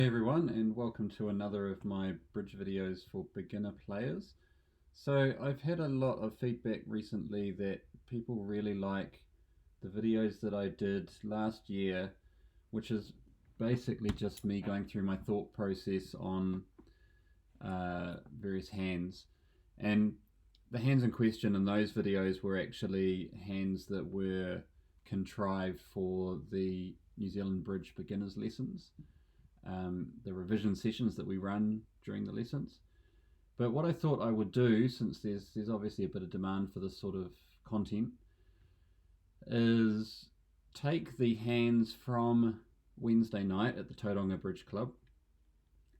Hey everyone, and welcome to another of my bridge videos for beginner players. So I've had a lot of feedback recently that people really like the videos that I did last year, which is basically just me going through my thought process on various hands. And the hands in question in those videos were actually hands that were contrived for the New Zealand Bridge beginners lessons. The revision sessions that we run during the lessons. But what I thought I would do, since there's obviously a bit of demand for this sort of content, is take the hands from Wednesday night at the Tauranga Bridge Club,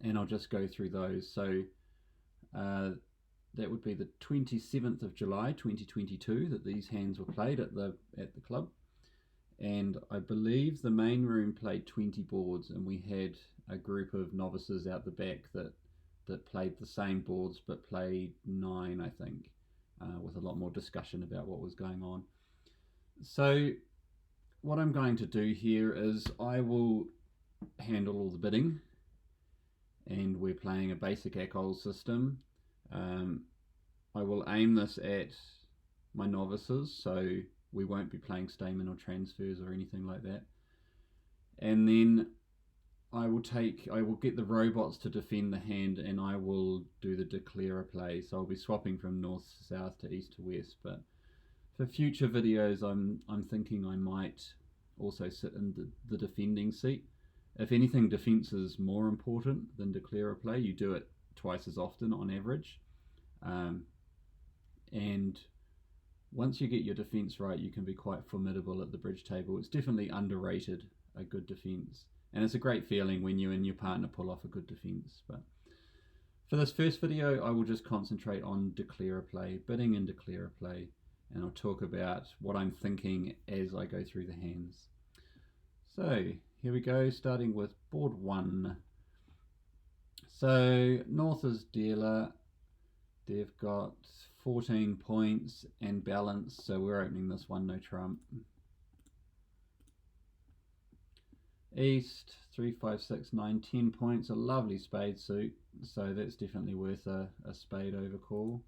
and I'll just go through those. So that would be the 27th of July 2022 that these hands were played at the club. And I believe the main room played 20 boards, and we had a group of novices out the back that played the same boards but played 9, I think, with a lot more discussion about what was going on. So what I'm going to do here is I will handle all the bidding, and we're playing a basic Acol system. I will aim this at my novices, so we won't be playing Stayman or transfers or anything like that. And then I will get the robots to defend the hand, and I will do the declarer play. So I'll be swapping from north to south to east to west. But for future videos, I'm thinking I might also sit in the defending seat. If anything, defense is more important than declarer play. You do it twice as often on average, and once you get your defense right, you can be quite formidable at the bridge table. It's definitely underrated, a good defense. And it's a great feeling when you and your partner pull off a good defense. But for this first video, I will just concentrate on declarer play, bidding and declarer play, and I'll talk about what I'm thinking as I go through the hands. So here we go, starting with board 1. So North is dealer. They've got 14 points and balance, so we're opening this one no trump. East, 3, 5, 6, 9, 10 points, a lovely spade suit, so that's definitely worth a spade overcall.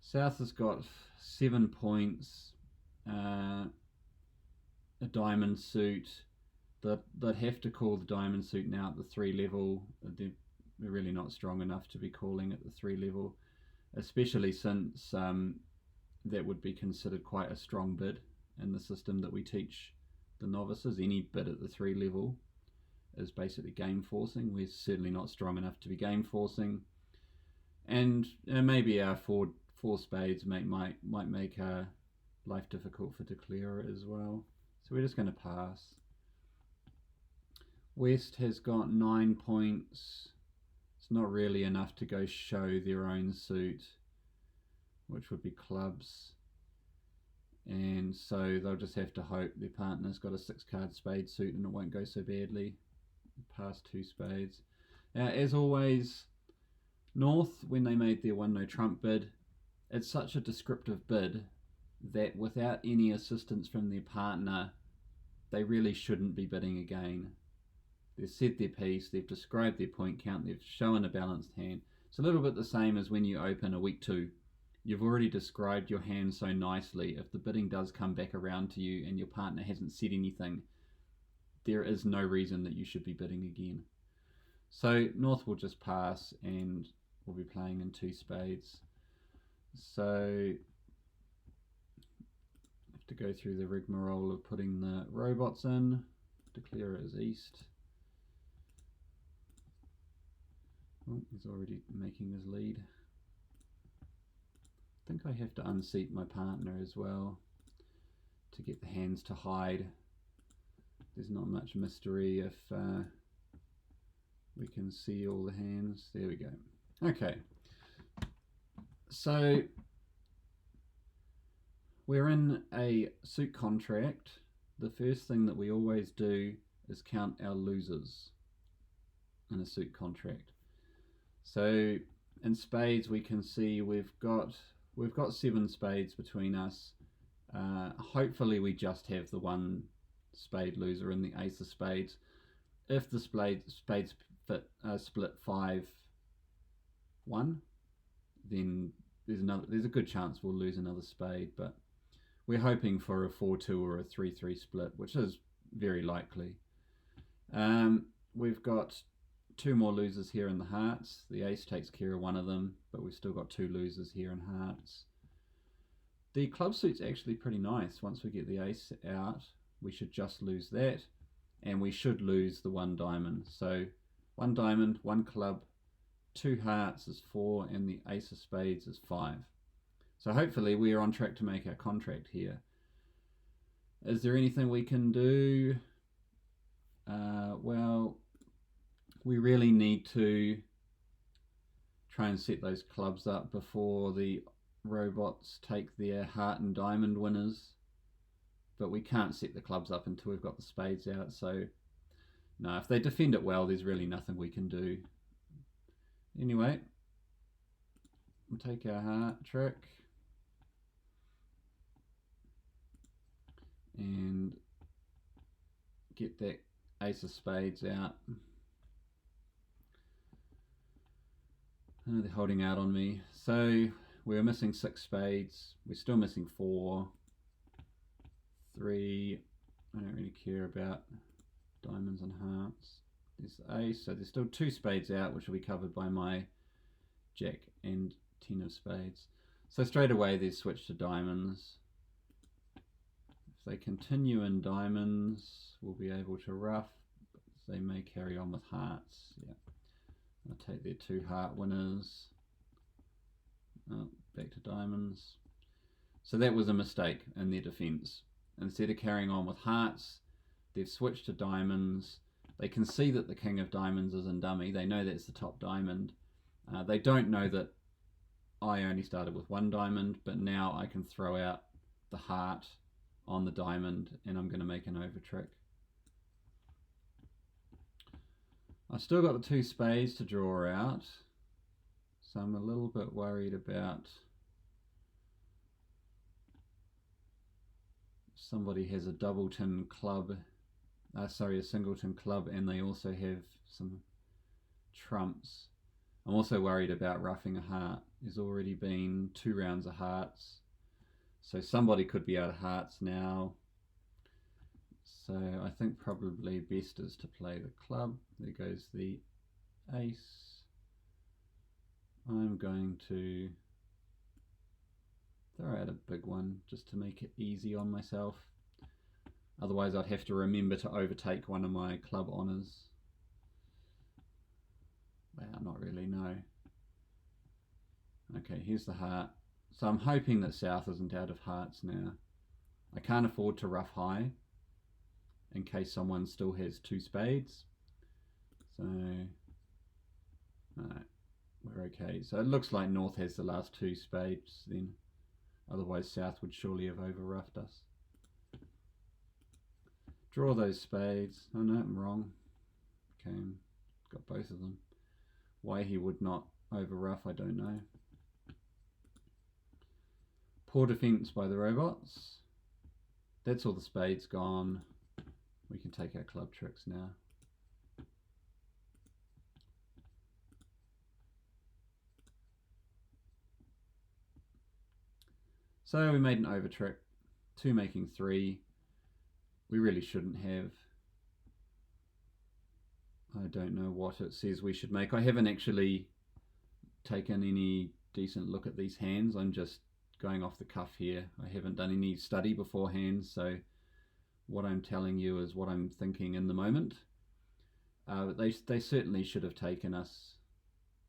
South has got 7 points, a diamond suit. They'd have to call the diamond suit now at the 3 level. They're really not strong enough to be calling at the 3 level, especially since that would be considered quite a strong bid in the system that we teach the novices. Any bid at the 3 level is basically game forcing. We're certainly not strong enough to be game forcing, and maybe our four spades might make life difficult for declarer as well. So we're just going to pass. West has got 9 points. It's not really enough to go show their own suit, which would be clubs. And so they'll just have to hope their partner's got a 6-card spade suit and it won't go so badly. Past 2 spades. As always, North, when they made their 1 no trump bid, it's such a descriptive bid that without any assistance from their partner, they really shouldn't be bidding again. They've said their piece, they've described their point count, they've shown a balanced hand. It's a little bit the same as when you open a week 2. You've already described your hand so nicely. If the bidding does come back around to you and your partner hasn't said anything, there is no reason that you should be bidding again. So North will just pass, and we'll be playing in 2 spades. So have to go through the rigmarole of putting the robots in. Declarer is East. Oh, he's already making his lead. I think I have to unseat my partner as well to get the hands to hide. There's not much mystery if we can see all the hands. There we go. Okay, so we're in a suit contract. The first thing that we always do is count our losers in a suit contract. So in spades we can see we've got 7 spades between us. Hopefully we just have the one spade loser in the ace of spades. If the spades split 5-1, then there's a good chance we'll lose another spade, but we're hoping for a 4-2 or a 3-3 split, which is very likely. We've got 2 more losers here in the hearts. The ace takes care of one of them, but we've still got 2 losers here in hearts. The club suit's actually pretty nice. Once we get the ace out, we should just lose that, and we should lose the 1 diamond. So 1 diamond, 1 club, 2 hearts is 4, and the ace of spades is 5. So hopefully we are on track to make our contract here. Is there anything we can do? Well, we really need to try and set those clubs up before the robots take their heart and diamond winners. But we can't set the clubs up until we've got the spades out. So no, if they defend it well, there's really nothing we can do. Anyway, we'll take our heart trick and get that ace of spades out. Oh, they're holding out on me. So we're missing 6 spades. We're still missing 4, 3. I don't really care about diamonds and hearts. There's the ace, so there's still 2 spades out, which will be covered by my jack and 10 of spades. So straight away they switch to diamonds. If they continue in diamonds, we'll be able to ruff. They may carry on with hearts. Yeah, I'll take their 2 heart winners. Oh, back to diamonds. So that was a mistake in their defense. Instead of carrying on with hearts, they've switched to diamonds. They can see that the king of diamonds is in dummy. They know that's the top diamond. They don't know that I only started with 1 diamond, but now I can throw out the heart on the diamond and I'm going to make an over trick. I've still got the 2 spades to draw out, so I'm a little bit worried about somebody has a doubleton club, a singleton club, and they also have some trumps. I'm also worried about ruffing a heart. There's already been 2 rounds of hearts, so somebody could be out of hearts now. So I think probably best is to play the club. There goes the ace. I'm going to throw out a big one just to make it easy on myself. Otherwise I'd have to remember to overtake one of my club honours. Well, not really, no. Okay, here's the heart. So I'm hoping that south isn't out of hearts now. I can't afford to ruff high in case someone still has 2 spades. So, alright, we're okay. So it looks like north has the last 2 spades then. Otherwise south would surely have over-ruffed us. Draw those spades. Oh no, I'm wrong. Okay, got both of them. Why he would not over-ruff, I don't know. Poor defense by the robots. That's all the spades gone. We can take our club tricks now. So we made an over trick. 2 making 3. We really shouldn't have. I don't know what it says we should make. I haven't actually taken any decent look at these hands. I'm just going off the cuff here. I haven't done any study beforehand, so what I'm telling you is what I'm thinking in the moment. They certainly should have taken us,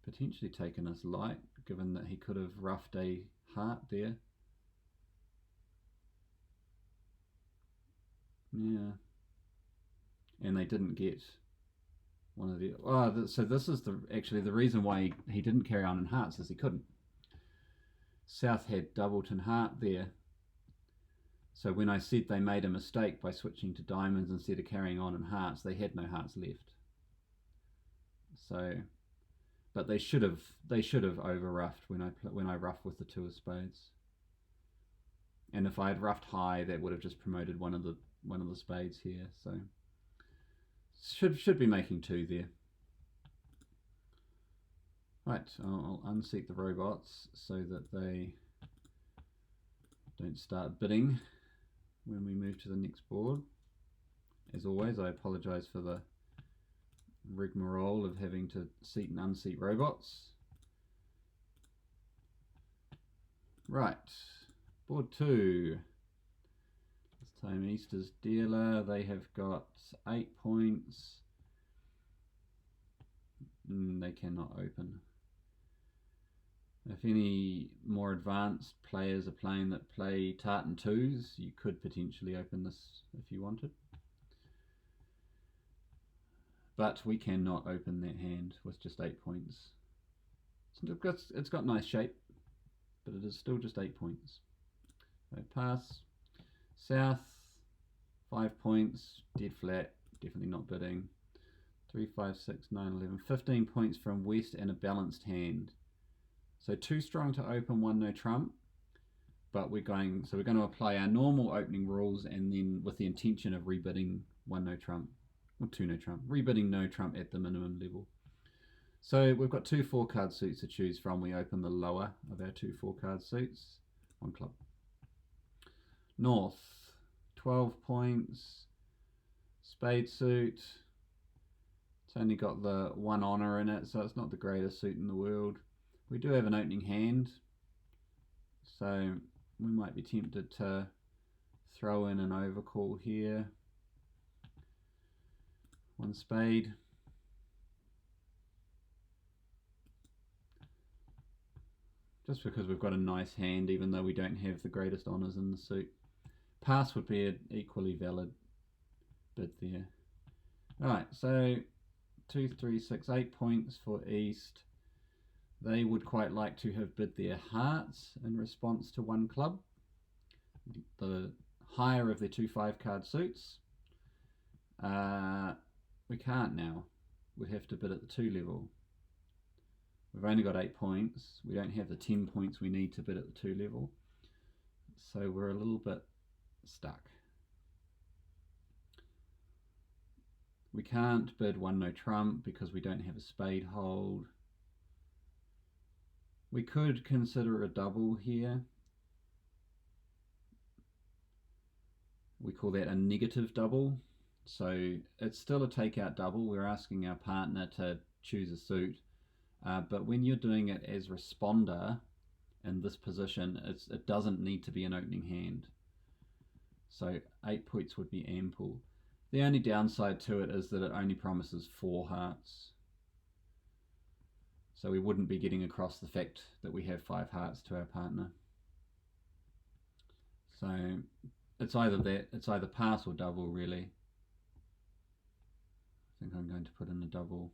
potentially taken us light, given that he could have ruffed a heart there. Yeah. And they didn't get one of the... Oh, so this is actually the reason why he didn't carry on in hearts, is he couldn't. South had doubleton heart there. So when I said they made a mistake by switching to diamonds instead of carrying on in hearts, they had no hearts left. So, but they should have over-ruffed when I ruffed with the 2 of spades. And if I had ruffed high, that would have just promoted one of the one of the spades here, so should be making 2 there. Right, I'll unseat the robots so that they don't start bidding when we move to the next board. As always, I apologise for the rigmarole of having to seat and unseat robots. Right, board 2. This time Easter's dealer, they have got 8 points. They cannot open. If any more advanced players are playing that play tartan 2s, you could potentially open this if you wanted. But we cannot open that hand with just 8 points. It's got nice shape, but it is still just 8 points. So pass. South, 5 points, dead flat, definitely not bidding. 3, 5, 6, 9, 11, 15 points from West and a balanced hand. So 2 strong to open, 1 no trump. But we're going to apply our normal opening rules, and then with the intention of rebidding 1 no trump, or 2 no trump, rebidding no trump at the minimum level. So we've got 2 4-card suits to choose from. We open the lower of our 2 4-card suits. 1 club. North, 12 points. Spade suit. It's only got the 1 honour in it, so it's not the greatest suit in the world. We do have an opening hand, so we might be tempted to throw in an overcall here. 1 spade. Just because we've got a nice hand, even though we don't have the greatest honours in the suit. Pass would be an equally valid bid there. Alright, so 2, 3, 6, 8 points for East. They would quite like to have bid their hearts in response to 1 club. The higher of their 2 5-card suits. We can't now. We'd have to bid at the 2 level. We've only got 8 points. We don't have the 10 points we need to bid at the 2 level. So we're a little bit stuck. We can't bid 1 no trump because we don't have a spade hold. We could consider a double here. We call that a negative double. So it's still a takeout double. We're asking our partner to choose a suit. But when you're doing it as responder in this position, it doesn't need to be an opening hand. So 8 points would be ample. The only downside to it is that it only promises 4 hearts. So we wouldn't be getting across the fact that we have 5 hearts to our partner. So it's either pass or double really. I think I'm going to put in a double.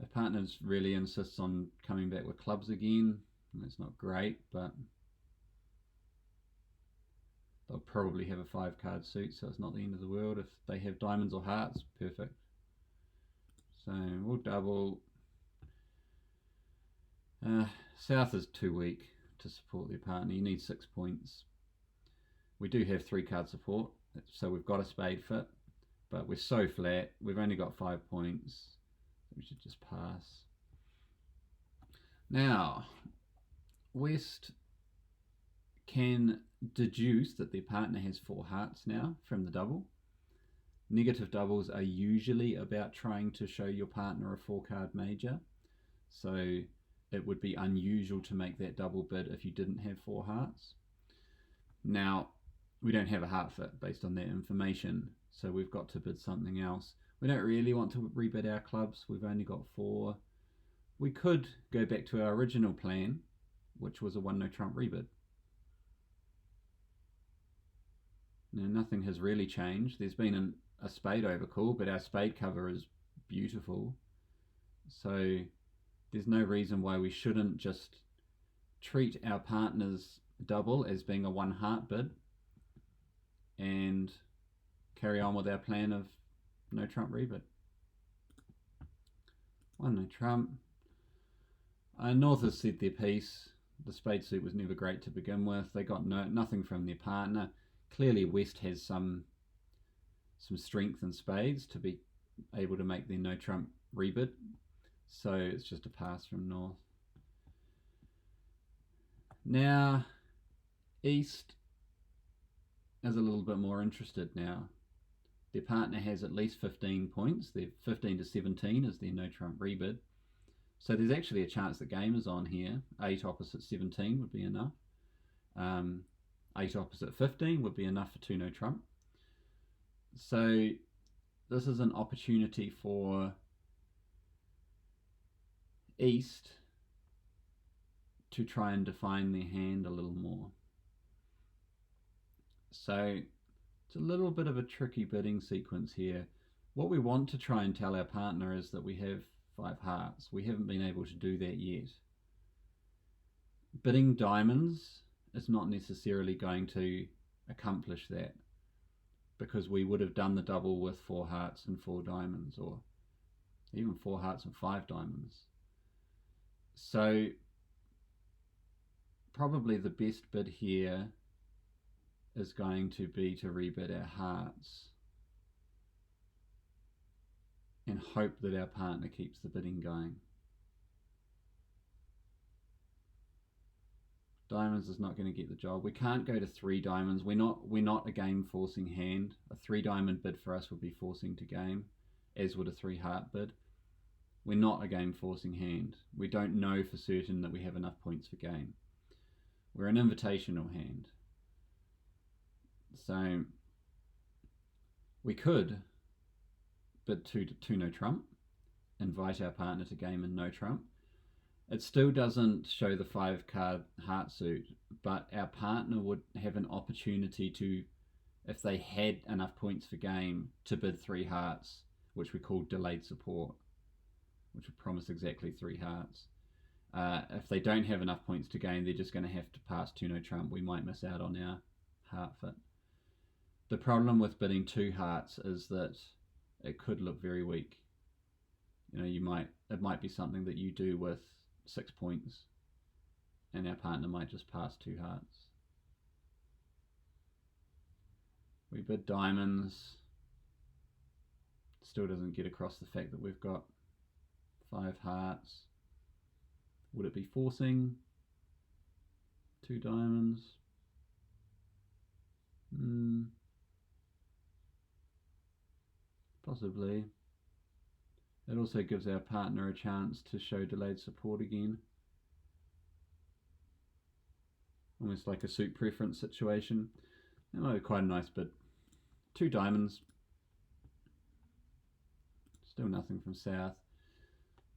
If partners really insists on coming back with clubs again, that's not great, but they'll probably have a 5-card suit, so it's not the end of the world. If they have diamonds or hearts, perfect. So we'll double. South is too weak to support their partner. You need 6 points. We do have 3-card support, so we've got a spade fit, but we're so flat. We've only got 5 points. We should just pass. Now, West can deduce that their partner has 4 hearts now from the double. Negative doubles are usually about trying to show your partner a 4-card major, so it would be unusual to make that double bid if you didn't have 4 hearts. Now, we don't have a heart fit based on that information, so we've got to bid something else. We don't really want to rebid our clubs. We've only got 4. We could go back to our original plan, which was a 1 no trump rebid. Now, nothing has really changed. There's been a spade overcall, but our spade cover is beautiful. So there's no reason why we shouldn't just treat our partner's double as being a 1 heart bid and carry on with our plan of no trump rebid. 1 no trump. North has said their piece. The spade suit was never great to begin with. They got nothing from their partner. Clearly West has some strength in spades to be able to make their no trump rebid, so it's just a pass from North. Now East is a little bit more interested now. Their partner has at least 15 points. They're 15 to 17 is their no trump rebid. So there's actually a chance that game is on here. 8 opposite 17 would be enough. 8 opposite 15 would be enough for 2 no trump. So this is an opportunity for East to try and define their hand a little more. So it's a little bit of a tricky bidding sequence here. What we want to try and tell our partner is that we have 5 hearts. We haven't been able to do that yet. Bidding diamonds is not necessarily going to accomplish that, because we would have done the double with 4 hearts and 4 diamonds, or even 4 hearts and 5 diamonds. So probably the best bid here is going to be to rebid our hearts and hope that our partner keeps the bidding going. Diamonds is not going to get the job. We can't go to 3 diamonds. We're not a game forcing hand. A 3 diamond bid for us would be forcing to game, as would a 3 heart bid. We're not a game forcing hand. We don't know for certain that we have enough points for game. We're an invitational hand. So we could bid 2 no trump, invite our partner to game in no trump. It still doesn't show the 5 card heart suit, but our partner would have an opportunity to, if they had enough points for game, to bid 3 hearts, which we call delayed support, which would promise exactly 3 hearts. If they don't have enough points to game, they're just going to have to pass 2 no trump. We might miss out on our heart fit. The problem with bidding 2 hearts is that it could look very weak. You know, it might be something that you do with 6 points, and our partner might just pass 2 hearts. We bid diamonds. Still doesn't get across the fact that we've got 5 hearts. Would it be forcing 2 diamonds? Possibly. It also gives our partner a chance to show delayed support again. Almost like a suit preference situation. That might be quite a nice bid. 2 diamonds. Still nothing from south.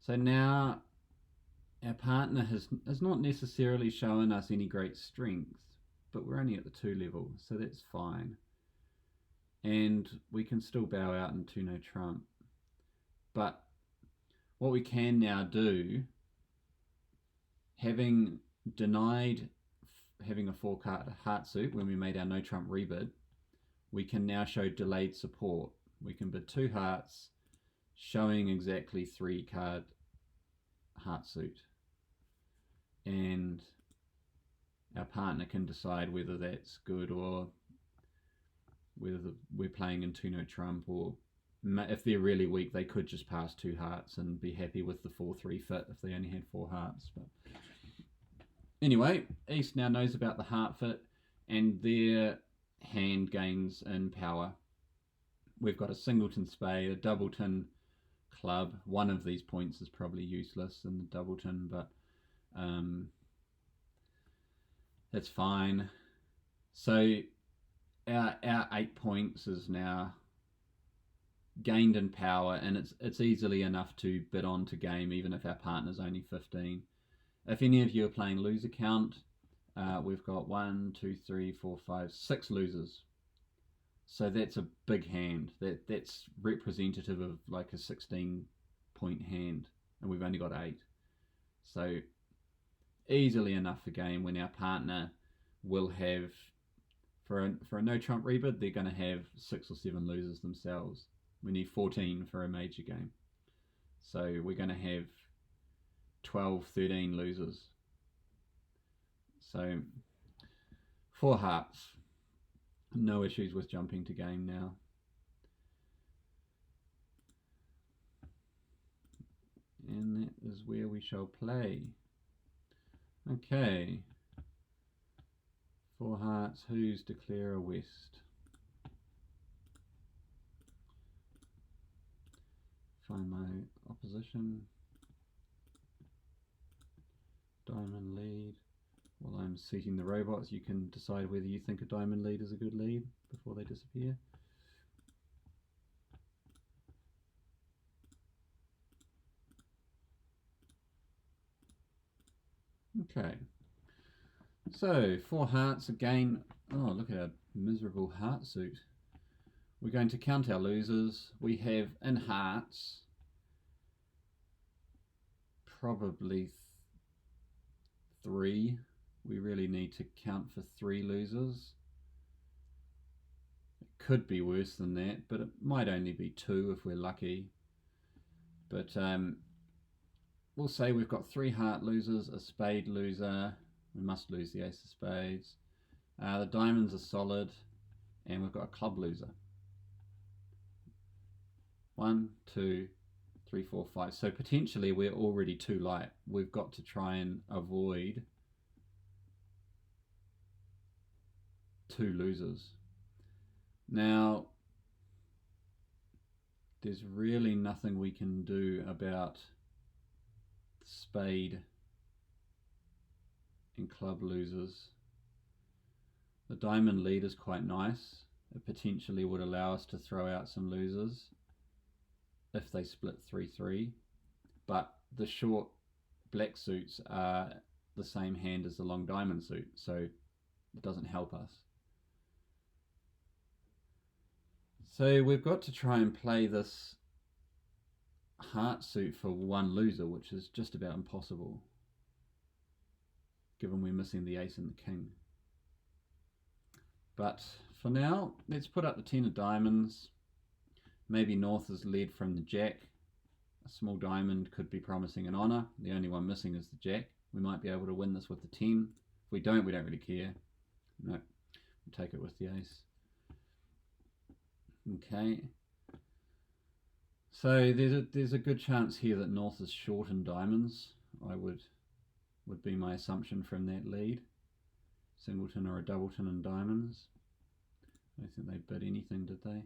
So now our partner has not necessarily shown us any great strength, but we're only at the 2 level, so that's fine. And we can still bow out in 2 no trump. But what we can now do, having denied having a 4 card heart suit when we made our no trump rebid, we can now show delayed support. We can bid 2 hearts, showing exactly 3 card heart suit, and our partner can decide whether that's good or whether we're playing in 2 no trump, or if they're really weak, they could just pass 2 hearts and be happy with the 4-3 fit if they only had 4 hearts. But anyway, East now knows about the heart fit, and their hand gains in power. We've got a singleton spade, a doubleton club. One of these points is probably useless in the doubleton, but that's fine. So our 8 points is now gained in power, and it's easily enough to bid on to game, even if our partner's only 15. If any of you are playing loser count, we've got 1, 2, 3, 4, 5, 6 losers. So that's a big hand. That's representative of like a 16-point hand, and we've only got 8. So easily enough for game when our partner will have, for a no trump rebid, they're going to have 6 or 7 losers themselves. We need 14 for a major game. So we're going to have 12, 13 losers. So 4 hearts. No issues with jumping to game now. And that is where we shall play. Okay. 4 hearts, who's Declarer West? Find my opposition. Diamond lead. While I'm seating the robots, you can decide whether you think a diamond lead is a good lead before they disappear. Okay. So, 4 hearts again. Oh, look at our miserable heart suit. We're going to count our losers. We have in hearts probably 3. We really need to count for 3 losers. It could be worse than that, but it might only be 2 if we're lucky. But we'll say we've got 3 heart losers, a spade loser. We must lose the ace of spades. The diamonds are solid, and we've got a club loser. 1, 2, 3, 4, 5. So potentially we're already too light. We've got to try and avoid 2 losers. Now, there's really nothing we can do about spade and club losers. The diamond lead is quite nice. It potentially would allow us to throw out some losers if they split 3-3, but the short black suits are the same hand as the long diamond suit, so it doesn't help us. So we've got to try and play this heart suit for 1 loser, which is just about impossible, given we're missing the ace and the king. But for now, let's put up the 10 of diamonds. Maybe North is led from the jack. A small diamond could be promising an honour. The only one missing is the jack. We might be able to win this with the 10. If we don't really care. No, we'll take it with the ace. Okay. So there's a good chance here that North is short in diamonds. Would be my assumption from that lead. Singleton or a doubleton in diamonds. I don't think they bid anything, did they?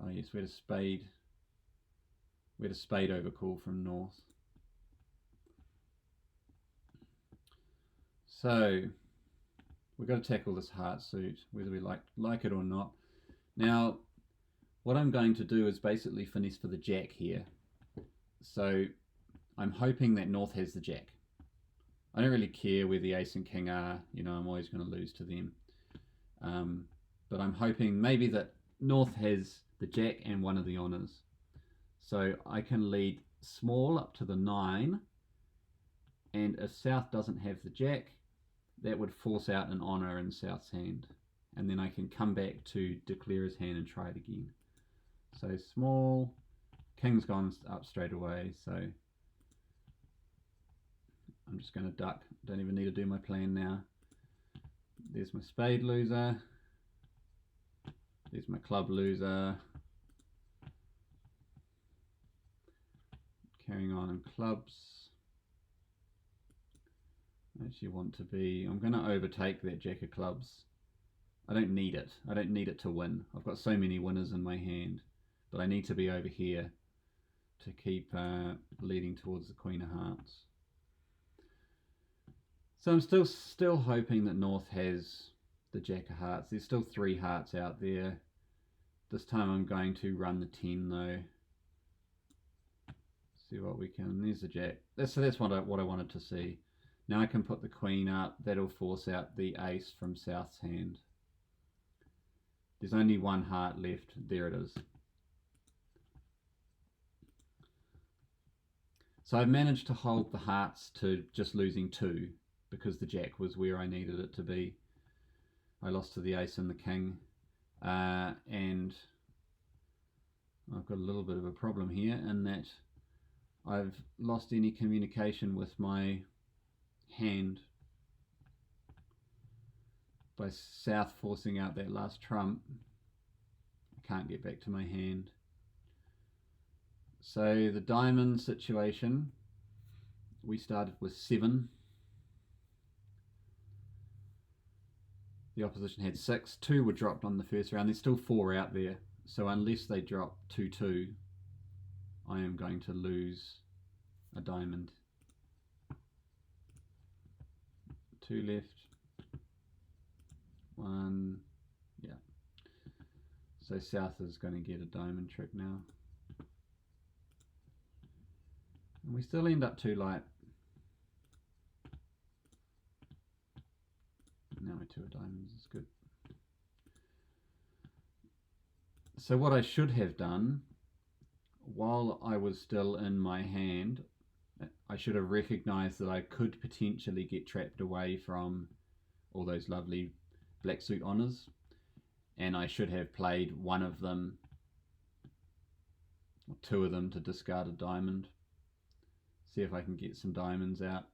Oh yes, we had a spade. We had a spade overcall from North. So we've got to tackle this heart suit, whether we like it or not. Now, what I'm going to do is basically finesse for the jack here. So I'm hoping that North has the jack. I don't really care where the ace and king are. You know, I'm always going to lose to them. But I'm hoping maybe that North has the jack and one of the honours. So I can lead small up to the 9. And if South doesn't have the jack, that would force out an honour in South's hand. And then I can come back to Declarer's hand and try it again. So small, king's gone up straight away, so I'm just going to duck. Don't even need to do my plan now. There's my spade loser. There's my club loser. Carrying on in clubs. I actually want to be... I'm going to overtake that jack of clubs. I don't need it. I don't need it to win. I've got so many winners in my hand. But I need to be over here to keep leading towards the Queen of Hearts. So I'm still hoping that North has the Jack of Hearts. There's still 3 hearts out there. This time I'm going to run the 10 though. See what we can. There's the Jack. So that's what I wanted to see. Now I can put the Queen up. That'll force out the ace from South's hand. There's only 1 heart left. There it is. So I've managed to hold the hearts to just losing 2 because the jack was where I needed it to be. I lost to the ace and the king, and I've got a little bit of a problem here in that I've lost any communication with my hand. by South forcing out that last trump, I can't get back to my hand. So the diamond situation, we started with 7. The opposition had 6. 2 were dropped on the first round. There's still 4 out there. So unless they drop 2-2, I am going to lose a diamond. 2 left. 1. Yeah. So South is going to get a diamond trick now. And we still end up too light. Now my 2 of diamonds is good. So what I should have done, while I was still in my hand, I should have recognised that I could potentially get trapped away from all those lovely black suit honours, and I should have played one of them, or 2 of them, to discard a diamond. See if I can get some diamonds out.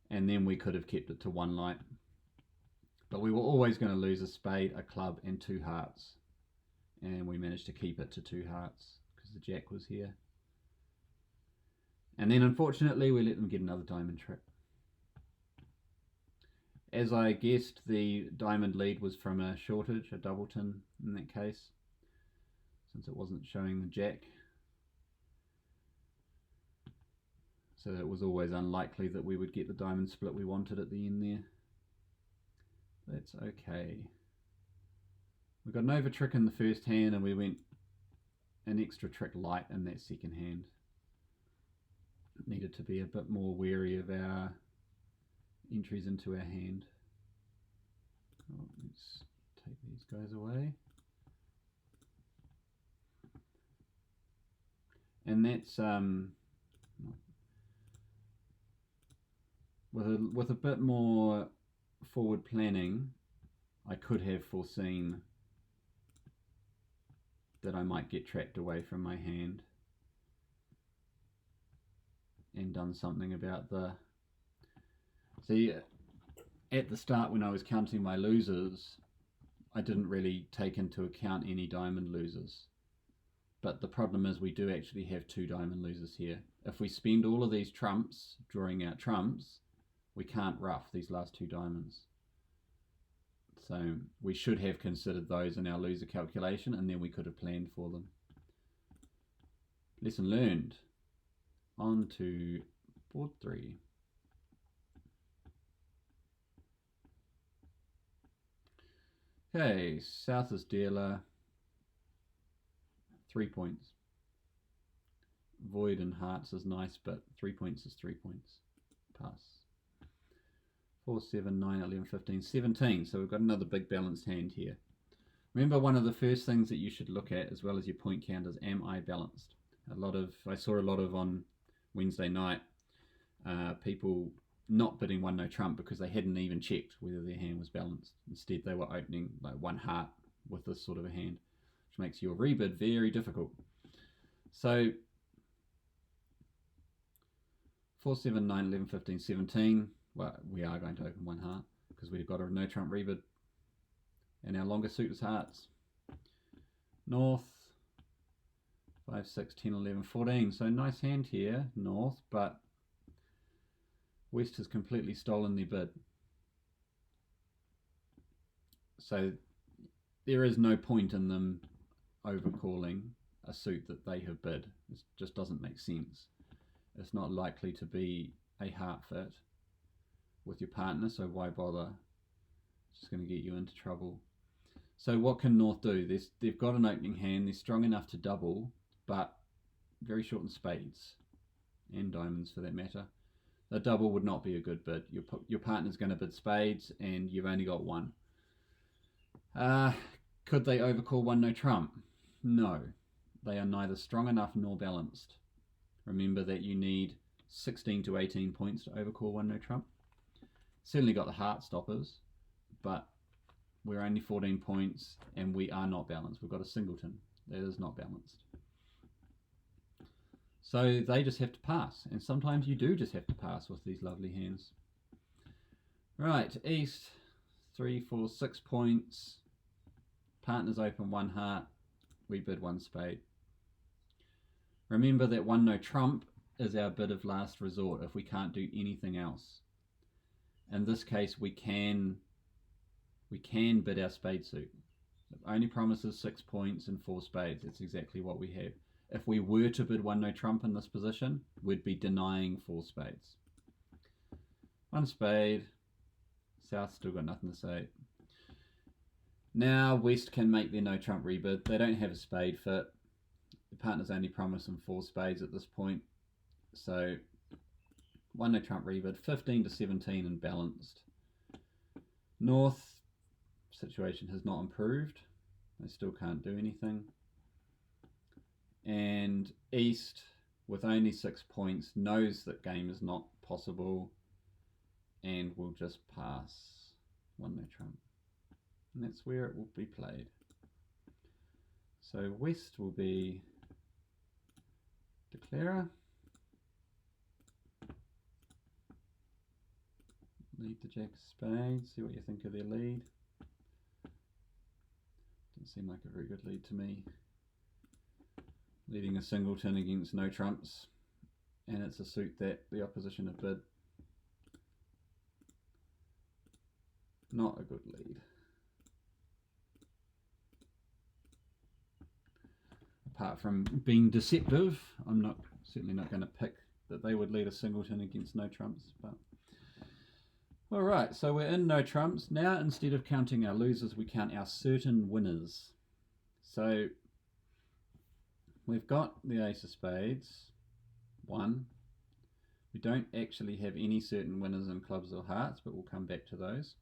And then we could have kept it to 1 light. But we were always going to lose a spade, a club, and 2 hearts. And we managed to keep it to 2 hearts because the jack was here. And then unfortunately we let them get another diamond trick. As I guessed, the diamond lead was from a shortage, a doubleton in that case, since it wasn't showing the jack. So it was always unlikely that we would get the diamond split we wanted at the end there. That's okay. We got an over trick in the first hand and we went an extra trick light in that second hand. Needed to be a bit more wary of our entries into our hand. Oh, let's take these guys away. And that's with a bit more forward planning, I could have foreseen that I might get trapped away from my hand and done something about the... See, at the start when I was counting my losers, I didn't really take into account any diamond losers. But the problem is we do actually have 2 diamond losers here. If we spend all of these trumps, drawing out trumps, we can't ruff these last 2 diamonds. So we should have considered those in our loser calculation, and then we could have planned for them. Lesson learned. On to board 3. Okay, South is dealer. 3 points. Void and hearts is nice, but 3 points is 3 points. Pass. 4, 7, 9, 11, 15, 17. So we've got another big balanced hand here. Remember, one of the first things that you should look at, as well as your point count, is am I balanced? I saw a lot of on Wednesday night people not bidding 1 no trump because they hadn't even checked whether their hand was balanced. Instead, they were opening like 1 heart with this sort of a hand, which makes your rebid very difficult. So 4, 7, 9, 11, 15, 17. Well, we are going to open 1 heart because we've got a no trump rebid, and our longer suit is hearts. North 5, 6, 10, 11, 14. So nice hand here, North, but West has completely stolen their bid. So there is no point in them overcalling a suit that they have bid. It just doesn't make sense. It's not likely to be a heart fit with your partner, so why bother? It's just going to get you into trouble. So what can North do? They've got an opening hand, they're strong enough to double, but very short in spades, and diamonds for that matter. A double would not be a good bid. Your partner's going to bid spades, and you've only got 1. Could they overcall 1 no trump? No. They are neither strong enough nor balanced. Remember that you need 16 to 18 points to overcall 1 no trump. Certainly got the heart stoppers, but we're only 14 points and we are not balanced. We've got a singleton that is not balanced. So they just have to pass, and sometimes you do just have to pass with these lovely hands. Right, East, 3, 4, 6 points. Partners open 1 heart. We bid 1 spade. Remember that 1 no trump is our bid of last resort if we can't do anything else. In this case, we can bid our spade suit. It only promises 6 points and 4 spades. That's exactly what we have. If we were to bid 1 no trump in this position, we'd be denying 4 spades. 1 spade. South still got nothing to say. Now West can make their no trump rebid. They don't have a spade fit. The partner's only promising 4 spades at this point. So 1 no trump rebid, 15 to 17 and balanced. North situation has not improved. They still can't do anything. And East, with only 6 points, knows that game is not possible and will just pass 1 no trump. And that's where it will be played. So West will be declarer. Lead the jack of spades. See what you think of their lead. Doesn't seem like a very good lead to me. Leading a singleton against no trumps. And it's a suit that the opposition have bid. Not a good lead. Apart from being deceptive, I'm certainly not going to pick that they would lead a singleton against no trumps. But all right, so we're in no trumps. Now instead of counting our losers, we count our certain winners. So we've got the ace of spades, 1. We don't actually have any certain winners in clubs or hearts, but we'll come back to those.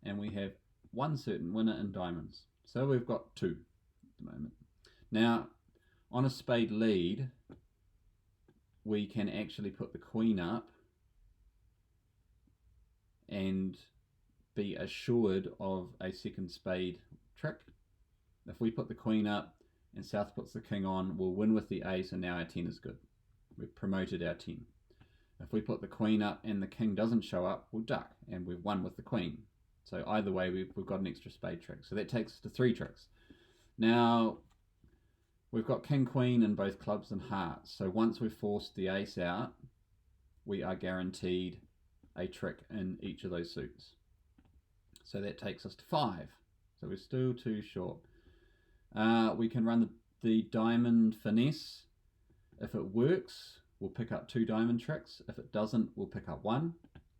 And we have 1 certain winner in diamonds. So we've got 2 at the moment. Now, on a spade lead, we can actually put the queen up and be assured of a second spade trick. If we put the queen up and South puts the king on, we'll win with the ace and now our 10 is good. We've promoted our 10. If we put the queen up and the king doesn't show up, we'll duck and we've won with the queen. So either way, we've got an extra spade trick. So that takes us to 3 tricks. Now, we've got king, queen in both clubs and hearts. So once we've forced the ace out, we are guaranteed a trick in each of those suits. So that takes us to 5. So we're still too short. We can run the diamond finesse. If it works, we'll pick up 2 diamond tricks. If it doesn't, we'll pick up 1.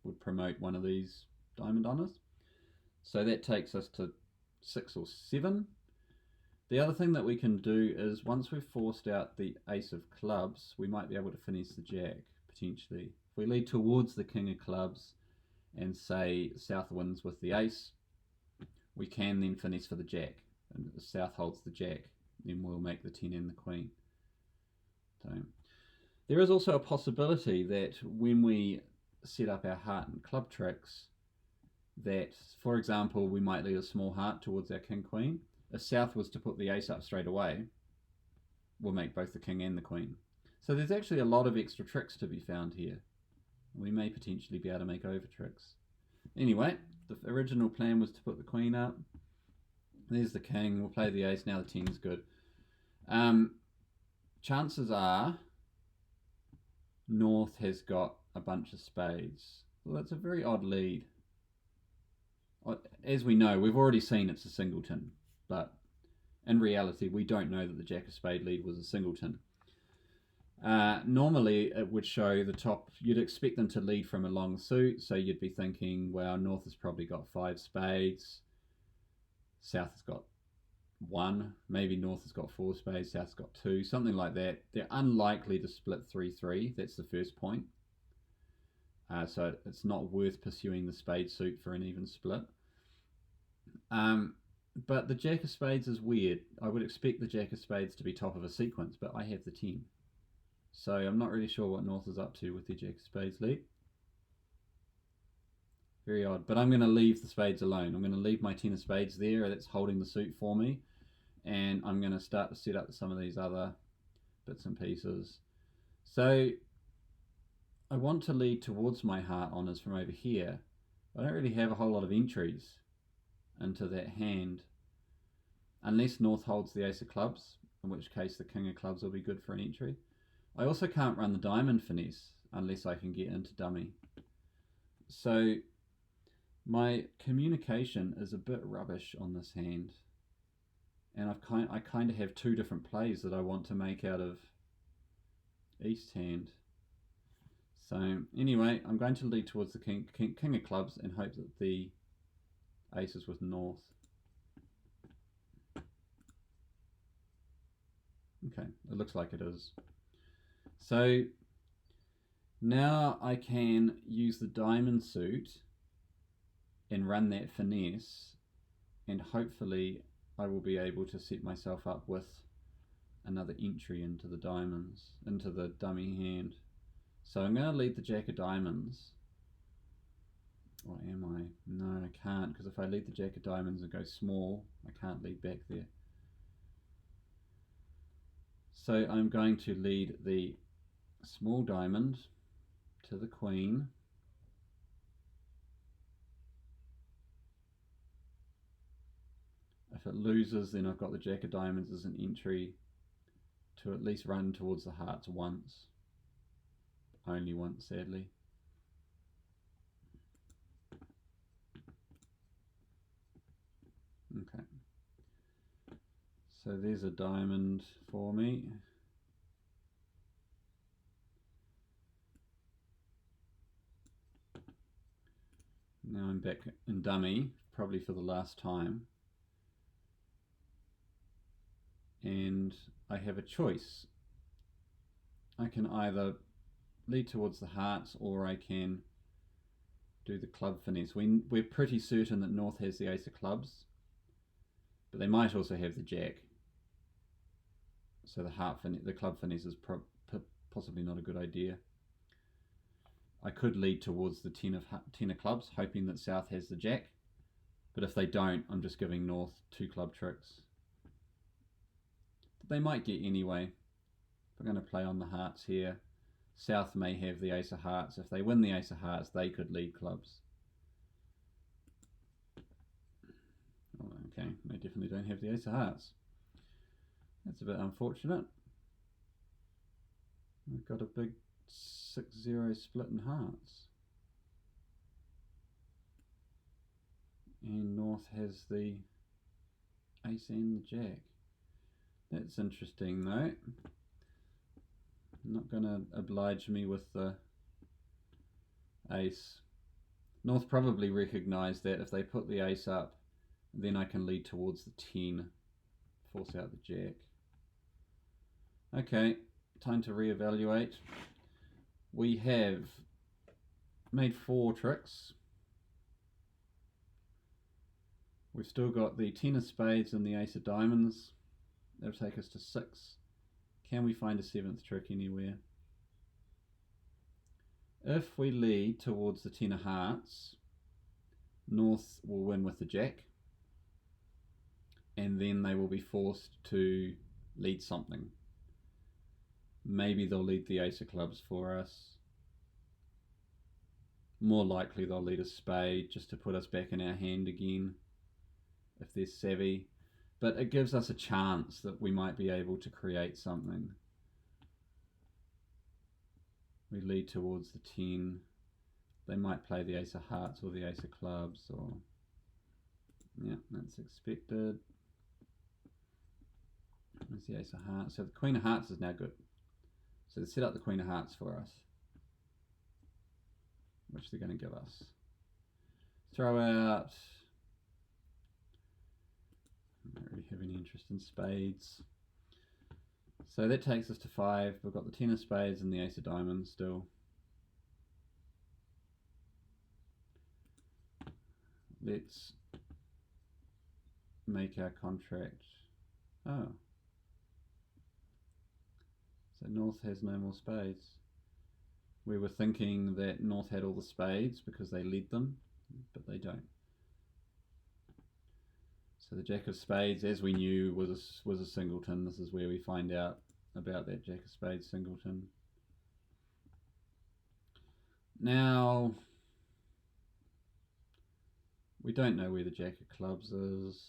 We'll promote one of these diamond honors. So that takes us to 6 or 7. The other thing that we can do is once we've forced out the ace of clubs, we might be able to finesse the jack, potentially. If we lead towards the king of clubs and say South wins with the ace, we can then finesse for the jack. And if South holds the jack, then we'll make the 10 and the queen. So there is also a possibility that when we set up our heart and club tricks, that, for example, we might lead a small heart towards our king-queen. If South was to put the ace up straight away, we'll make both the king and the queen. So there's actually a lot of extra tricks to be found here. We may potentially be able to make over tricks. Anyway, the original plan was to put the queen up. There's the king. We'll play the ace. Now the 10 is good. Chances are North has got a bunch of spades. Well, that's a very odd lead. As we know, we've already seen it's a singleton, but in reality, we don't know that the jack of spade lead was a singleton. Normally, it would show the top. You'd expect them to lead from a long suit, so you'd be thinking, well, North has probably got 5 spades. South has got 1. Maybe North has got 4 spades. South's got 2. Something like that. They're unlikely to split 3-3. That's the first point. So it's not worth pursuing the spade suit for an even split. But the jack of spades is weird. I would expect the jack of spades to be top of a sequence, but I have the 10. So I'm not really sure what North is up to with the jack of spades lead. Very odd. But I'm going to leave the spades alone. I'm going to leave my 10 of spades there. That's holding the suit for me. And I'm going to start to set up some of these other bits and pieces. So I want to lead towards my heart honors from over here. I don't really have a whole lot of entries into that hand, unless North holds the ace of clubs, in which case the king of clubs will be good for an entry. I also can't run the diamond finesse unless I can get into dummy. So my communication is a bit rubbish on this hand, and I kind of have two different plays that I want to make out of East hand. So anyway, I'm going to lead towards the king of clubs and hope that the ace is with North. Okay, it looks like it is. So now I can use the diamond suit and run that finesse, and hopefully I will be able to set myself up with another entry into the diamonds, into the dummy hand. So I'm going to lead the jack of diamonds. Or am I? No, I can't, because if I lead the jack of diamonds and go small, I can't lead back there. So I'm going to lead the small diamond to the queen. If it loses, then I've got the jack of diamonds as an entry to at least run towards the hearts once. Only once, sadly. Okay. So there's a diamond for me. Now I'm back in dummy, probably for the last time. And I have a choice. I can either lead towards the hearts, or I can do the club finesse. We're pretty certain that North has the ace of clubs, but they might also have the jack. So the club finesse is possibly not a good idea. I could lead towards the 10 of clubs, hoping that South has the jack, but if they don't, I'm just giving North 2 club tricks. They might get anyway. If I'm going to play on the hearts here, South may have the ace of hearts. If they win the ace of hearts, they could lead clubs. Oh, okay, they definitely don't have the ace of hearts. That's a bit unfortunate. We've got a big 6-0 split in hearts. And North has the ace and the jack. That's interesting though. Not going to oblige me with the ace. North probably recognise that if they put the ace up, then I can lead towards the 10, force out the jack. Okay, time to reevaluate. We have made 4 tricks. We've still got the 10 of spades and the ace of diamonds. That'll take us to 6. Can we find a 7th trick anywhere? If we lead towards the 10 of hearts, North will win with the jack, and then they will be forced to lead something. Maybe they'll lead the ace of clubs for us. More likely they'll lead a spade just to put us back in our hand again, if they're savvy. But it gives us a chance that we might be able to create something. We lead towards the 10. They might play the ace of hearts or the ace of clubs, or yeah, that's expected. There's the ace of hearts. So the queen of hearts is now good. So they set up the queen of hearts for us, which they're going to give us. Throw out. I don't really have any interest in spades. So that takes us to 5. We've got the 10 of spades and the ace of diamonds still. Let's make our contract. Oh. So North has no more spades. We were thinking that North had all the spades because they led them, but they don't. So the jack of spades, as we knew, was a singleton. This is where we find out about that jack of spades singleton. Now, We don't know where the jack of clubs is.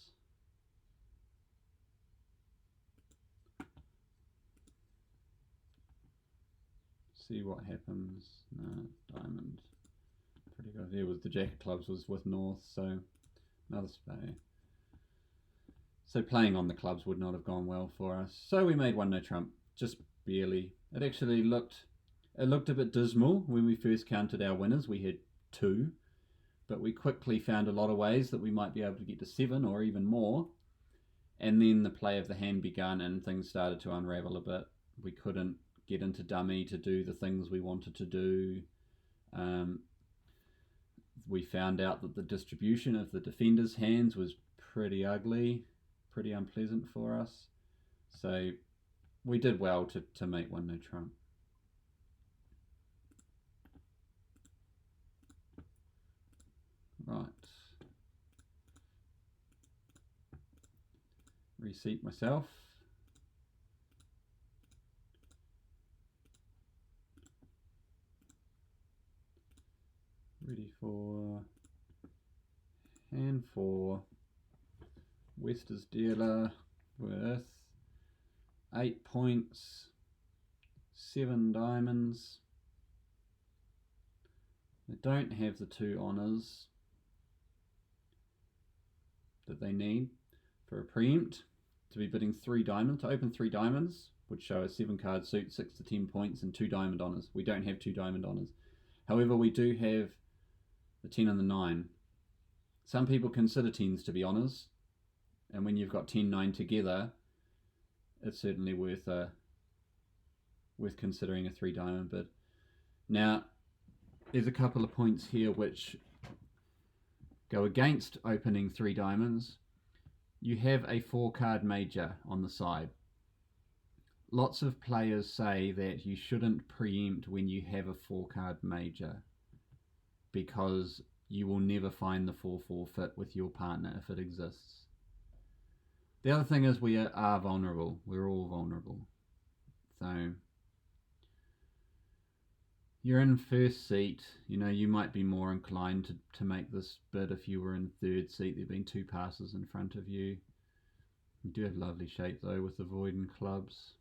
See what happens. No, diamond. Pretty good. There was the jack of clubs was with north, so another spade. So playing on the clubs would not have gone well for us. So we made one no trump, just barely. It actually looked a bit dismal when we first counted our winners. We had 2, but we quickly found a lot of ways that we might be able to get to 7 or even more. And then the play of the hand began and things started to unravel a bit. We couldn't get into dummy to do the things we wanted to do. We found out that the distribution of the defenders' hands was pretty ugly, pretty unpleasant for us. So we did well to make one no trump. Right. Reseat myself. Ready for hand 4. West is dealer with 8 points, 7 diamonds. They don't have the 2 honours that they need for a preempt. To be bidding 3 diamonds, to open 3 diamonds would show a 7 card suit, 6 to 10 points, and 2 diamond honours. We don't have 2 diamond honours. However, we do have the 10 and the 9. Some people consider 10s to be honours, and when you've got 10, 9 together, it's certainly worth considering a 3 diamond bid. Now, there's a couple of points here which go against opening 3 diamonds. You have a 4 card major on the side. Lots of players say that you shouldn't preempt when you have a 4 card major because you will never find the 4-4 fit with your partner if it exists. The other thing is we are vulnerable. We're all vulnerable. So you're in first seat. You know, you might be more inclined to make this bid if you were in third seat. There've been 2 passes in front of you. You do have lovely shape though with the void and clubs.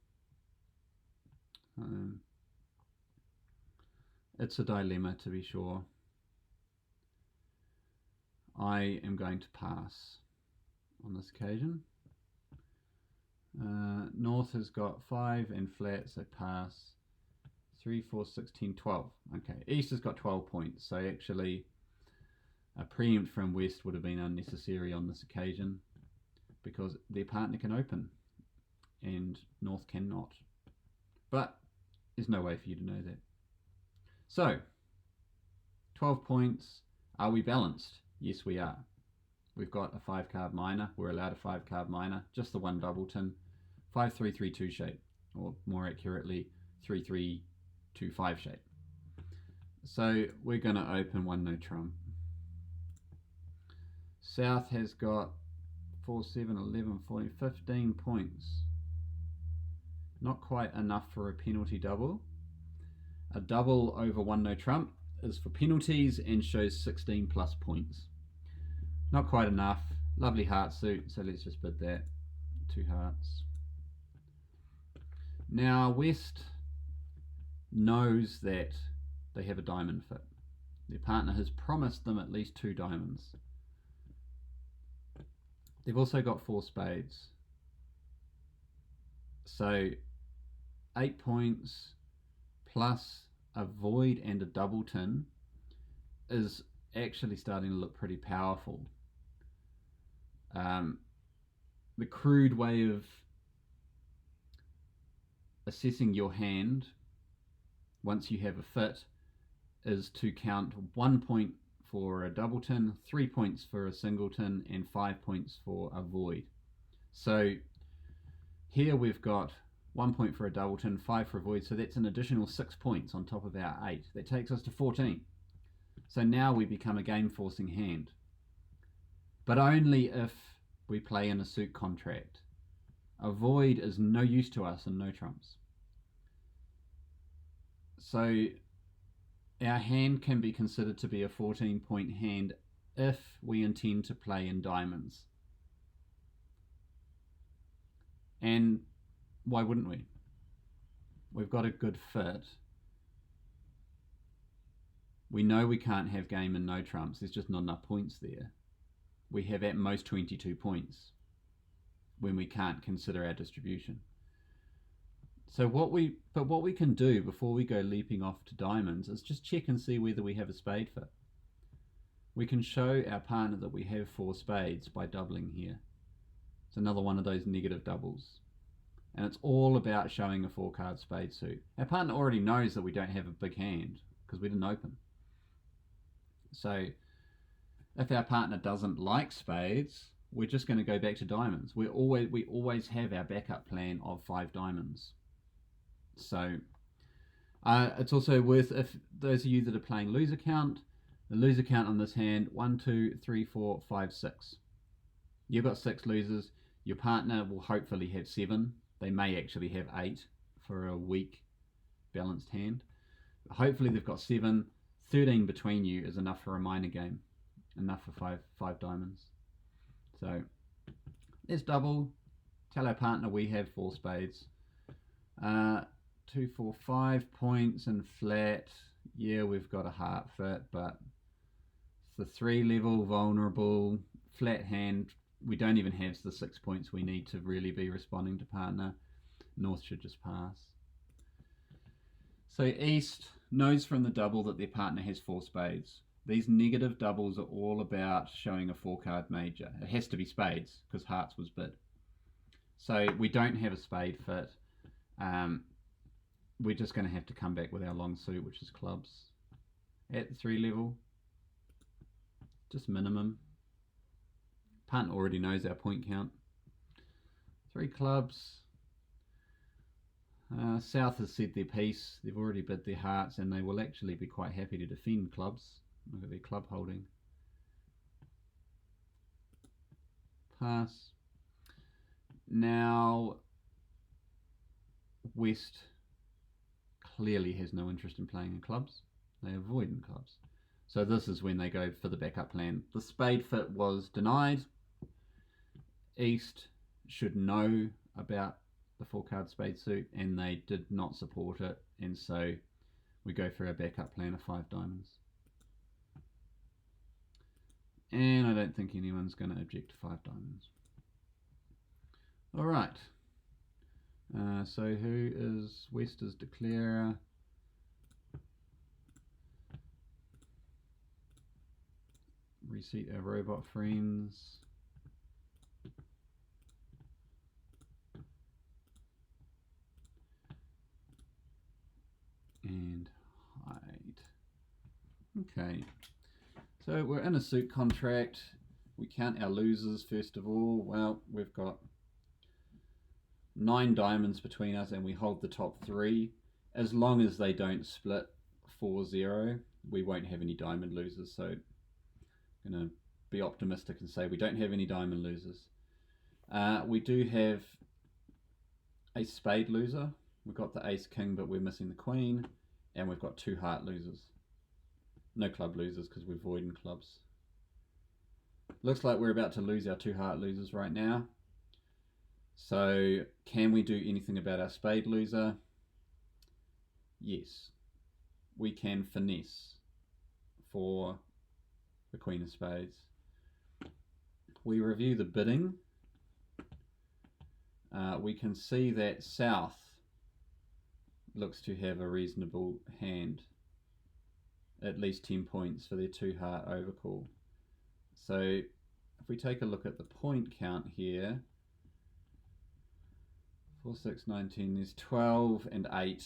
It's a dilemma to be sure. I am going to pass on this occasion. North has got 5 and flat, so pass. 3, 4, 6, 10, 12. Okay, East has got 12 points, so actually a preempt from West would have been unnecessary on this occasion because their partner can open and North cannot. But there's no way for you to know that. So, 12 points. Are we balanced? Yes, we are. We've got a 5 card minor. We're allowed a 5 card minor, just the one doubleton. 5-3-3-2 shape, or more accurately, 3-3-2-5 shape. So we're going to open one no trump. South has got 4, 7, 11, 14, 15 points. Not quite enough for a penalty double. A double over one no trump is for penalties and shows 16 plus points. Not quite enough. Lovely heart suit, so let's just bid that. 2 hearts. Now West knows that they have a diamond fit. Their partner has promised them at least 2 diamonds. They've also got 4 spades. So 8 points plus a void and a doubleton is actually starting to look pretty powerful. The crude way of assessing your hand once you have a fit is to count 1 point for a doubleton, 3 points for a singleton, and 5 points for a void. So here we've got 1 point for a doubleton, 5 for a void, so that's an additional 6 points on top of our 8. That takes us to 14. So now we become a game forcing hand, but only if we play in a suit contract. A void is no use to us and no trumps. So our hand can be considered to be a 14-point hand if we intend to play in diamonds. And why wouldn't we? We've got a good fit. We know we can't have game and no trumps. There's just not enough points there. We have at most 22 points when we can't consider our distribution. So what we can do before we go leaping off to diamonds is just check and see whether we have a spade fit. We can show our partner that we have 4 spades by doubling here. It's another one of those negative doubles. And it's all about showing a 4-card spade suit. Our partner already knows that we don't have a big hand because we didn't open. So if our partner doesn't like spades, we're just going to go back to diamonds. We always have our backup plan of 5 diamonds. So it's also worth, if those of you that are playing loser count, the loser count on this hand, 1, 2, 3, 4, 5, 6. You've got 6 losers. Your partner will hopefully have 7. They may actually have 8 for a weak balanced hand. Hopefully they've got 7. 13 between you is enough for a minor game. Enough for 5 diamonds. So let's double. Tell our partner we have 4 spades. 2, 4, 5 points and flat. Yeah, we've got a heart fit, but it's the 3 level vulnerable flat hand. We don't even have the 6 points we need to really be responding to partner. North should just pass. So East knows from the double that their partner has 4 spades. These negative doubles are all about showing a 4-card major. It has to be spades because hearts was bid. So we don't have a spade fit. We're just going to have to come back with our long suit, which is clubs. At the 3 level, just minimum. Partner already knows our point count. 3 clubs. South has said their piece. They've already bid their hearts and they will actually be quite happy to defend clubs. Look at their club holding. Pass. Now West clearly has no interest in playing in clubs. They avoid in clubs. So this is when they go for the backup plan. The spade fit was denied. East should know about the 4-card spade suit and they did not support it, and so we go for our backup plan of 5 diamonds. And I don't think anyone's going to object to 5 diamonds. Alright, so who is West as declarer? Reset our robot friends. And hide. Okay, so we're in a suit contract. We count our losers first of all. Well, we've got 9 diamonds between us and we hold the top 3. As long as they don't split 4-0, we won't have any diamond losers. So I'm going to be optimistic and say we don't have any diamond losers. We do have a spade loser. We've got the ace king, but we're missing the queen, and we've got 2 heart losers. No club losers because we're voiding clubs. Looks like we're about to lose our 2 heart losers right now. So can we do anything about our spade loser? Yes. We can finesse for the queen of spades. We review the bidding. We can see that South looks to have a reasonable hand, at least 10 points for their 2 heart overcall. So if we take a look at the point count here, 4, 6, 19, there's 12 and 8.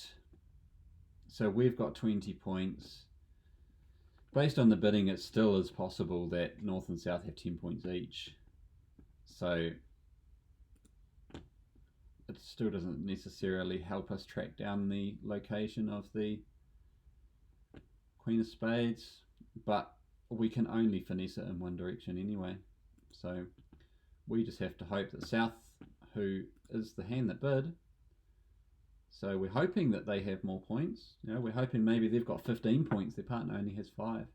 So we've got 20 points. Based on the bidding, it still is possible that North and South have 10 points each. So it still doesn't necessarily help us track down the location of the Queen of Spades, but we can only finesse it in one direction anyway. So we just have to hope that South, who is the hand that bid, so we're hoping that they have more points. You know, we're hoping maybe they've got 15 points, their partner only has 5.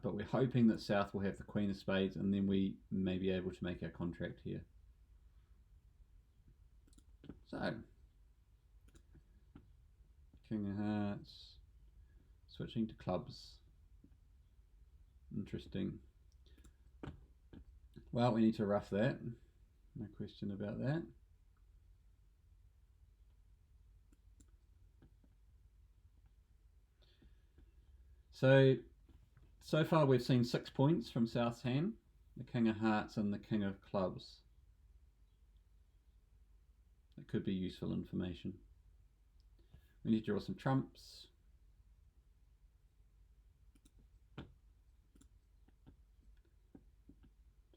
but we're hoping that South will have the Queen of Spades, and then we may be able to make our contract here. So, King of Hearts, switching to clubs. Interesting. Well, we need to rough that. No question about that. So far we've seen 6 points from South's hand, the King of Hearts and the King of Clubs. That could be useful information. We need to draw some trumps.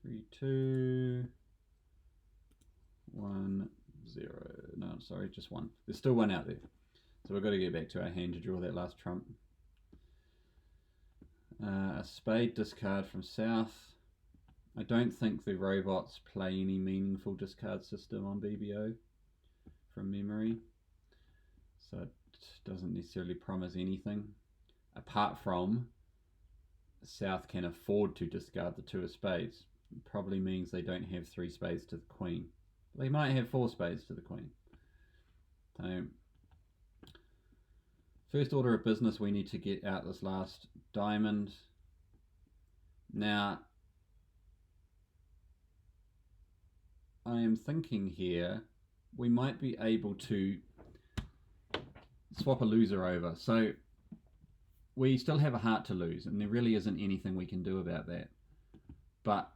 Three, 2, 1, 0. No, sorry, just 1. There's still 1 out there. So we've got to get back to our hand to draw that last trump. A spade discard from South. I don't think the robots play any meaningful discard system on BBO from memory. So it doesn't necessarily promise anything. Apart from South can afford to discard the 2 of spades. It probably means they don't have 3 spades to the Queen. They might have 4 spades to the Queen. So, first order of business, we need to get out this last diamond. Now, I am thinking here we might be able to swap a loser over. So we still have a heart to lose, and there really isn't anything we can do about that. But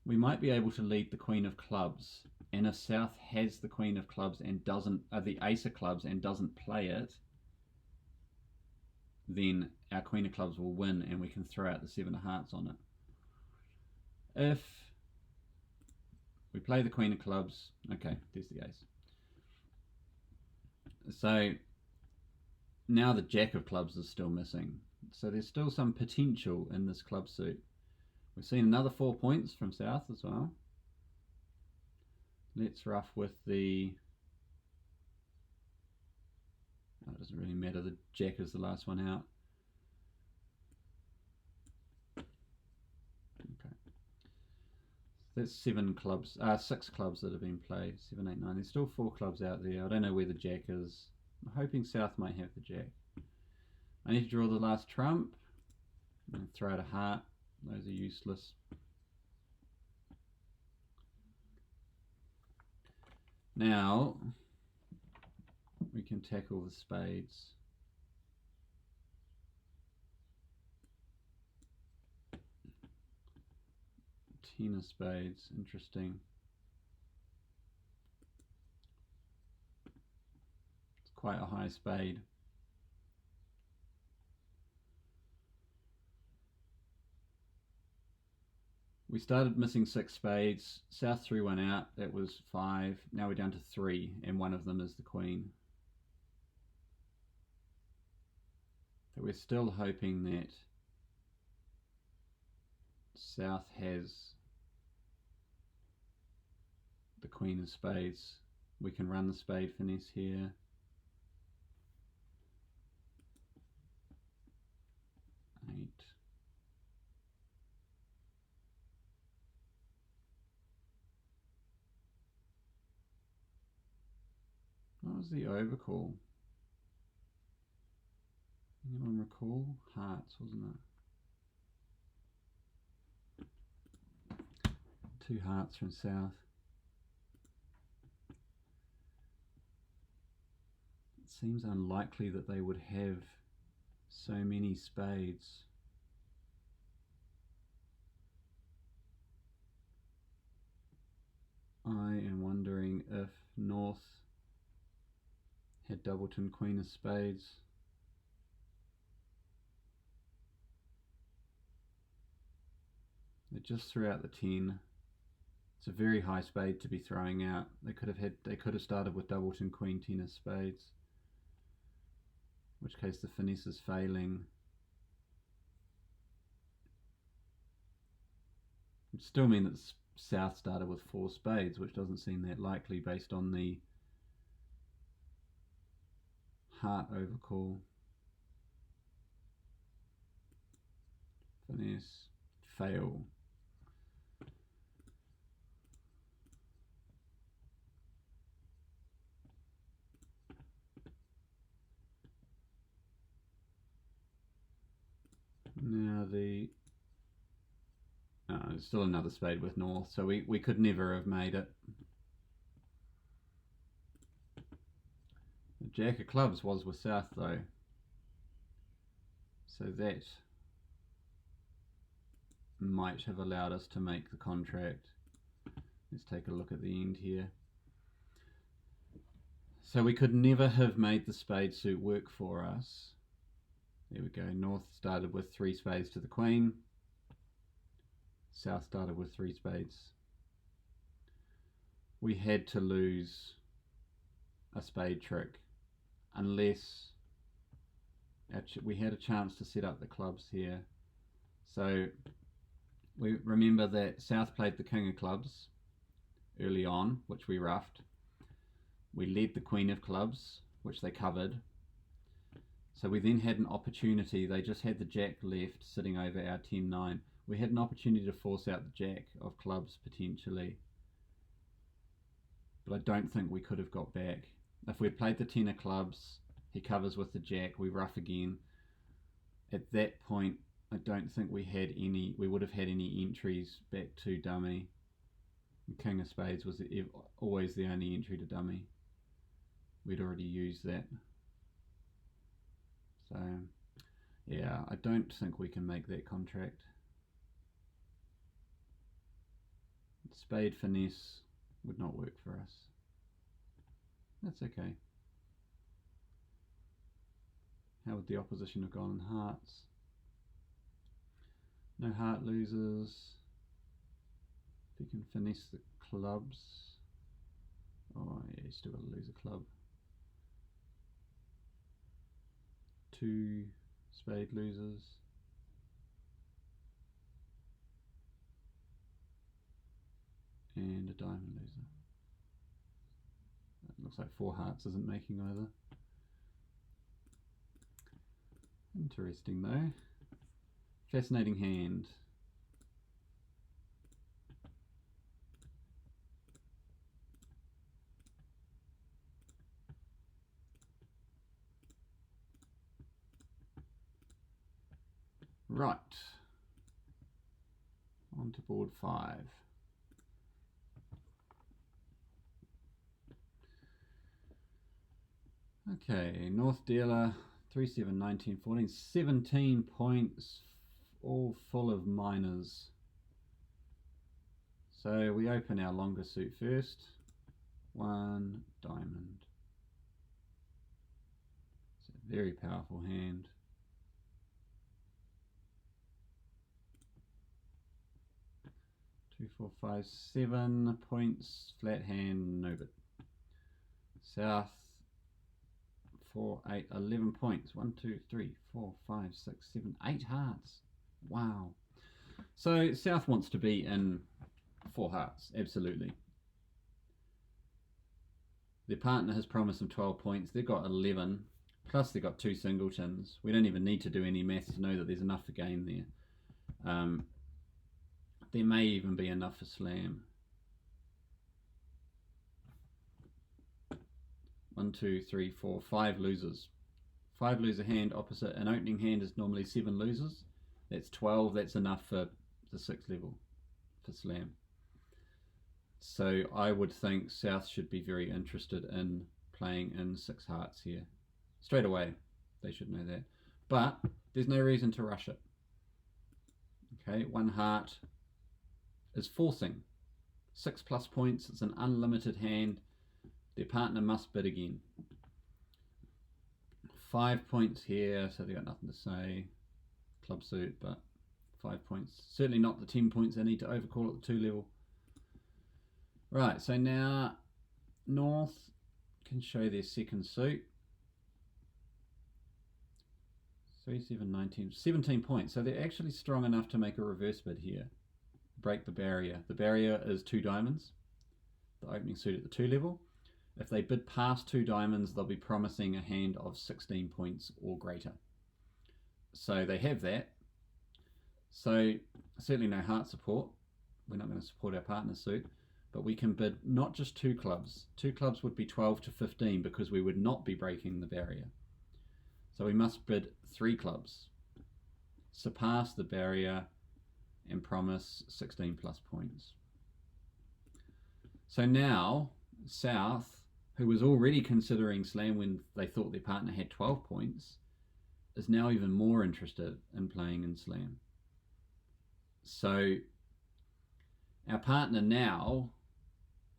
we might be able to lead the Queen of Clubs, and if South has the Queen of Clubs and doesn't, the Ace of Clubs and doesn't play it, then our Queen of Clubs will win, and we can throw out the 7 of Hearts on it. If we play the Queen of Clubs, okay, there's the Ace. So now the Jack of Clubs is still missing. So there's still some potential in this club suit. We've seen another 4 points from South as well. Let's rough with the... Oh, it doesn't really matter, the Jack is the last one out. Okay. That's 7 clubs, 6 clubs that have been played, 7, 8, 9. There's still 4 clubs out there. I don't know where the Jack is. I'm hoping South might have the Jack. I need to draw the last trump and throw out a heart. Those are useless. Now we can tackle the spades. 10 of spades, interesting. It's quite a high spade. We started missing 6 spades. South threw 1 out. That was 5. Now we're down to 3, and one of them is the Queen. So we're still hoping that South has the Queen of Spades. We can run the spade finesse here. Eight. What was the overcall? Anyone recall? Hearts, wasn't it? 2 hearts from South. It seems unlikely that they would have so many spades. I am wondering if North had Doubleton Queen of Spades. They just threw out the 10. It's a very high spade to be throwing out. They could have started with Doubleton Queen 10 of Spades. In which case the finesse is failing. It would still mean that South started with 4 spades, which doesn't seem that likely based on the heart overcall. finesse, fail. Now there's still another spade with north, so we could never have made it. The jack of clubs was with south though, so that might have allowed us to make the contract. Let's take a look at the end here. So we could never have made the spade suit work for us. There we go. North started with 3 spades to the queen. South started with 3 spades. We had to lose a spade trick unless we had a chance to set up the clubs here. So we remember that South played the king of clubs early on, which we roughed. We led the queen of clubs, which they covered. So we then had an opportunity. They just had the jack left sitting over our 10-9. We had an opportunity to force out the jack of clubs potentially, but I don't think we could have got back. If we had played the 10 of clubs, he covers with the jack, we rough again. At that point, I don't think we would have had any entries back to dummy. King of spades was always the only entry to dummy. We'd already used that. So, yeah, I don't think we can make that contract. Spade finesse would not work for us. That's okay. How would the opposition have gone in hearts? No heart losers. If you can finesse the clubs. Oh yeah, you still got to lose a club. 2 spade losers. And a diamond loser. That looks like 4 hearts isn't making either. Interesting though. Fascinating hand. Right. On to board 5. Okay, North dealer, 3, 7, 19, 14, 17 points, all full of minors. So we open our longer suit first. 1 diamond. It's a very powerful hand. Two, 4, 5, 7 points, flat hand, no bid. South, 4, 8, 11 points. 1, 2, 3, 4, 5, 6, 7, 8 hearts. Wow. So South wants to be in 4 hearts, absolutely. Their partner has promised them 12 points. They've got 11, plus they've got 2 singletons. We don't even need to do any maths to know that there's enough for game there. There may even be enough for slam. 1, 2, 3, 4, 5 losers. 5 loser hand opposite an opening hand is normally 7 losers. That's 12. That's enough for the 6th level for slam. So I would think South should be very interested in playing in 6 hearts here. Straight away, they should know that. But there's no reason to rush it. Okay, 1 heart is forcing. 6+ points, it's an unlimited hand. Their partner must bid again. 5 points here, so they've got nothing to say. Club suit, but 5 points. Certainly not the 10 points they need to overcall at the 2 level. Right, so now North can show their second suit. 3, 7, 19, 17 points. So they're actually strong enough to make a reverse bid here. Break the barrier. The barrier is 2 diamonds. The opening suit at the 2 level. If they bid past 2 diamonds, they'll be promising a hand of 16 points or greater. So they have that. So certainly no heart support. We're not going to support our partner suit, but we can bid not just 2 clubs. 2 clubs would be 12 to 15 because we would not be breaking the barrier. So we must bid 3 clubs, surpass the barrier, and promise 16 plus points. So now South, who was already considering slam when they thought their partner had 12 points, is now even more interested in playing in slam. So our partner now,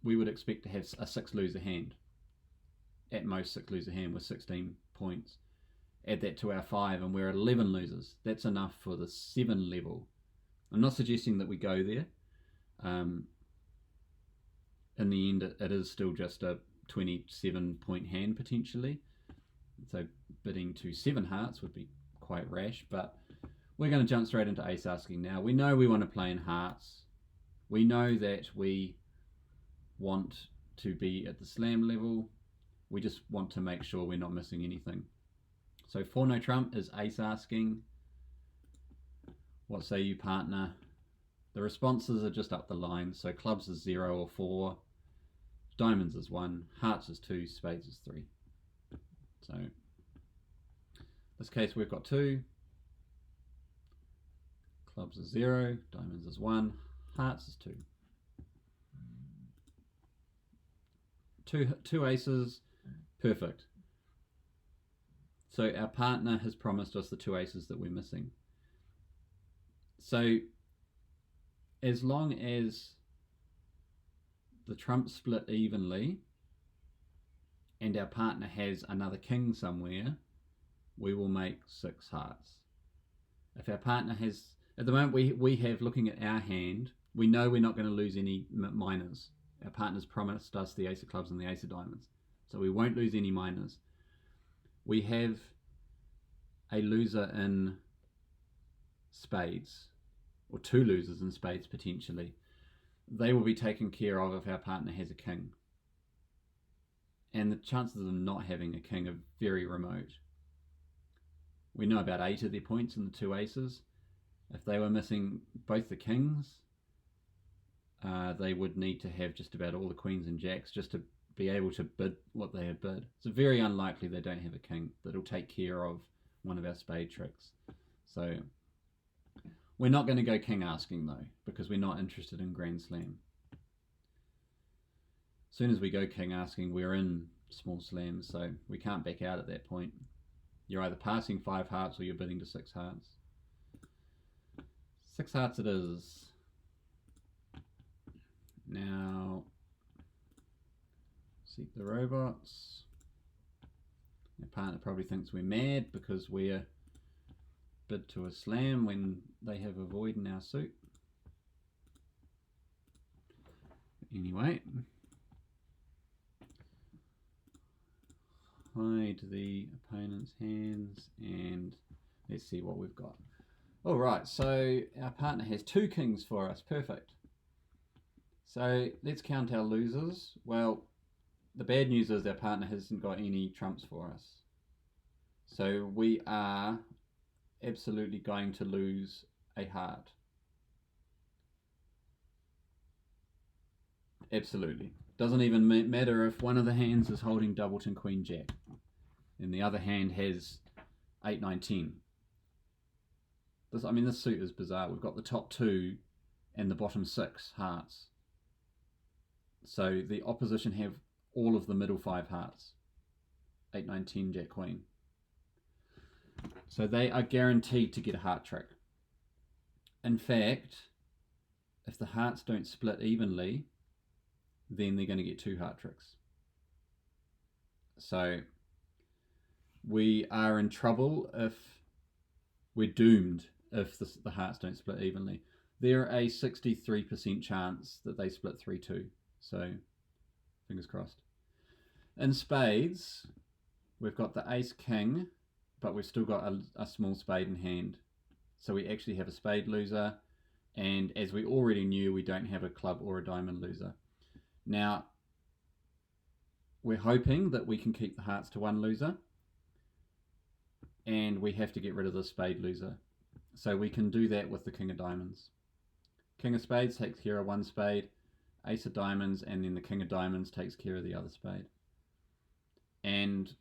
we would expect to have a 6 loser hand, at most 6 loser hand with 16 points. Add that to our 5 and we're at 11 losers. That's enough for the 7 level. I'm not suggesting that we go there. In the end, it is still just a 27 point hand potentially. So bidding to 7 hearts would be quite rash, but we're going to jump straight into ace asking now. We know we want to play in hearts. We know that we want to be at the slam level. We just want to make sure we're not missing anything. So for no trump is ace asking. What say you, partner? The responses are just up the line. So clubs is 0 or 4, diamonds is 1, hearts is 2, spades is 3. So in this case we've got 2, clubs is 0, diamonds is 1, hearts is 2. Two aces, perfect. So our partner has promised us the 2 aces that we're missing. So as long as the trumps split evenly and our partner has another king somewhere, we will make 6 hearts. If our partner has, at the moment we have, looking at our hand, we know we're not going to lose any minors. Our partner's promised us the ace of clubs and the ace of diamonds, so we won't lose any minors. We have a loser in spades, or 2 losers in spades potentially. They will be taken care of if our partner has a king. And the chances of them not having a king are very remote. We know about 8 of their points in the 2 aces. If they were missing both the kings, they would need to have just about all the queens and jacks just to be able to bid what they have bid. It's very unlikely they don't have a king that'll take care of one of our spade tricks. So we're not going to go king asking though, because we're not interested in Grand Slam. As soon as we go king asking, we're in small slams, so we can't back out at that point. You're either passing 5 hearts or you're bidding to 6 hearts. 6 hearts it is. Now, seek the robots. Our partner probably thinks we're mad because we're bid to a slam when they have a void in our suit. Anyway, hide the opponent's hands and let's see what we've got. All right, so our partner has 2 kings for us. Perfect. So let's count our losers. Well, the bad news is our partner hasn't got any trumps for us. So we are absolutely going to lose a heart. Absolutely. Doesn't even matter if one of the hands is holding doubleton queen jack and the other hand has 8, 9, 10. This suit is bizarre. We've got the top 2 and the bottom 6 hearts. So the opposition have all of the middle 5 hearts. 8, 9, 10, jack, queen. So they are guaranteed to get a heart trick. In fact, if the hearts don't split evenly, then they're going to get 2 heart tricks. So we are in trouble if we're doomed if the hearts don't split evenly. They're a 63% chance that they split 3-2. So fingers crossed. In spades, we've got the ace king, but we've still got a small spade in hand. So we actually have a spade loser, and as we already knew, we don't have a club or a diamond loser. Now, we're hoping that we can keep the hearts to 1 loser, and we have to get rid of the spade loser. So we can do that with the king of diamonds. King of spades takes care of one spade, ace of diamonds, and then the king of diamonds takes care of the other spade. And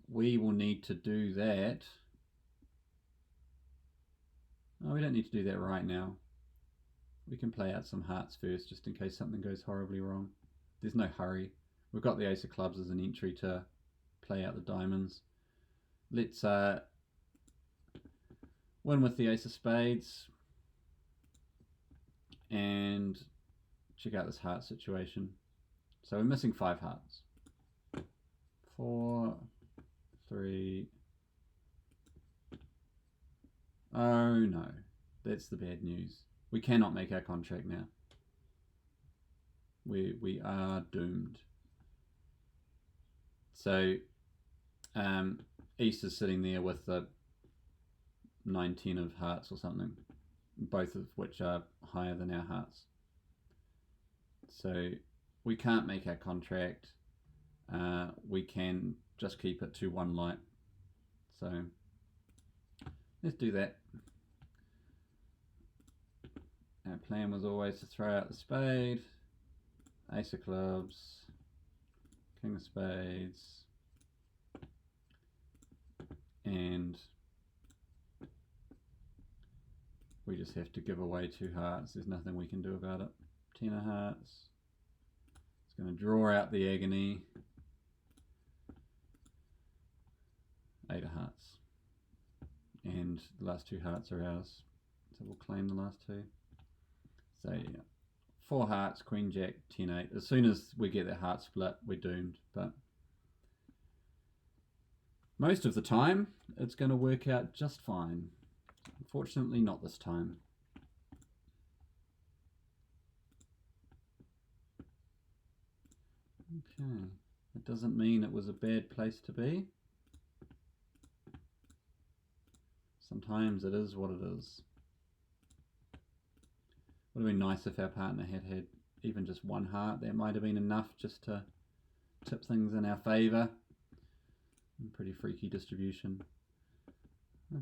we will need to do that. Oh, we don't need to do that right now. We can play out some hearts first, just in case something goes horribly wrong. There's no hurry. We've got the ace of clubs as an entry to play out the diamonds. Let's win with the ace of spades and check out this heart situation. So we're missing 5 hearts. 4, 3. Oh no, that's the bad news. We cannot make our contract now. We are doomed. So East is sitting there with the 9-10 of hearts or something, both of which are higher than our hearts. So we can't make our contract. We can just keep it to 1 light. So let's do that. Our plan was always to throw out the spade, ace of clubs, king of spades, and we just have to give away 2 hearts. There's nothing we can do about it. 10 of hearts. It's going to draw out the agony. 8 of hearts. And the last 2 hearts are ours. So we'll claim the last 2. So yeah, 4 hearts, queen, jack, 10, 8. As soon as we get that heart split, we're doomed. But most of the time, it's going to work out just fine. Unfortunately, not this time. Okay, it doesn't mean it was a bad place to be. Sometimes it is what it is. Would have been nice if our partner had even just 1 heart. That might have been enough just to tip things in our favour. Pretty freaky distribution.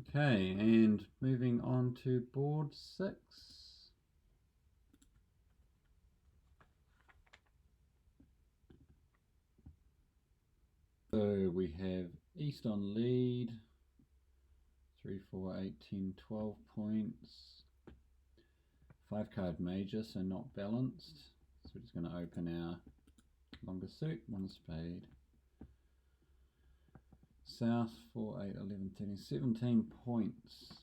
Okay, and moving on to board 6. So we have East on lead. 3, 4, 8, 10, 12 points. 5 card major, so not balanced. So we're just going to open our longer suit, 1 spade. South, 4, 8, 11, 13, 17 points.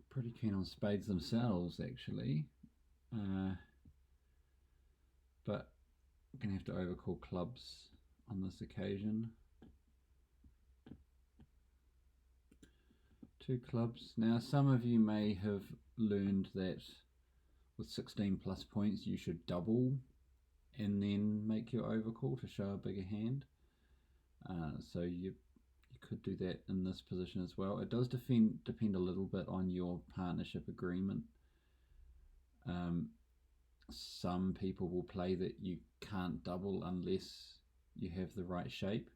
Pretty keen on spades themselves, actually. But we're going to have to overcall clubs on this occasion. 2 clubs. Now, some of you may have learned that with 16 plus points, you should double and then make your overcall to show a bigger hand. So you could do that in this position as well. It does depend a little bit on your partnership agreement. Some people will play that you can't double unless you have the right shape,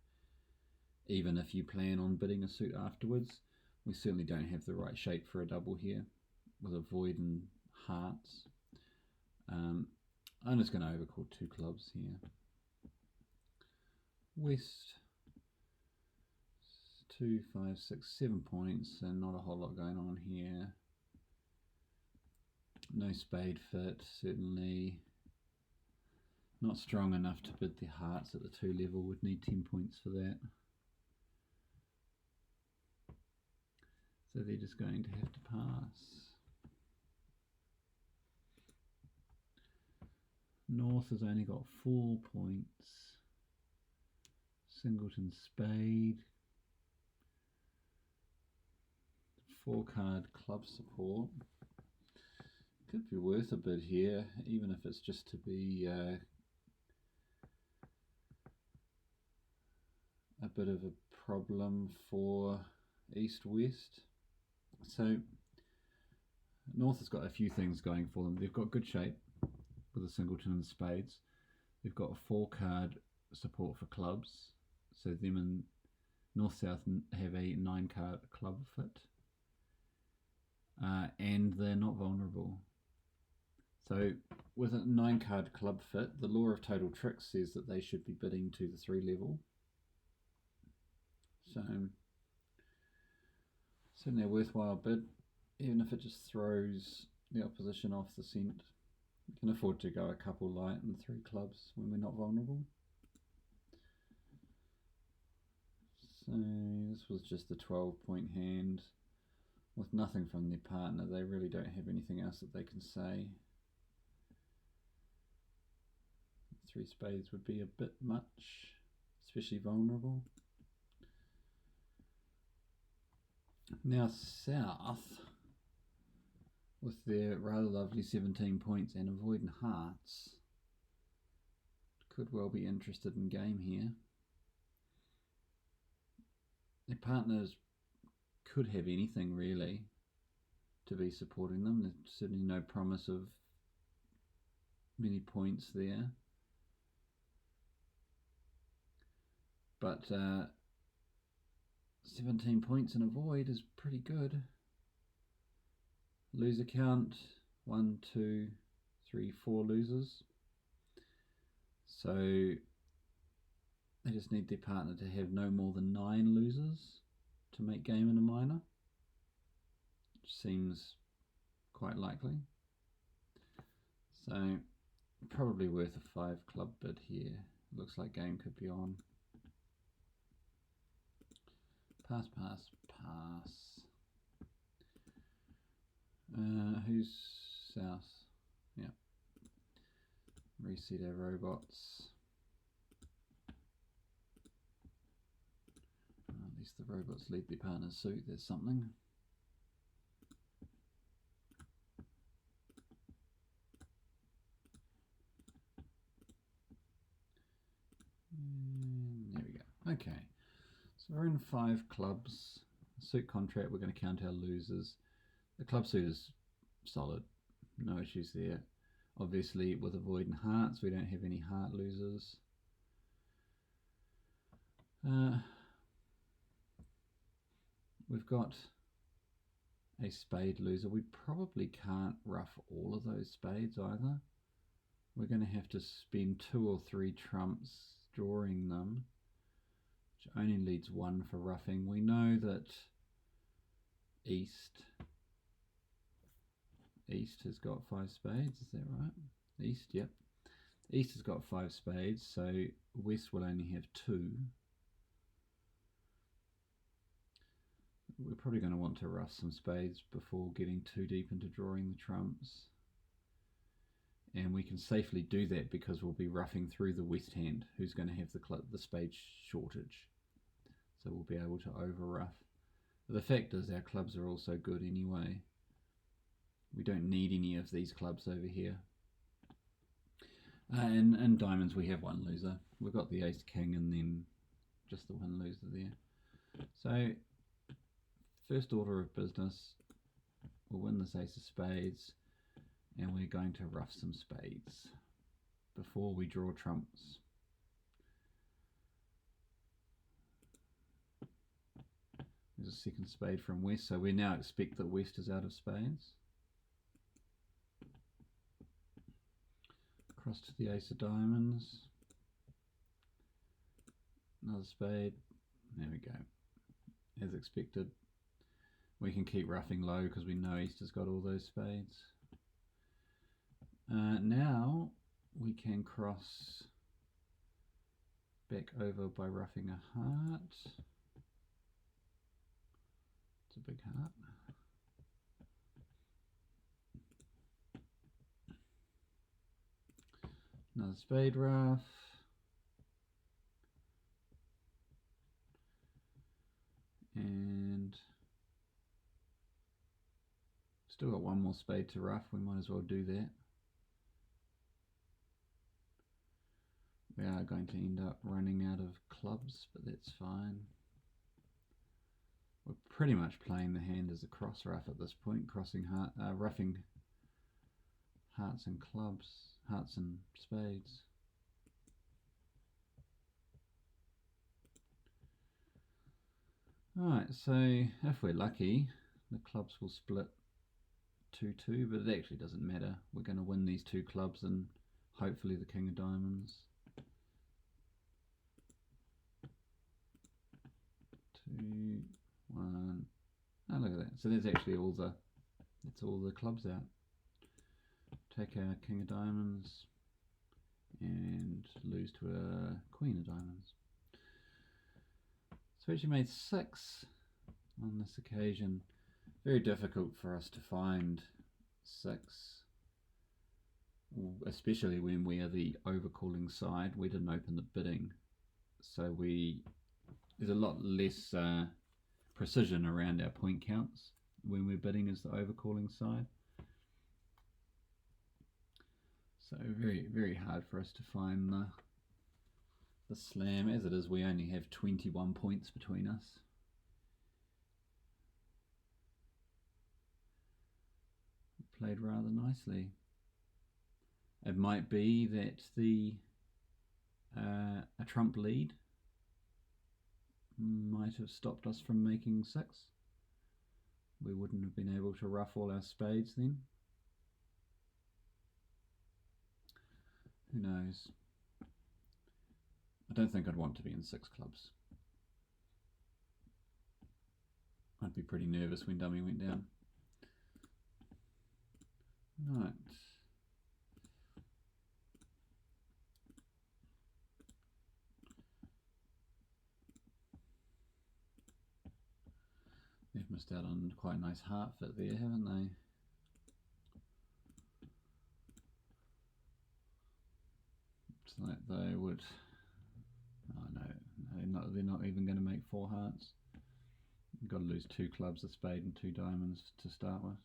even if you plan on bidding a suit afterwards. We certainly don't have the right shape for a double here with a void and hearts. I'm just going to overcall 2 clubs here. West, 2, 5, 6, 7 points, and not a whole lot going on here. No spade fit, certainly. Not strong enough to bid the hearts at the 2 level, would need 10 points for that. So they're just going to have to pass. North has only got 4 points. Singleton spade. 4 card club support. Could be worth a bid here, even if it's just to be a bit of a problem for East-West. So North has got a few things going for them. They've got good shape with a singleton and spades. They've got a 4 card support for clubs. So them and North-South have a 9 card club fit. and they're not vulnerable. So with a 9-card club fit, the law of total tricks says that they should be bidding to the 3 level. So certainly a worthwhile bid, even if it just throws the opposition off the scent. We can afford to go a couple light and 3 clubs when we're not vulnerable. So this was just a 12-point hand with nothing from their partner. They really don't have anything else that they can say. 3 spades would be a bit much, especially vulnerable. Now South, with their rather lovely 17 points and avoiding hearts, could well be interested in game here. Their partners could have anything really to be supporting them. There's certainly no promise of many points there. But 17 points and avoid is pretty good. Loser count, 1, 2, 3, 4 losers. So they just need their partner to have no more than 9 losers to make game in a minor, which seems quite likely. So probably worth a 5 club bid here. Looks like game could be on. Pass, pass, pass. Who's South? Yeah. Reset our robots. At least the robots lead their partner's suit. There's something. And there we go. Okay. So we're in 5 clubs. Suit contract, we're going to count our losers. The club suit is solid, no issues there. Obviously with avoid and hearts, we don't have any heart losers. We've got a spade loser. We probably can't rough all of those spades either. We're going to have to spend 2 or 3 trumps drawing them, which only leads 1 for roughing. We know that East has got 5 spades, is that right? East, yep. East has got 5 spades, so West will only have 2. We're probably going to want to rough some spades before getting too deep into drawing the trumps. And we can safely do that because we'll be roughing through the West hand, who's going to have the spade shortage. So we'll be able to over rough. But the fact is our clubs are also good anyway. We don't need any of these clubs over here. And diamonds, we have 1 loser. We've got the ace king and then just the 1 loser there. So first order of business, we'll win this ace of spades and we're going to rough some spades before we draw trumps. There's a second spade from West, so we now expect that West is out of spades. Cross to the ace of diamonds. Another spade. There we go. As expected. We can keep roughing low because we know East has got all those spades. Now we can cross back over by roughing a heart. It's a big heart. Another spade rough. And still got 1 more spade to rough. We might as well do that. We are going to end up running out of clubs, but that's fine. We're pretty much playing the hand as a cross rough at this point, roughing hearts and clubs, hearts and spades. Alright, so if we're lucky, the clubs will split 2-2, but it actually doesn't matter. We're going to win these two clubs and hopefully the king of diamonds. 2, 1. Oh, look at that. So there's actually all the clubs out. Take our king of diamonds and lose to a queen of diamonds. So we actually made 6 on this occasion. Very difficult for us to find 6, especially when we are the overcalling side. We didn't open the bidding, so there's a lot less precision around our point counts when we're bidding as the overcalling side. So very, very hard for us to find the slam. As it is, we only have 21 points between us. Played rather nicely. It might be that a trump lead might have stopped us from making 6. We wouldn't have been able to ruff all our spades then. Who knows? I don't think I'd want to be in 6 clubs. I'd be pretty nervous when dummy went down. Right. They've missed out on quite a nice heart fit there, haven't they? It's like they would. Oh no, they're not even going to make 4 hearts. You've got to lose 2 clubs, a spade and 2 diamonds to start with.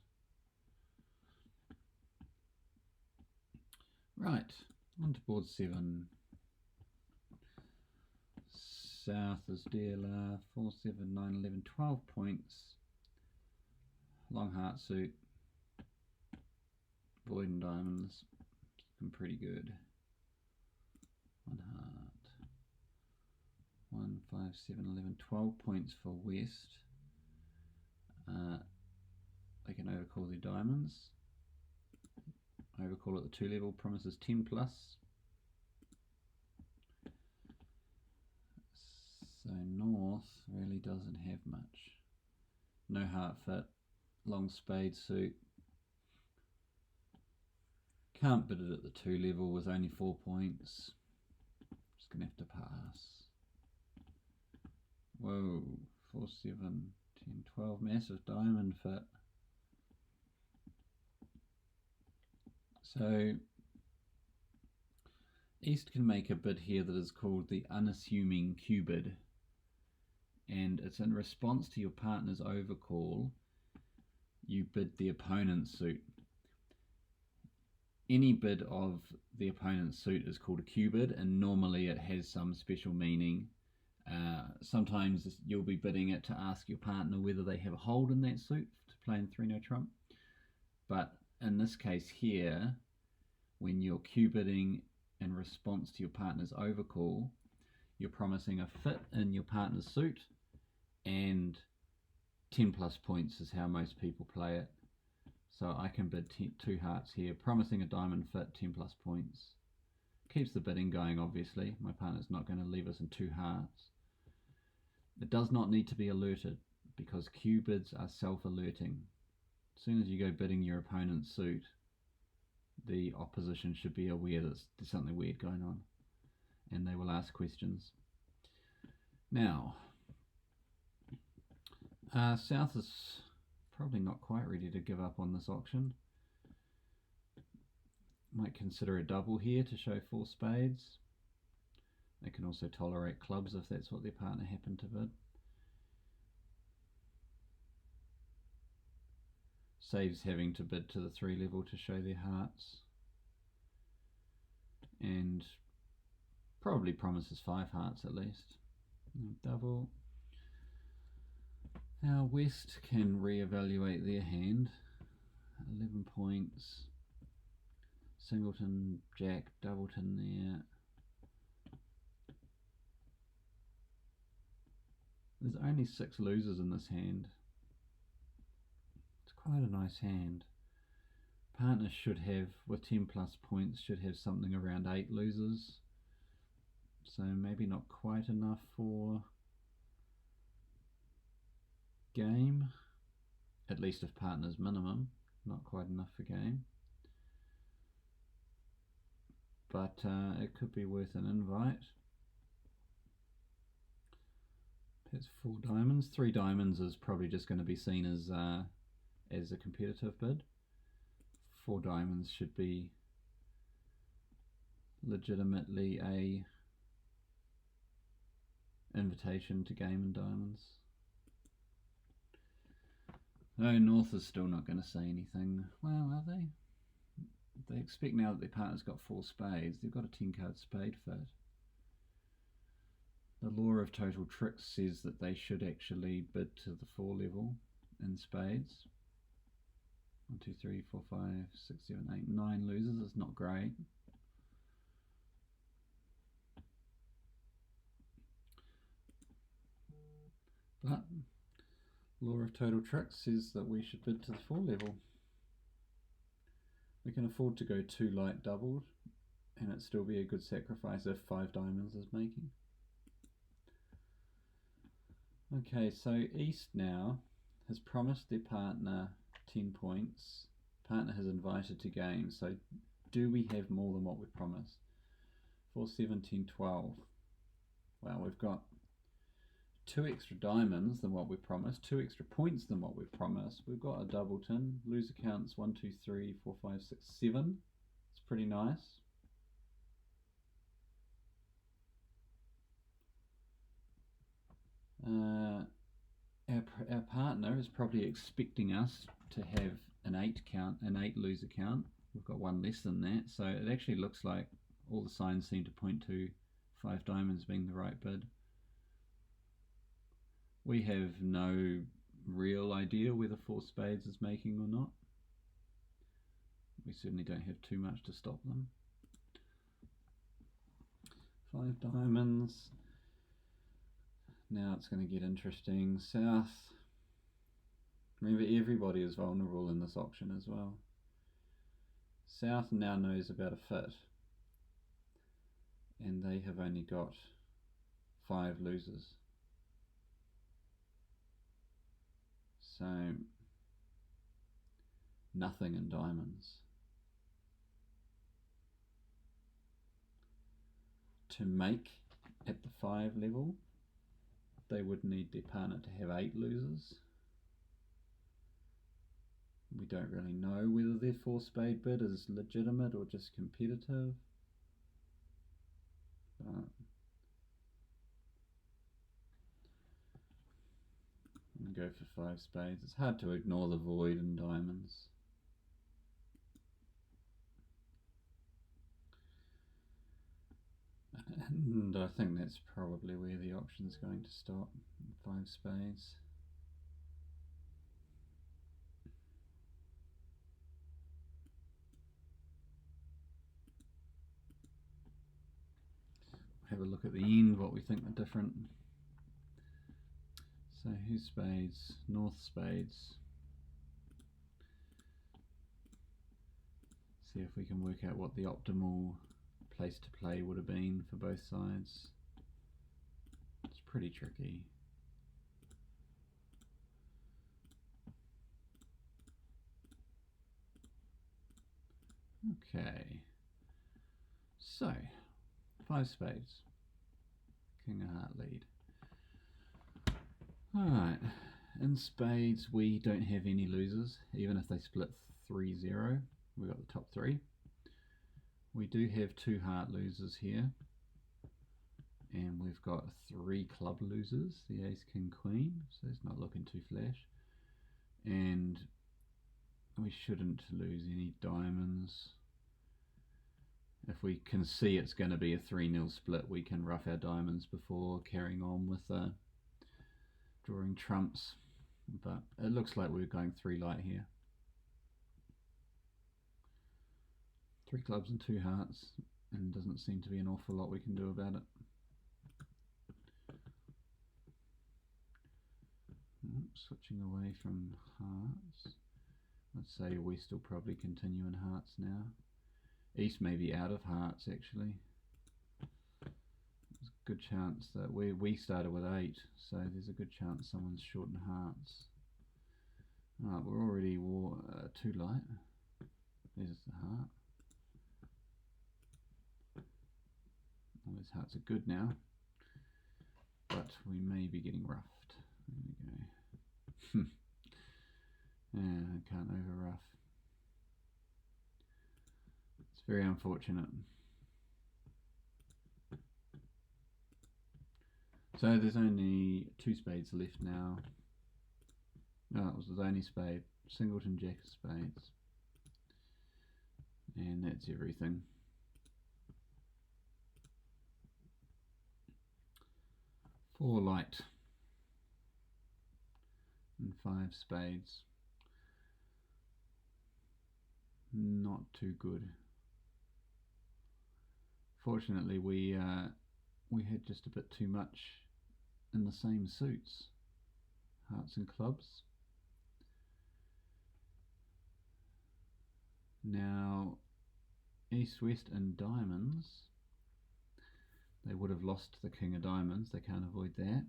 Right, on to board 7. South is dealer, 4, 7, 9, 11, 12 points. Long heart suit. Void and diamonds. Looking pretty good. 1 heart. 1, 5, 7, 11, 12 points for West. They can overcall their diamonds. Overcall at the 2 level promises 10 plus. So North really doesn't have much. No heart fit, long spade suit. Can't bid it at the 2 level with only 4 points. Just gonna have to pass. Whoa, 4, 7, 10, 12, massive diamond fit. So East can make a bid here that is called the unassuming Q bid, and it's in response to your partner's overcall. You bid the opponent's suit. Any bid of the opponent's suit is called a Q bid, and normally it has some special meaning. Sometimes you'll be bidding it to ask your partner whether they have a hold in that suit to play in 3-no trump. But in this case here, when you're Q bidding in response to your partner's overcall, you're promising a fit in your partner's suit, and 10 plus points is how most people play it. So I can bid 2 hearts here, promising a diamond fit, 10 plus points. Keeps the bidding going, obviously. My partner's not going to leave us in 2 hearts. It does not need to be alerted, because Q bids are self-alerting. As soon as you go bidding your opponent's suit, the opposition should be aware that there's something weird going on, and they will ask questions. Now, South is probably not quite ready to give up on this auction. Might consider a double here to show 4 spades. They can also tolerate clubs if that's what their partner happened to bid. Saves having to bid to the 3 level to show their hearts. And probably promises 5 hearts at least. Double. Now West can re-evaluate their hand. 11 points. Singleton, Jack, Doubleton there. There's only 6 losers in this hand. It's quite a nice hand. Partner should have, with 10 plus points, should have something around 8 losers. So maybe not quite enough for game. At least if partner's minimum, not quite enough for game. But it could be worth an invite. That's 4 diamonds. 3 diamonds is probably just going to be seen as a competitive bid. 4 diamonds should be legitimately a invitation to game in diamonds. No, North is still not going to say anything. Well, are they? They expect now that their partner's got 4 spades. They've got a 10 card spade fit. The law of total tricks says that they should actually bid to the 4 level in spades. 1, 2, 3, 4, 5, 6, 7, 8, 9 losers. It's not great. But law of total tricks says that we should bid to the 4 level. We can afford to go 2 light doubled and it still be a good sacrifice if 5 diamonds is making. Okay, so East now has promised their partner 10 points. Partner has invited to game, so do we have more than what we promised? 4, 7, 10, 12. Well, we've got 2 extra diamonds than what we promised, 2 extra points than what we promised. We've got a doubleton. Loser counts 1, 2, 3, 4, 5, 6, 7. It's pretty nice. Our partner is probably expecting us to have an 8 loser count. We've got 1 less than that, so it actually looks like all the signs seem to point to 5 diamonds being the right bid. We have no real idea whether 4 spades is making or not. We certainly don't have too much to stop them. 5 diamonds. Now it's going to get interesting. South. Remember, everybody is vulnerable in this auction as well. South now knows about a fit. And they have only got 5 losers. So, nothing in diamonds. To make at the 5 level, they would need their partner to have 8 losers. We don't really know whether their 4 spade bid is legitimate or just competitive. But I'm going to go for 5 spades. It's hard to ignore the void in diamonds. And I think that's probably where the auction's going to stop. 5 spades. Have a look at the end, what we think the different. So who's spades? North spades. See if we can work out what the optimal place to play would have been for both sides. It's pretty tricky. Okay, so 5 spades, king of heart lead. Alright, in spades we don't have any losers, even if they split 3-0. We've got the top 3. We do have 2 heart losers here, and we've got 3 club losers, the ace, king, queen, so it's not looking too flash. And we shouldn't lose any diamonds. If we can see it's going to be a 3-0 split, we can rough our diamonds before carrying on with drawing trumps. But it looks like we're going 3 light here. 3 clubs and 2 hearts, and doesn't seem to be an awful lot we can do about it. Switching away from hearts. Let's say West will probably continue in hearts now. East may be out of hearts actually. There's a good chance that we started with 8, so there's a good chance someone's short in hearts. Alright, we're already too light. There's the heart. All those hearts are good now, but we may be getting roughed. There we go. Yeah, I can't over rough. It's very unfortunate. So there's only 2 spades left now. No, it was the only spade. Singleton, jack of spades. And that's everything. Four light. And 5 spades. Not too good. Fortunately, we had just a bit too much in the same suits. Hearts and clubs. Now, East, West and diamonds. They would have lost the king of diamonds. They can't avoid that.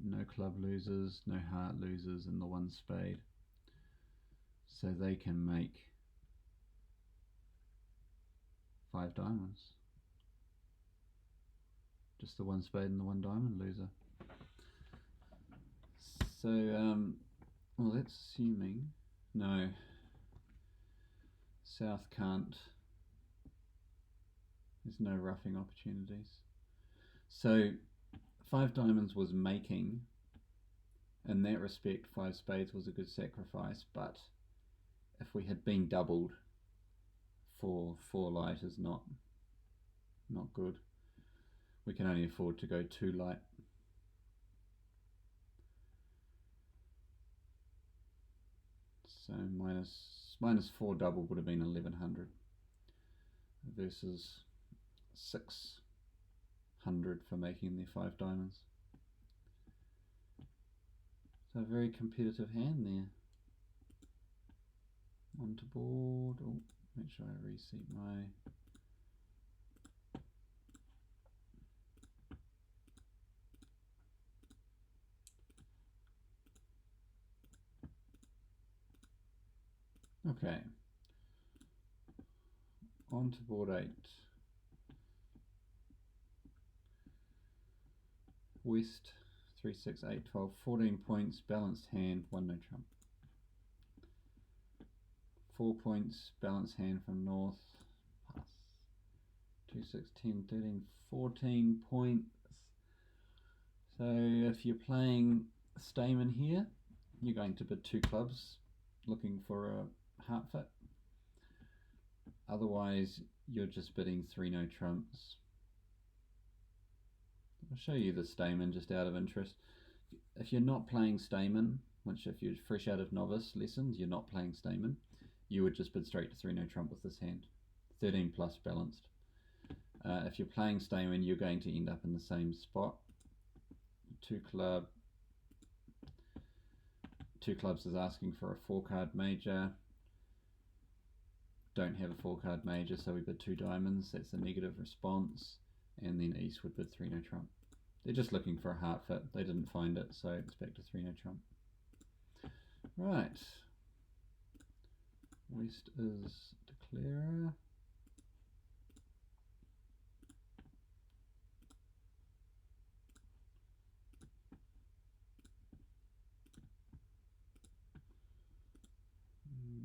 No club losers, no heart losers, and the 1 spade. So they can make 5 diamonds. Just the 1 spade and the 1 diamond loser. So, well, that's assuming. No. South can't. There's no roughing opportunities. So 5 diamonds was making. In that respect, 5 spades was a good sacrifice, but if we had been doubled for 4 light is not good. We can only afford to go 2 light. So minus 4 double would have been 1100 versus 600 for making the 5 diamonds. So a very competitive hand there. Onto board. Oh, make sure I reseat my. Okay. Onto board 8. West 3, 6, 8, 12, 14 points, balanced hand, 1 no trump. 4 points, balanced hand from north, pass. 2, 6, 10, 13, 14 points. So if you're playing Stayman here, you're going to bid 2 clubs, looking for a heart fit. Otherwise, you're just bidding 3 no trumps. I'll show you the Stayman just out of interest. If you're not playing Stayman, which if you're fresh out of novice lessons, you're not playing Stayman, you would just bid straight to 3 no trump with this hand. 13 plus balanced. If you're playing Stayman, you're going to end up in the same spot. 2 clubs is asking for a 4-card major. Don't have a 4-card major, so we bid 2 diamonds. That's a negative response. And then East would bid 3 no trump. They're just looking for a heart fit. They didn't find it, so it's back to 3 no trump. Right. West is declarer.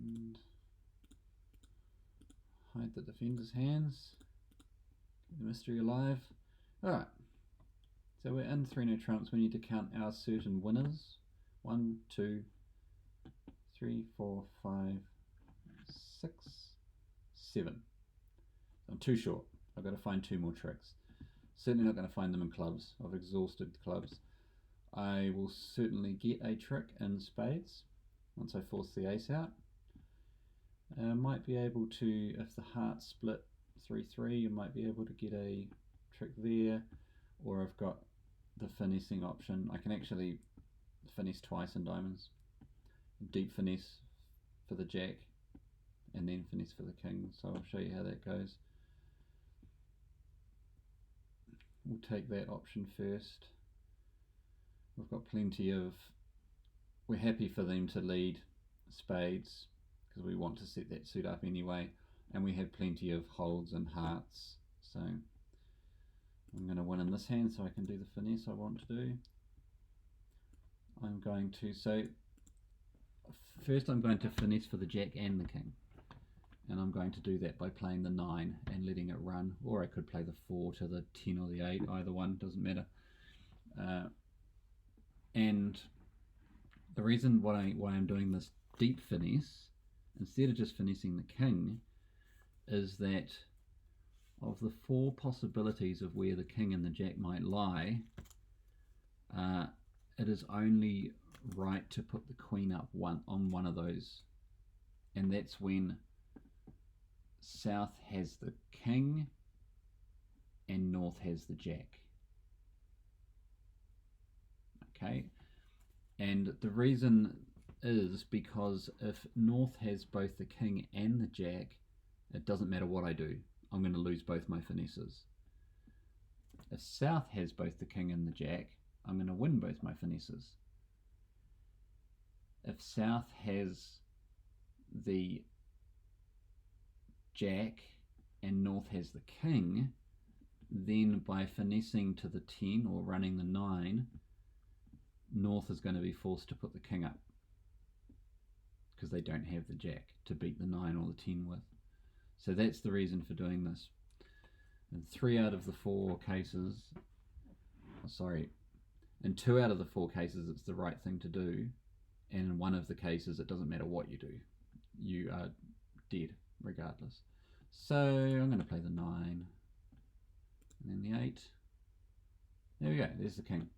And hide the defender's hands. Keep the mystery alive. Alright. So we're in 3 no trumps. We need to count our certain winners. 1, 2, 3, 4, 5, 6, 7. I'm too short. I've got to find 2 more tricks. Certainly not going to find them in clubs. I've exhausted clubs. I will certainly get a trick in spades once I force the ace out. I might be able to, if the heart split 3-3, you might be able to get a trick there, or I've got the finessing option. I can actually finesse twice in diamonds. deep finesse for the jack and then finesse for the king. So I'll show you how that goes. We'll take that option first. We've got plenty of, we're happy for them to lead spades because we want to set that suit up anyway, and we have plenty of holds and hearts, so I'm going to win in this hand so I can do the finesse I want to do. I'm going to, so first I'm going to finesse for the jack and the king, and I'm going to do that by playing the 9 and letting it run, or I could play the 4 to the 10 or the 8, either one, doesn't matter. And the reason why I'm doing this deep finesse instead of just finessing the king is that of the 4 possibilities of where the king and the jack might lie, it is only right to put the queen up on one of those, and that's when south has the king and north has the jack. Okay, and the reason is because if north has both the king and the jack, it doesn't matter what I do, I'm going to lose both my finesses. If south has both the king and the jack, I'm going to win both my finesses. If south has the jack and north has the king, then by finessing to the 10 or running the 9, north is going to be forced to put the king up because they don't have the jack to beat the 9 or the 10 with. So that's the reason for doing this. In 3 out of the 4 cases, in 2 out of the 4 cases it's the right thing to do, and in 1 of the cases it doesn't matter what you do, you are dead regardless. So I'm going to play the 9 and then the 8. There we go, there's the king.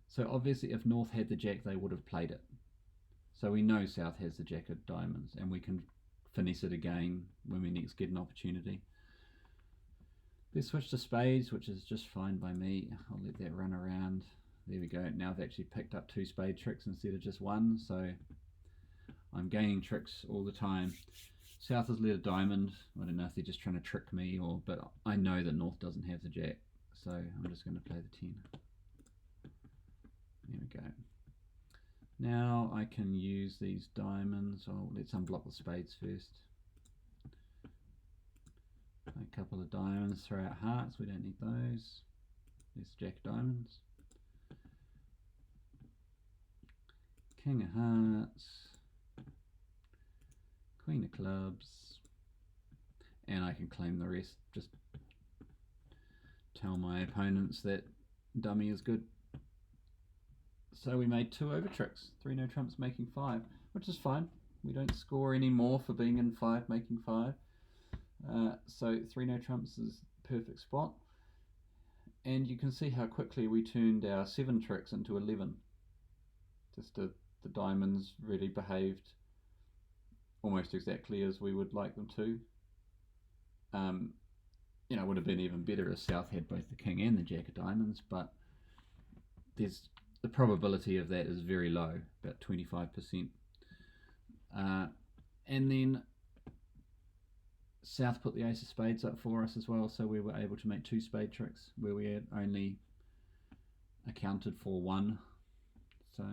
So obviously if north had the jack they would have played it. So we know south has the jack of diamonds, and we can finesse it again when we next get an opportunity. Let's switch to spades, which is just fine by me. I'll let that run around. There we go. Now I've actually picked up 2 spade tricks instead of just 1, so I'm gaining tricks all the time. South has led a diamond. I don't know if they're just trying to trick me, but I know that north doesn't have the jack, so I'm just going to play the 10. There we go. Now I can use these diamonds. Oh, let's unblock the spades first. A couple of diamonds, throw out hearts, we don't need those. There's jack diamonds. King of hearts. Queen of clubs. And I can claim the rest. Just tell my opponents that dummy is good. So we made 2 over tricks. 3 no trumps making 5, which is fine. We don't score any more for being in 5 making 5. So 3 no trumps is perfect spot. And you can see how quickly we turned our 7 tricks into 11. The diamonds really behaved almost exactly as we would like them to. You know, it would have been even better if south had both the king and the jack of diamonds, but the probability of that is very low, about 25%. And then south put the ace of spades up for us as well, so we were able to make 2 spade tricks where we had only accounted for 1. So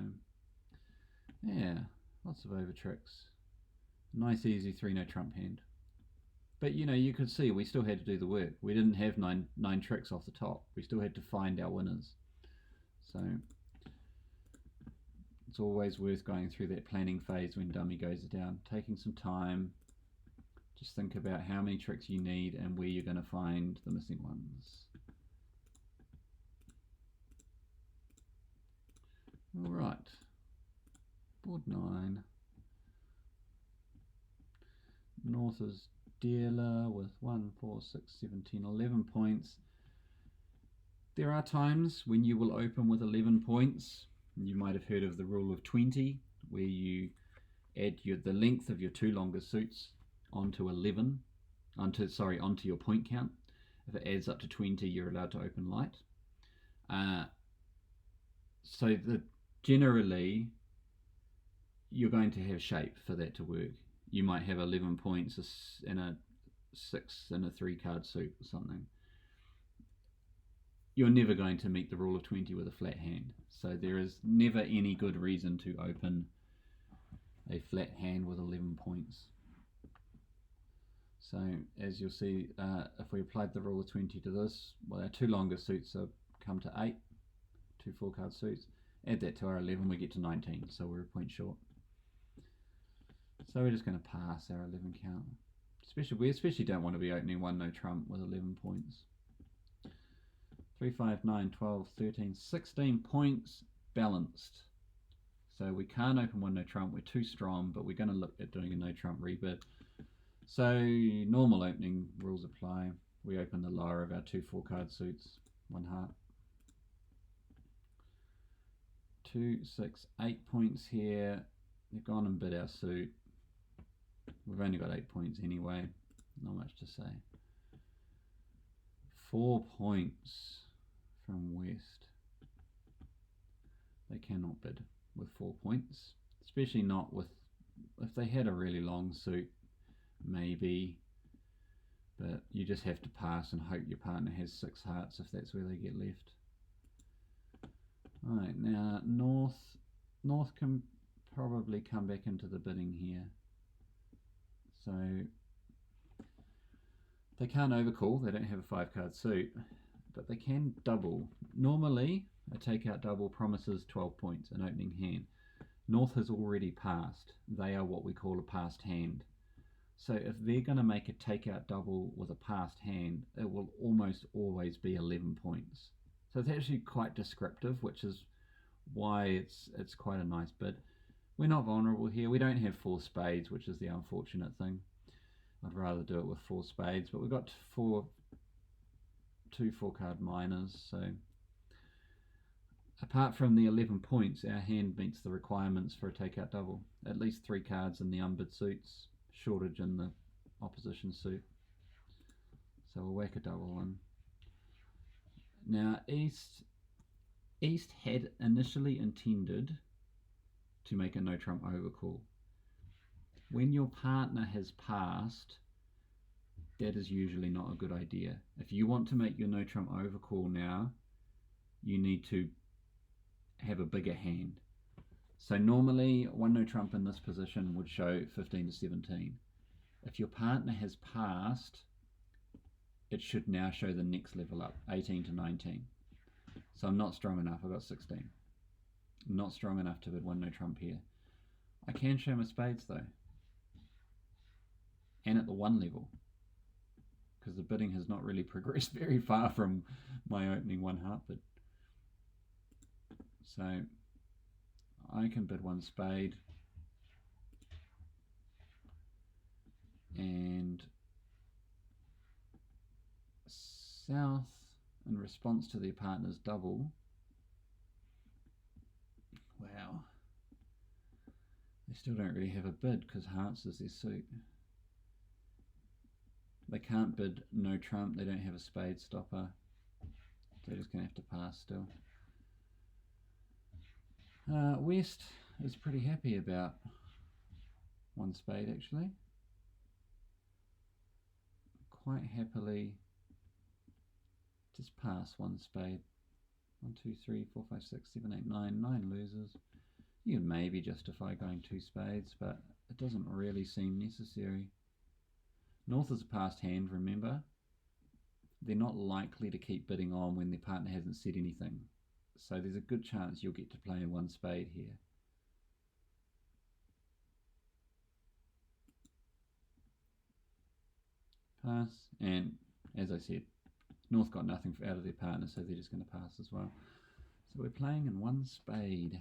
yeah, lots of over tricks. Nice easy 3 no trump hand. But you know, you could see we still had to do the work. We didn't have nine tricks off the top. We still had to find our winners. So it's always worth going through that planning phase when dummy goes down, taking some time. Just think about how many tricks you need and where you're going to find the missing ones. Alright, board 9. North is dealer with 1, 4, 6, 7, 10, 11 points. There are times when you will open with 11 points. You might have heard of the rule of 20, where you add the length of your 2 longest suits onto your point count. If it adds up to 20, you're allowed to open light. Generally, you're going to have shape for that to work. You might have 11 points and a 6 and a 3 card suit or something. You're never going to meet the rule of 20 with a flat hand. So there is never any good reason to open a flat hand with 11 points. So as you'll see, if we applied the rule of 20 to this, well, our 2 longer suits have come to 8, 2 4 card suits. Add that to our 11, we get to 19, so we're a point short. So we're just going to pass our 11 count. We especially don't want to be opening 1 no trump with 11 points. 3, 5, 9, 12, 13, 16 points balanced. So we can't open 1 no trump, we're too strong, but we're going to look at doing a no trump rebid. So normal opening rules apply. We open the lower of our 2 4 card suits, 1 heart. 2, 6, 8 points here. They've gone and bid our suit. We've only got 8 points anyway, not much to say. 4 points from West. They cannot bid with 4 points, especially not with, if they had a really long suit, maybe, but you just have to pass and hope your partner has 6 hearts if that's where they get left. Alright, now North can probably come back into the bidding here. So they can't overcall, they don't have a 5 card suit, but they can double. Normally a takeout double promises 12 points, an opening hand. North has already passed. They are what we call a passed hand. So if they're going to make a takeout double with a passed hand, it will almost always be 11 points. So it's actually quite descriptive, which is why it's quite a nice bid. We're not vulnerable here. We don't have 4 spades, which is the unfortunate thing. I'd rather do it with 4 spades, but we've got 2 4 card minors, so apart from the 11 points, our hand meets the requirements for a takeout double. At least 3 cards in the unbid suits, shortage in the opposition suit. So we'll whack a double in. Now East had initially intended to make a no trump overcall. When your partner has passed, that is usually not a good idea. If you want to make your no trump overcall now, you need to have a bigger hand. So normally 1 no trump in this position would show 15 to 17. If your partner has passed, it should now show the next level up, 18 to 19. So I'm not strong enough, I've got 16. I'm not strong enough to bid 1 no trump here. I can show my spades though, and at the 1 level, because the bidding has not really progressed very far from my opening 1 heart bid. So I can bid 1 spade, and South, in response to their partner's double, wow, they still don't really have a bid because hearts is their suit. They can't bid no trump, they don't have a spade stopper, so they're just going to have to pass still. West is pretty happy about 1 spade actually. Quite happily just pass 1 spade. 1, 2, 3, 4, 5, 6, 7, 8, 9. 9 losers. You can maybe justify going 2 spades, but it doesn't really seem necessary. North is a passed hand, remember. They're not likely to keep bidding on when their partner hasn't said anything. So there's a good chance you'll get to play 1 spade here. Pass, and as I said, North got nothing out of their partner, so they're just going to pass as well. So we're playing in 1 spade.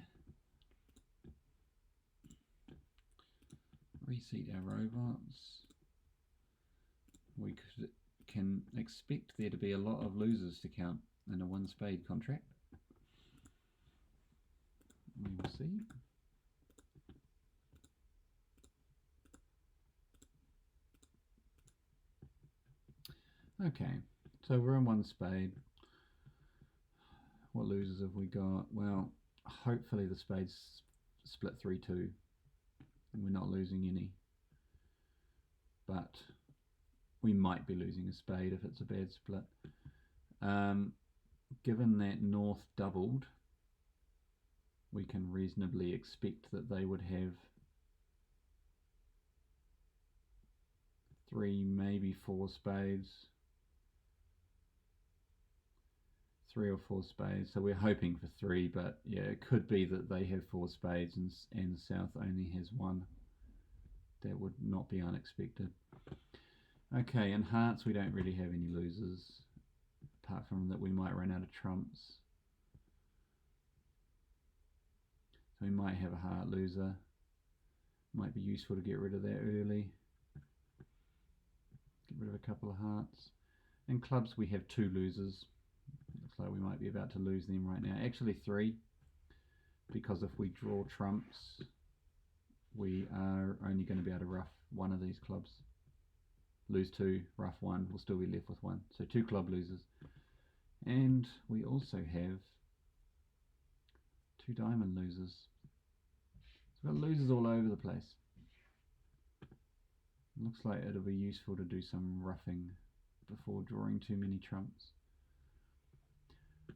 Reseat our robots. We can expect there to be a lot of losers to count in a 1 spade contract. We will see. Okay, so we're in 1 spade. What losers have we got? Well, hopefully the spades split 3-2. and we're not losing any. But we might be losing a spade if it's a bad split. Given that North doubled, we can reasonably expect that they would have 3, maybe 4 spades. 3 or 4 spades. So we're hoping for 3, but yeah, it could be that they have 4 spades and South only has 1. That would not be unexpected. Okay, in hearts we don't really have any losers, apart from that we might run out of trumps. So we might have a heart loser. Might be useful to get rid of that early. Get rid of a couple of hearts. In clubs we have 2 losers. Looks like we might be about to lose them right now. Actually 3, because if we draw trumps, we are only going to be able to rough 1 of these clubs. Lose 2, rough 1, we'll still be left with 1. So 2 club losers. And we also have 2 diamond losers. So we've got losers all over the place. Looks like it'll be useful to do some roughing before drawing too many trumps.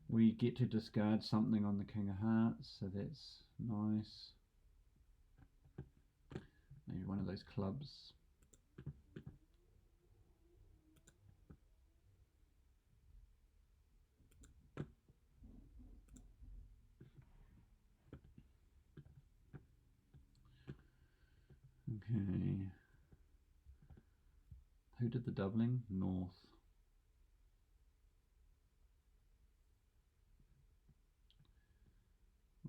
We get to discard something on the king of hearts, so that's nice. Maybe one of those clubs. Okay. Who did the doubling? North.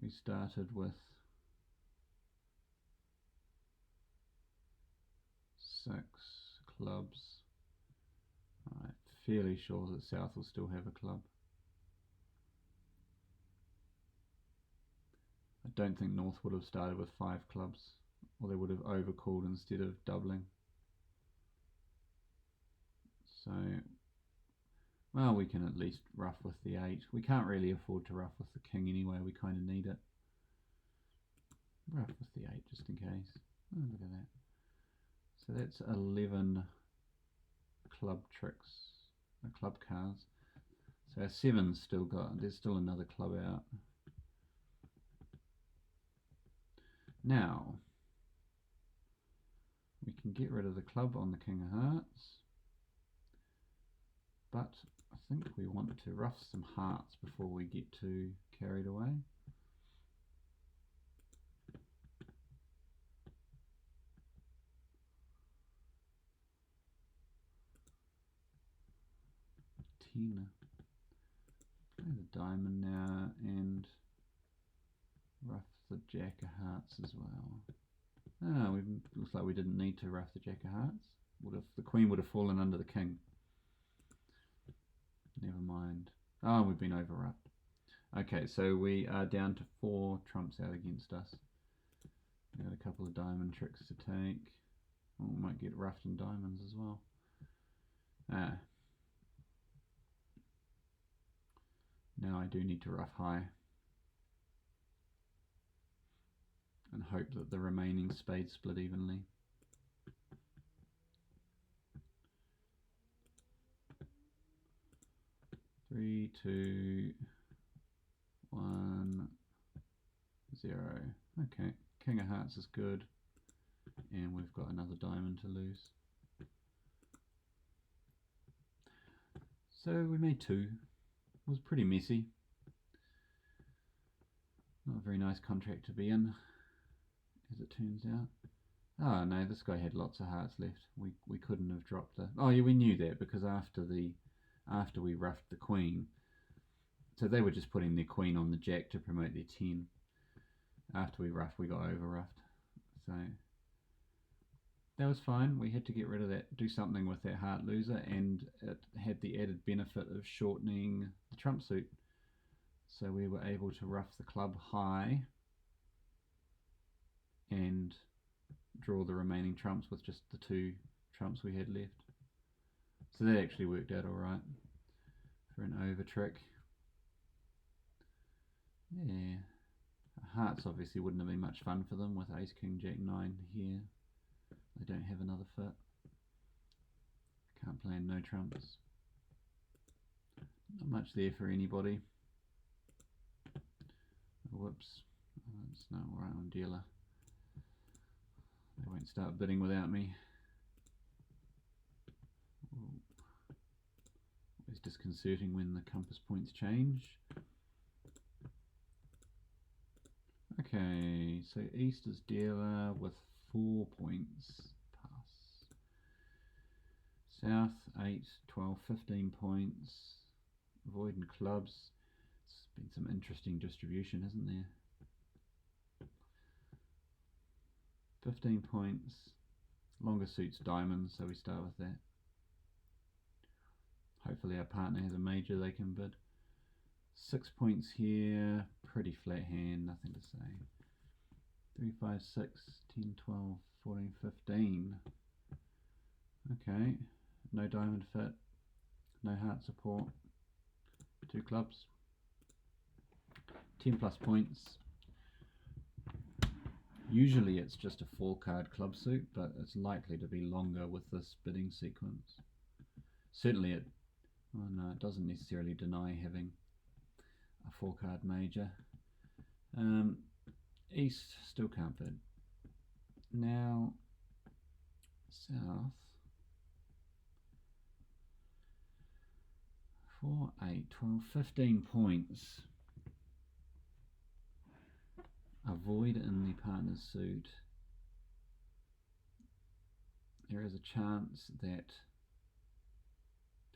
We started with 6 clubs. I'm fairly sure that South will still have a club. I don't think North would have started with 5 clubs, or they would have overcalled instead of doubling. So, well, we can at least rough with the 8. We can't really afford to rough with the king anyway, we kind of need it. Rough with the 8 just in case. Oh, look at that. So that's 11 club tricks, club cards. So our 7's still got, there's still another club out. Now, we can get rid of the club on the king of hearts, but I think we want to rough some hearts before we get too carried away. Play the diamond now and rough the jack of hearts as well. Ah, looks like we didn't need to rough the jack of hearts. The queen would have fallen under the king. Never mind. Oh, we've been over roughed. Okay, so we are down to 4 trumps out against us. We've got a couple of diamond tricks to take. Oh, we might get roughed in diamonds as well. Now I do need to rough high and hope that the remaining spades split evenly. Three, 2, 1, 0. Okay, king of hearts is good, and we've got another diamond to lose. So we made 2. It was pretty messy. Not a very nice contract to be in, as it turns out. Oh no, this guy had lots of hearts left. We couldn't have dropped the... Oh yeah, we knew that because after we roughed the queen, so they were just putting their queen on the jack to promote their 10. After we roughed, we got over roughed. So that was fine. We had to get rid of that, do something with that heart loser, and it had the added benefit of shortening the trump suit. So we were able to rough the club high and draw the remaining trumps with just the 2 trumps we had left. So that actually worked out alright for an over trick. Yeah, a Hearts obviously wouldn't have been much fun for them with Ace, King, Jack, 9 here. They don't have another fit. Can't play in no trumps. Not much there for anybody. Whoops. That's not right on dealer. They won't start bidding without me. It's disconcerting when the compass points change. Okay, so East is dealer with 4 points. Pass. South 8, 12, 15 points. Void and clubs. It's been some interesting distribution, hasn't there? 15 points. Longer suits diamonds, so we start with that. Hopefully our partner has a major they can bid. 6 points here, pretty flat hand, nothing to say. 3, 5, 6, 10, 12, 14, 15. Okay, no diamond fit, no heart support. 2 clubs. 10 plus points. Usually it's just a 4-card club suit, but it's likely to be longer with this bidding sequence. Certainly it doesn't necessarily deny having a 4-card major. East still can't bid. Now South 4, 8, 12, 15 points. A void in the partner's suit. There is a chance that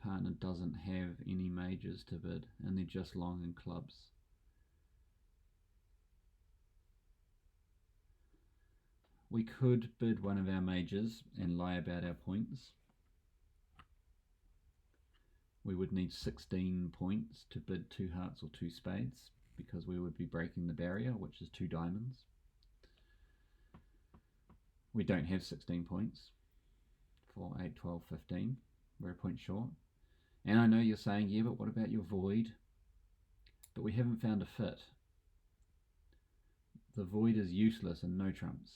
partner doesn't have any majors to bid and they're just long in clubs. We could bid one of our majors and lie about our points. We would need 16 points to bid 2 hearts or 2 spades because we would be breaking the barrier, which is 2 diamonds. We don't have 16 points. 4, 8, 12, 15. We're a point short. And I know you're saying, yeah, but what about your void? But we haven't found a fit. The void is useless and no trumps.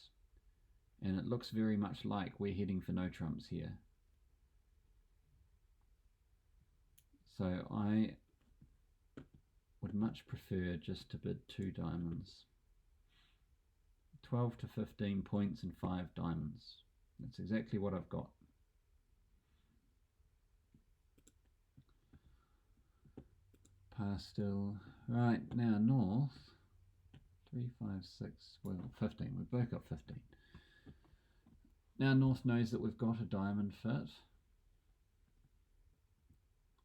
And it looks very much like we're heading for no trumps here. So I would much prefer just to bid 2 diamonds. 12 to 15 points and 5 diamonds. That's exactly what I've got. Pass still. Right, now north. 3, 5, 6, well 15. We've both got 15. Now north knows that we've got a diamond fit.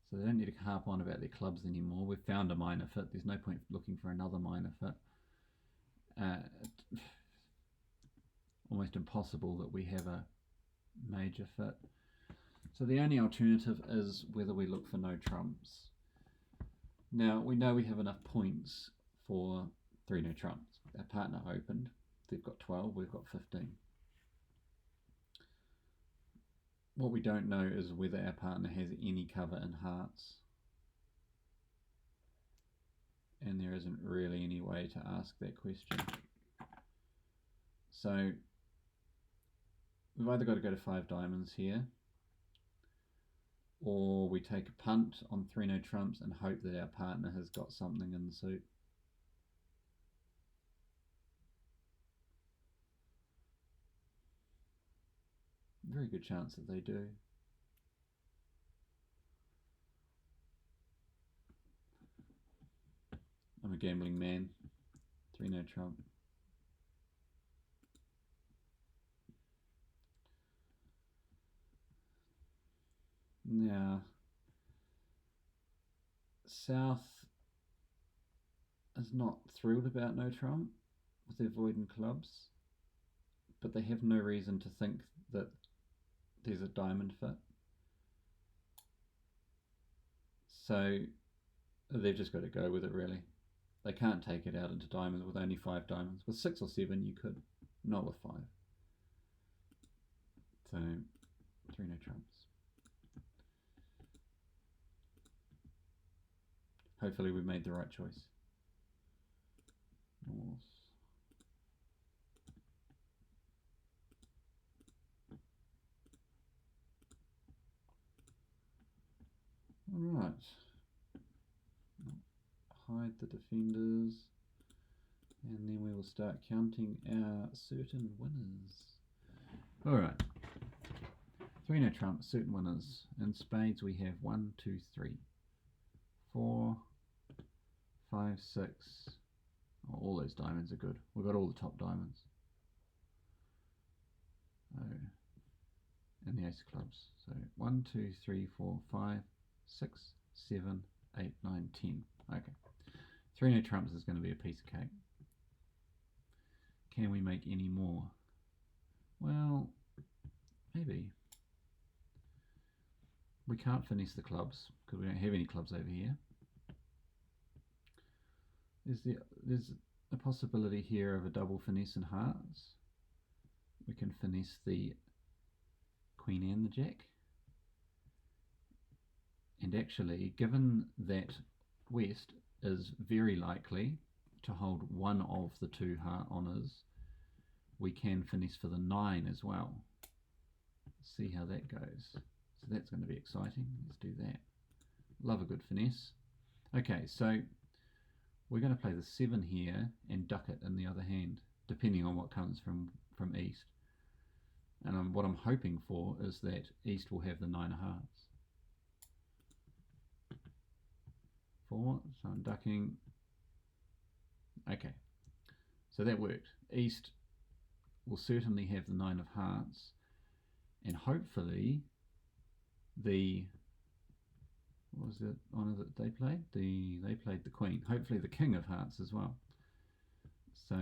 So they don't need to harp on about their clubs anymore. We've found a minor fit. There's no point looking for another minor fit. Almost impossible that we have a major fit. So the only alternative is whether we look for no trumps. Now we know we have enough points for 3 no trumps. Our partner opened. They've got 12, we've got 15. What we don't know is whether our partner has any cover in hearts. And there isn't really any way to ask that question. So we've either got to go to 5 diamonds here, or we take a punt on 3 no trumps and hope that our partner has got something in the suit. Very good chance that they do. I'm a gambling man. 3 no trump. Now, South is not thrilled about no trump with their void and clubs, but they have no reason to think that there's a diamond fit. So they've just got to go with it, really. They can't take it out into diamonds with only 5 diamonds. With 6 or 7 you could, not with 5. So 3 no trumps. Hopefully we made the right choice. North. hide the defenders, and then we will start counting our certain winners. Alright, 3 no trump, certain winners. In spades we have 1, 2, 3, 4, 5, 6. Oh, all those diamonds are good. We've got all the top diamonds. Oh, and the ace of clubs. So 1, 2, 3, 4, 5, 6, 7, 8, 9, 10. Okay. 3 no trumps is going to be a piece of cake. Can we make any more? Well, maybe. We can't finesse the clubs because we don't have any clubs over here. There's a possibility here of a double finesse in hearts. We can finesse the queen and the jack. And actually, given that West is very likely to hold one of the 2 heart honours, we can finesse for the 9 as well. Let's see how that goes. So that's going to be exciting. Let's do that. Love a good finesse. Okay, so we're going to play the 7 here and duck it in the other hand, depending on what comes from East. And what I'm hoping for is that East will have the 9 of hearts. 4, so I'm ducking. Okay, so that worked. East will certainly have the 9 of hearts, and hopefully the, what was the honour that they played? They played the queen. Hopefully the king of hearts as well. So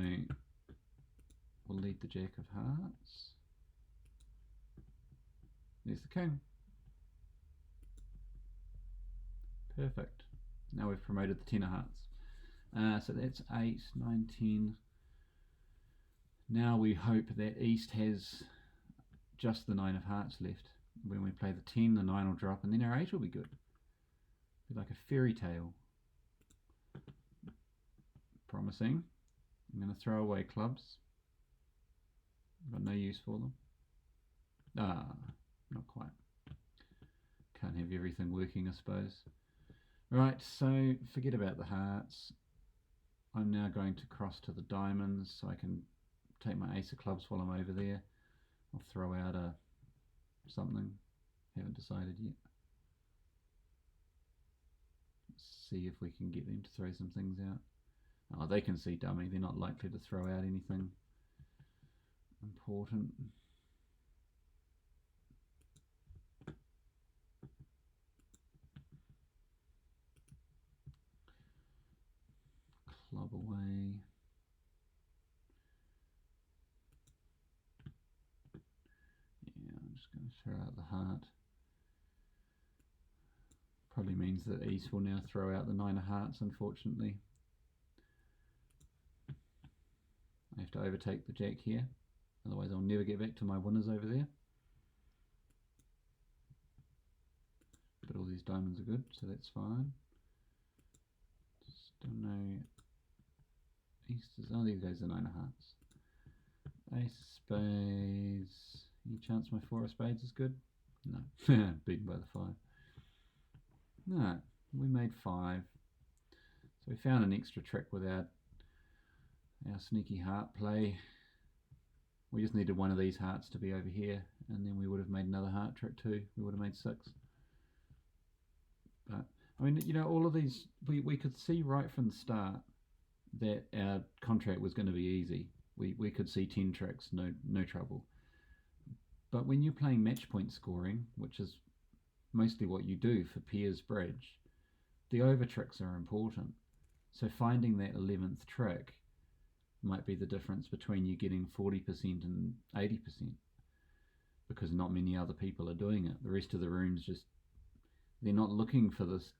we'll lead the jack of hearts. There's the king. Perfect. Now we've promoted the 10 of hearts. So that's 8, 9, 10. Now we hope that East has just the 9 of hearts left. When we play the 10, the 9 will drop, and then our 8 will be good. Be like a fairy tale. Promising. I'm going to throw away clubs. I've got no use for them. Ah, not quite. Can't have everything working, I suppose. Right, so forget about the hearts. I'm now going to cross to the diamonds so I can take my ace of clubs while I'm over there. I'll throw out a something. Haven't decided yet. Let's see if we can get them to throw some things out. Oh, they can see dummy. They're not likely to throw out anything important. Club away. Yeah, I'm just going to throw out the heart. Probably means that East will now throw out the 9 of hearts, unfortunately. I have to overtake the jack here, otherwise I'll never get back to my winners over there. But all these diamonds are good, so that's fine. Still no East is, oh, there goes the 9 of hearts. Ace of spades. Any chance my 4 of spades is good? No. Beaten by the 5. No, we made 5. So we found an extra trick with our sneaky heart play. We just needed one of these hearts to be over here, and then we would have made another heart trick too. We would have made 6. But I mean, you know, all of these, we could see right from the start that our contract was going to be easy. We could see 10 tricks, no trouble. But when you're playing match point scoring, which is mostly what you do for pairs bridge, the over tricks are important. So finding that 11th trick might be the difference between you getting 40% and 80%, because not many other people are doing it. The rest of the rooms just, they're not looking for this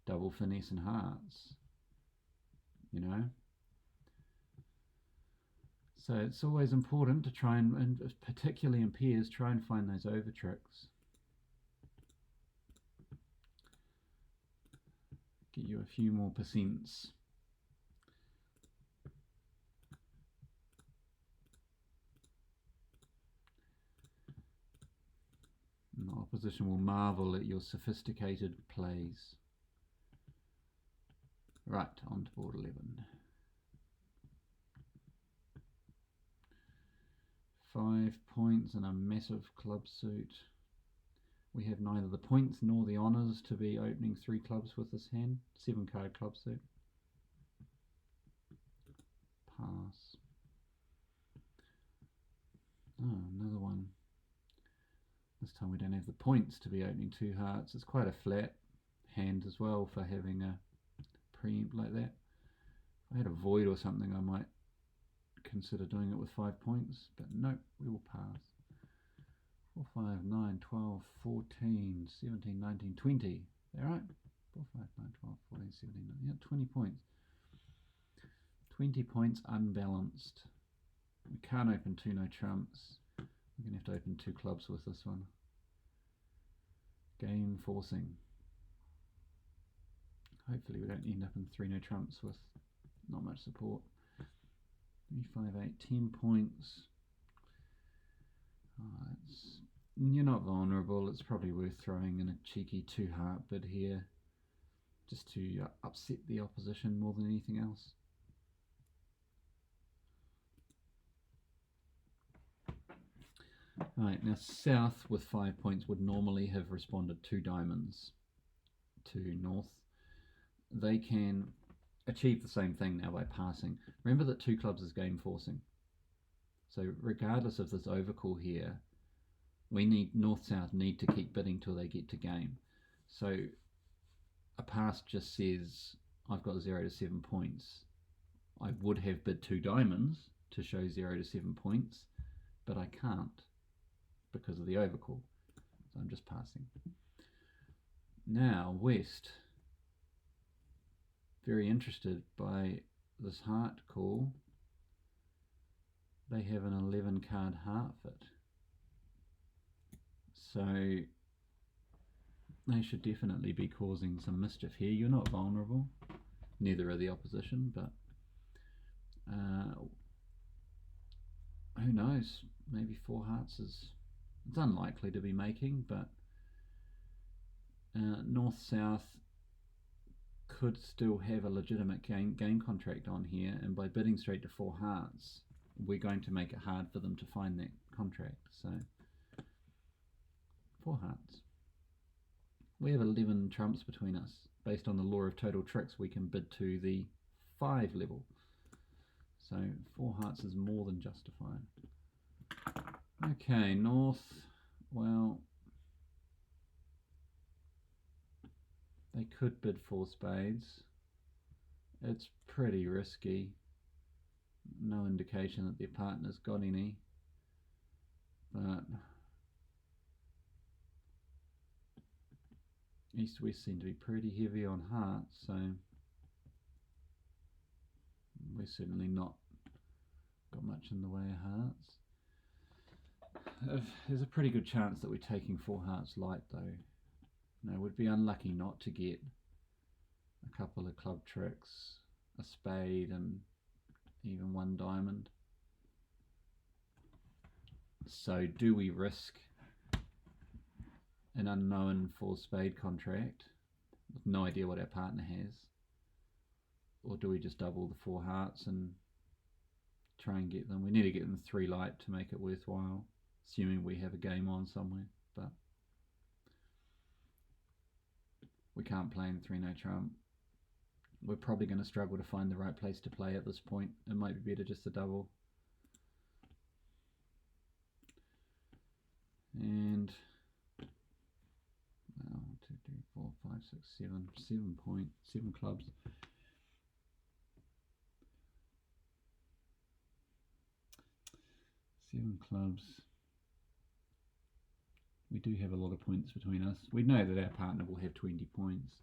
double finesse and hearts, you know. So it's always important to try and particularly in pairs, try and find those over tricks. Get you a few more percents. And the opposition will marvel at your sophisticated plays. Right, on to board 11. 5 points and a massive club suit. We have neither the points nor the honours to be opening 3 clubs with this hand. 7 card club suit. Pass. Oh, another one. This time we don't have the points to be opening 2 hearts. It's quite a flat hand as well for having a preempt like that. If I had a void or something, I might consider doing it with 5 points, but no, we will pass. 4, 5, 9, 12, 14, 17, 19, 20. Is that right? 4, 5, 9, 12, 14, 17, 19. Yeah, 20 points. 20 points unbalanced. We can't open 2 no trumps. We're going to have to open 2 clubs with this one. Game forcing. Hopefully we don't end up in 3 no trumps with not much support. 3, 5, 8, 10 points. Oh, you're not vulnerable. It's probably worth throwing in a cheeky 2 heart bid here, just to upset the opposition more than anything else. Right, now South with 5 points would normally have responded 2 diamonds to North. They can achieve the same thing now by passing. Remember that 2 clubs is game forcing. So regardless of this overcall here, we need North-South need to keep bidding till they get to game. So a pass just says I've got 0 to 7 points. I would have bid 2 diamonds to show 0 to 7 points, but I can't because of the overcall. So I'm just passing. Now West, very interested by this heart call. They have an 11 card heart fit. So they should definitely be causing some mischief here. You're not vulnerable. Neither are the opposition, but who knows? Maybe 4 hearts is... It's unlikely to be making, but North-South could still have a legitimate game contract on here, and by bidding straight to 4 hearts, we're going to make it hard for them to find that contract. So 4 hearts. We have 11 trumps between us. Based on the law of total tricks, we can bid to the 5 level. So 4 hearts is more than justified. Okay, North, well, they could bid 4 spades. It's pretty risky. No indication that their partner's got any, but East-West seem to be pretty heavy on hearts, so we're certainly not got much in the way of hearts. There's a pretty good chance that we're taking 4 hearts light though. No, we'd be unlucky not to get a couple of club tricks, a spade and even 1 diamond. So do we risk an unknown 4 spade contract with no idea what our partner has, or do we just double the 4 hearts and try and get them? We need to get them 3 light to make it worthwhile, assuming we have a game on somewhere, but we can't play in 3 no trump. We're probably going to struggle to find the right place to play at this point. It might be better just to double. And 1, 2, 3, 4, 5, 6, 7 clubs. Seven clubs. We do have a lot of points between us. We know that our partner will have 20 points.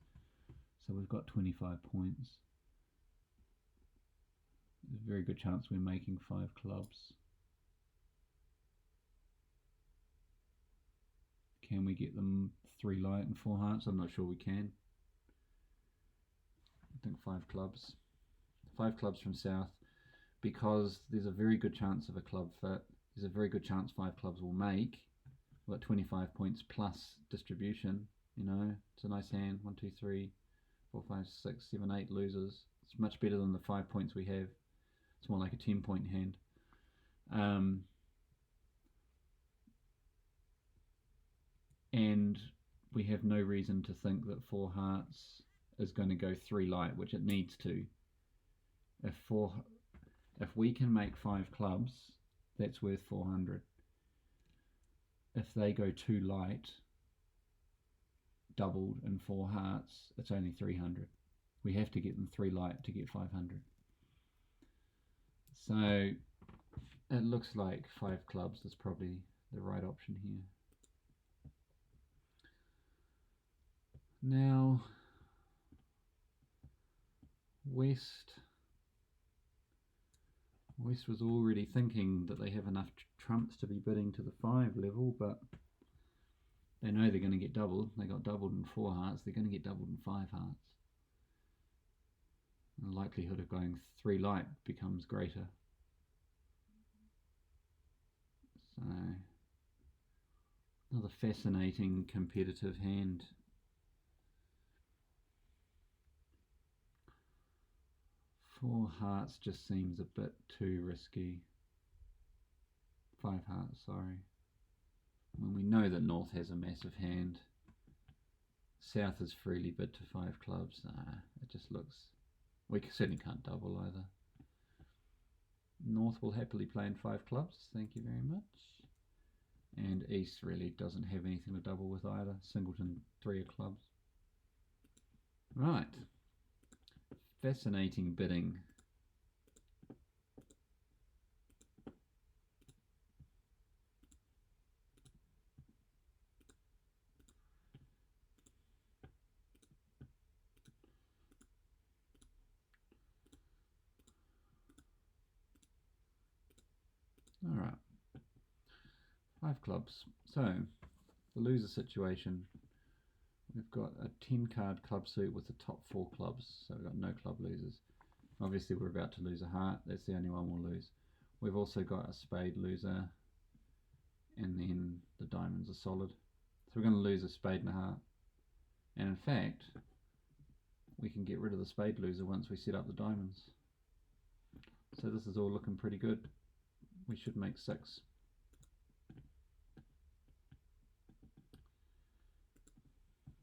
So we've got 25 points. There's a very good chance we're making 5 clubs. Can we get them 3 light and 4 hearts? I'm not sure we can. I think 5 clubs. 5 clubs from South, because there's a very good chance of a club fit. There's a very good chance 5 clubs will make. We've got 25 points plus distribution. You know, it's a nice hand. 1, 2, 3. 4, 5, 6, 7, 8 losers. It's much better than the 5 points we have. It's more like a 10-point hand. And we have no reason to think that 4 hearts is going to go 3 light, which it needs to. If we can make 5 clubs, that's worth 400. If they go 2 light, doubled in 4 hearts, it's only 300. We have to get them 3 light to get 500. So it looks like 5 clubs is probably the right option here. Now, West was already thinking that they have enough trumps to be bidding to the 5 level, but they know they're going to get doubled. They got doubled in 4 hearts, they're going to get doubled in 5 hearts. The likelihood of going 3 light becomes greater. So, another fascinating competitive hand. Four hearts just seems a bit too risky. 5 hearts, sorry. When we know that North has a massive hand, South is freely bid to 5 clubs. It just looks... We certainly can't double either. North will happily play in 5 clubs, thank you very much. And East really doesn't have anything to double with either. Singleton, 3 of clubs. Right. Fascinating bidding. All right. 5 clubs. So, the loser situation. We've got a 10 card club suit with the top 4 clubs, so we've got no club losers. Obviously we're about to lose a heart, that's the only one we'll lose. We've also got a spade loser, and then the diamonds are solid. So we're going to lose a spade and a heart. And in fact, we can get rid of the spade loser once we set up the diamonds. So this is all looking pretty good. We should make 6.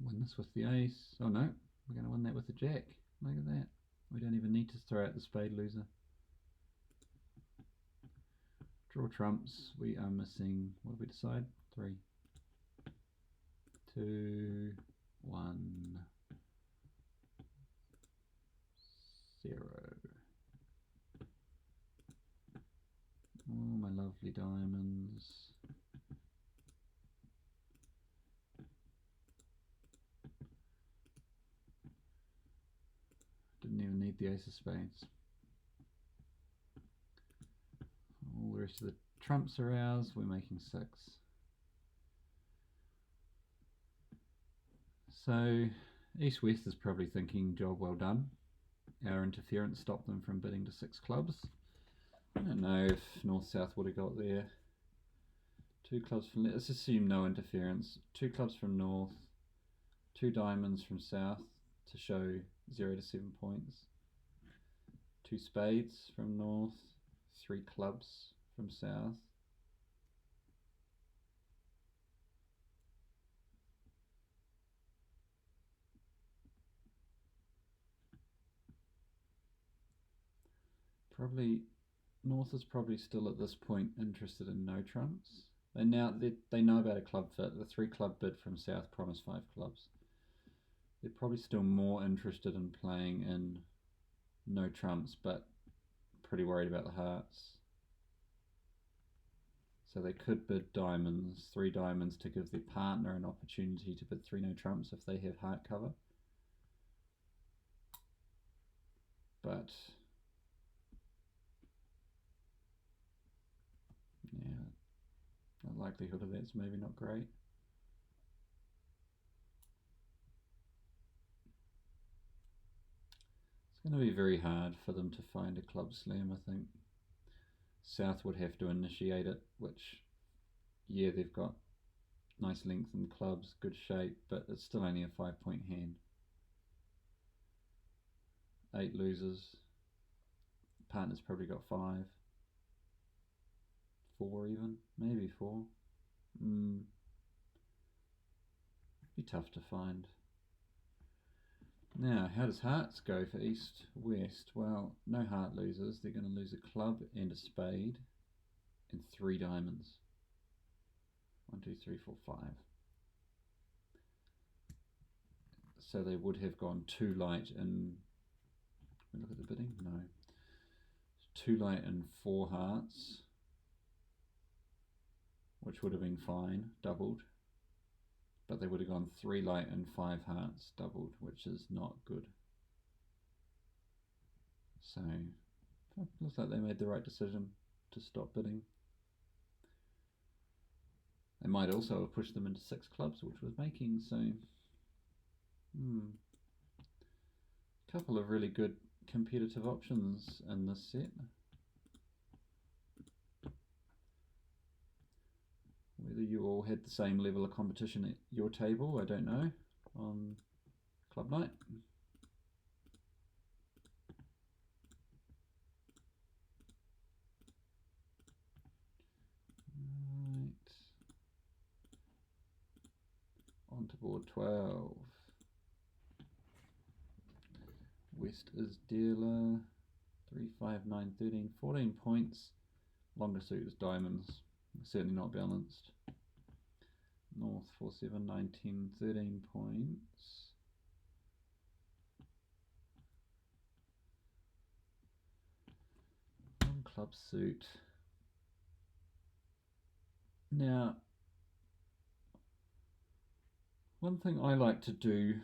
Win this with the ace. Oh no, we're going to win that with the jack. Look at that. We don't even need to throw out the spade loser. Draw trumps. We are missing, what did we decide? 3, 2, 1, 0. Oh, my lovely diamonds. Didn't even need the ace of spades. All the rest of the trumps are ours. We're making 6. So East-West is probably thinking, job well done. Our interference stopped them from bidding to 6 clubs. I don't know if North-South would have got there. 2 clubs from... Let's assume no interference. 2 clubs from North. 2 diamonds from South to show 0 to 7 points. 2 spades from North. 3 clubs from South. Probably North is probably still at this point interested in no trumps. They know about a club fit. The 3 club bid from South promised 5 clubs. They're probably still more interested in playing in no trumps, but pretty worried about the hearts. So they could bid diamonds, 3 diamonds, to give their partner an opportunity to bid 3 no trumps if they have heart cover. But yeah, the likelihood of that's maybe not great. It's going to be very hard for them to find a club slam, I think. South would have to initiate it, which, yeah, they've got nice length in the clubs, good shape, but it's still only a 5-point hand. 8 losers. Partner's probably got 5. 4 even, maybe 4. Be tough to find. Now, how does hearts go for east, west? Well, no heart losers. They're going to lose a club and a spade and 3 diamonds. 1, 2, 3, 4, 5. So they would have gone 2 light and, look at the bidding, no. 2 light and 4 hearts, which would have been fine, doubled. But they would have gone 3 light and 5 hearts, doubled, which is not good. So, looks like they made the right decision to stop bidding. They might also have pushed them into 6 clubs, which was making, so... couple of really good competitive options in this set. Whether you all had the same level of competition at your table, I don't know, on club night. Right. On to board 12. West is dealer. 3, 5, 9, 13, 14 points. Longer suit is diamonds. Certainly not balanced. North 4, 7, 9, 10, 13 points. One club suit. Now, one thing I like to do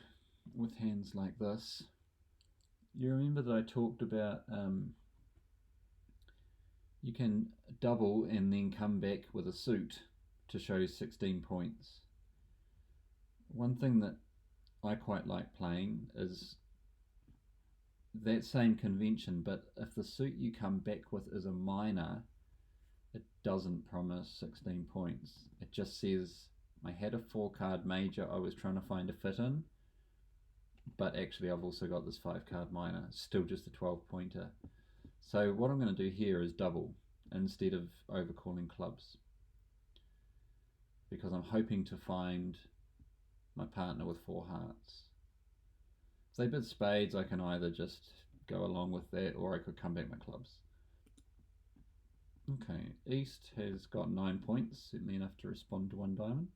with hands like this, you remember that I talked about you can double and then come back with a suit to show 16 points. One thing that I quite like playing is that same convention, but if the suit you come back with is a minor, it doesn't promise 16 points. It just says, I had a 4-card major I was trying to find a fit in, but actually I've also got this 5-card minor, still just a 12-pointer. So what I'm going to do here is double instead of overcalling clubs, because I'm hoping to find my partner with 4 hearts. If they bid spades, I can either just go along with that, or I could come back my clubs. Okay, East has got 9 points, certainly enough to respond to 1 diamond,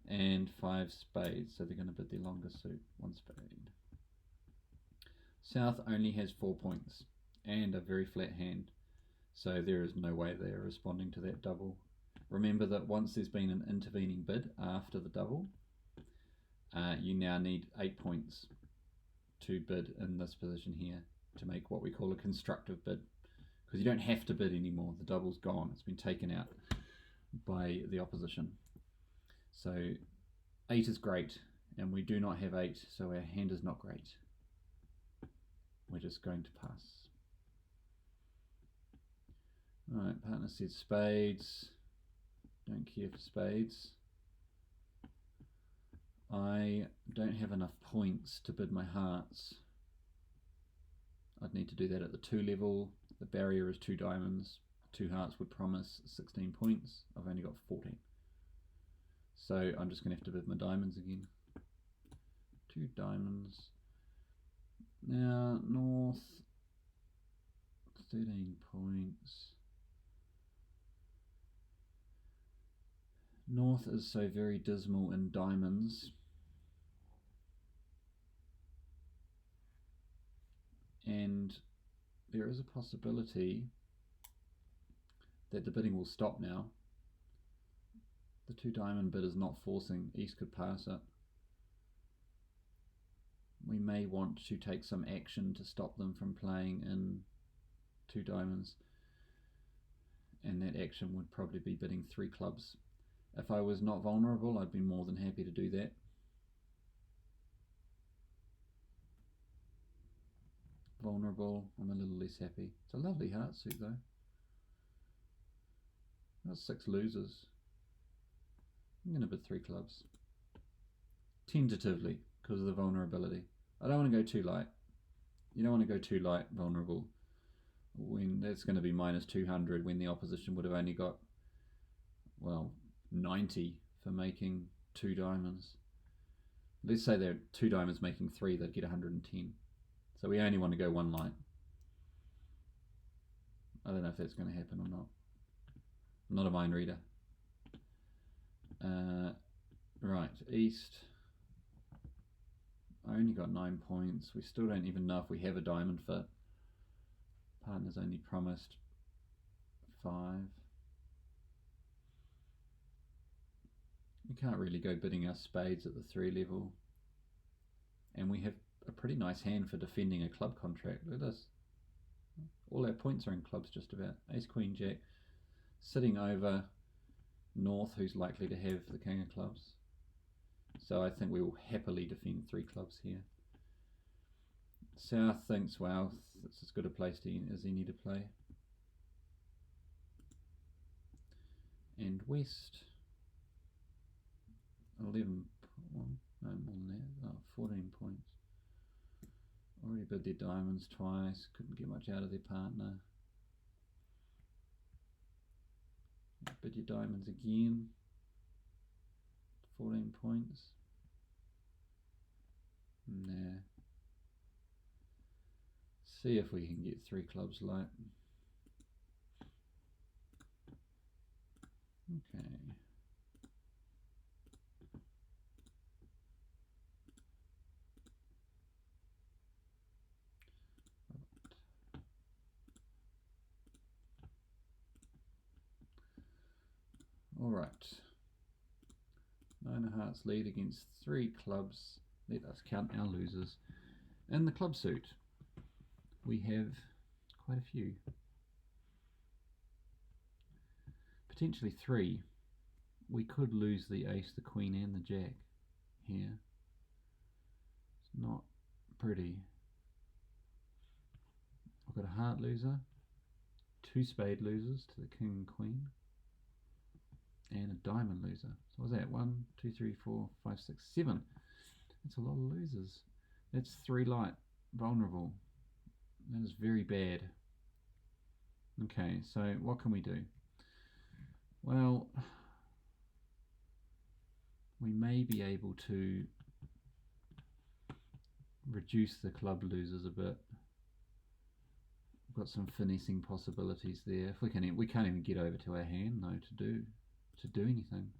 and 5 spades, so they're going to bid their longer suit, 1 spade. South only has 4 points and a very flat hand, so there is no way they are responding to that double. Remember that once there's been an intervening bid after the double, you now need 8 points to bid in this position here to make what we call a constructive bid, because you don't have to bid anymore. The double's gone, it's been taken out by the opposition. So 8 is great, and we do not have 8, so our hand is not great. We're just going to pass. Alright, partner says spades. Don't care for spades. I don't have enough points to bid my hearts. I'd need to do that at the 2 level. The barrier is 2 diamonds. 2 hearts would promise 16 points. I've only got 14. So I'm just going to have to bid my diamonds again. 2 diamonds. Now, North, 13 points. North is so very dismal in diamonds. And there is a possibility that the bidding will stop now. The 2 diamond bid is not forcing. East could pass it. We may want to take some action to stop them from playing in 2 diamonds, and that action would probably be bidding 3 clubs. If I was not vulnerable, I'd be more than happy to do that. Vulnerable, I'm a little less happy. It's a lovely heart suit though. That's 6 losers. I'm going to bid 3 clubs. Tentatively, because of the vulnerability. I don't want to go too light. You don't want to go too light vulnerable when that's going to be minus 200 when the opposition would have only got, well, 90 for making 2 diamonds. Let's say they're 2 diamonds making 3, they'd get 110. So we only want to go 1 light. I don't know if that's going to happen or not. I'm not a mind reader. Right, East. I only got 9 points. We still don't even know if we have a diamond fit. Partner's only promised 5. We can't really go bidding our spades at the 3 level. And we have a pretty nice hand for defending a club contract. Look at this. All our points are in clubs just about. Ace, Queen, Jack. Sitting over North, who's likely to have the King of Clubs. So I think we will happily defend 3 clubs here. South thinks, well, it's as good a place as any to play. And West, 11, well, no more than that, oh, 14 points. Already bid their diamonds twice, couldn't get much out of their partner. Bid your diamonds again, 14 points. Nah. See if we can get 3 clubs light. Okay. All right. 9 of hearts lead against 3 clubs. Let us count our losers. In the club suit, we have quite a few. Potentially 3. We could lose the ace, the queen and the jack here. It's not pretty. I've got a heart loser, 2 spade losers to the king and queen, and a diamond loser. So what's that? 1, 2, 3, 4, 5, 6, 7. That's a lot of losers. That's 3 light, vulnerable. That is very bad. Okay, so what can we do? Well, we may be able to reduce the club losers a bit. We've got some finessing possibilities there. If we can't even get over to our hand though to do anything.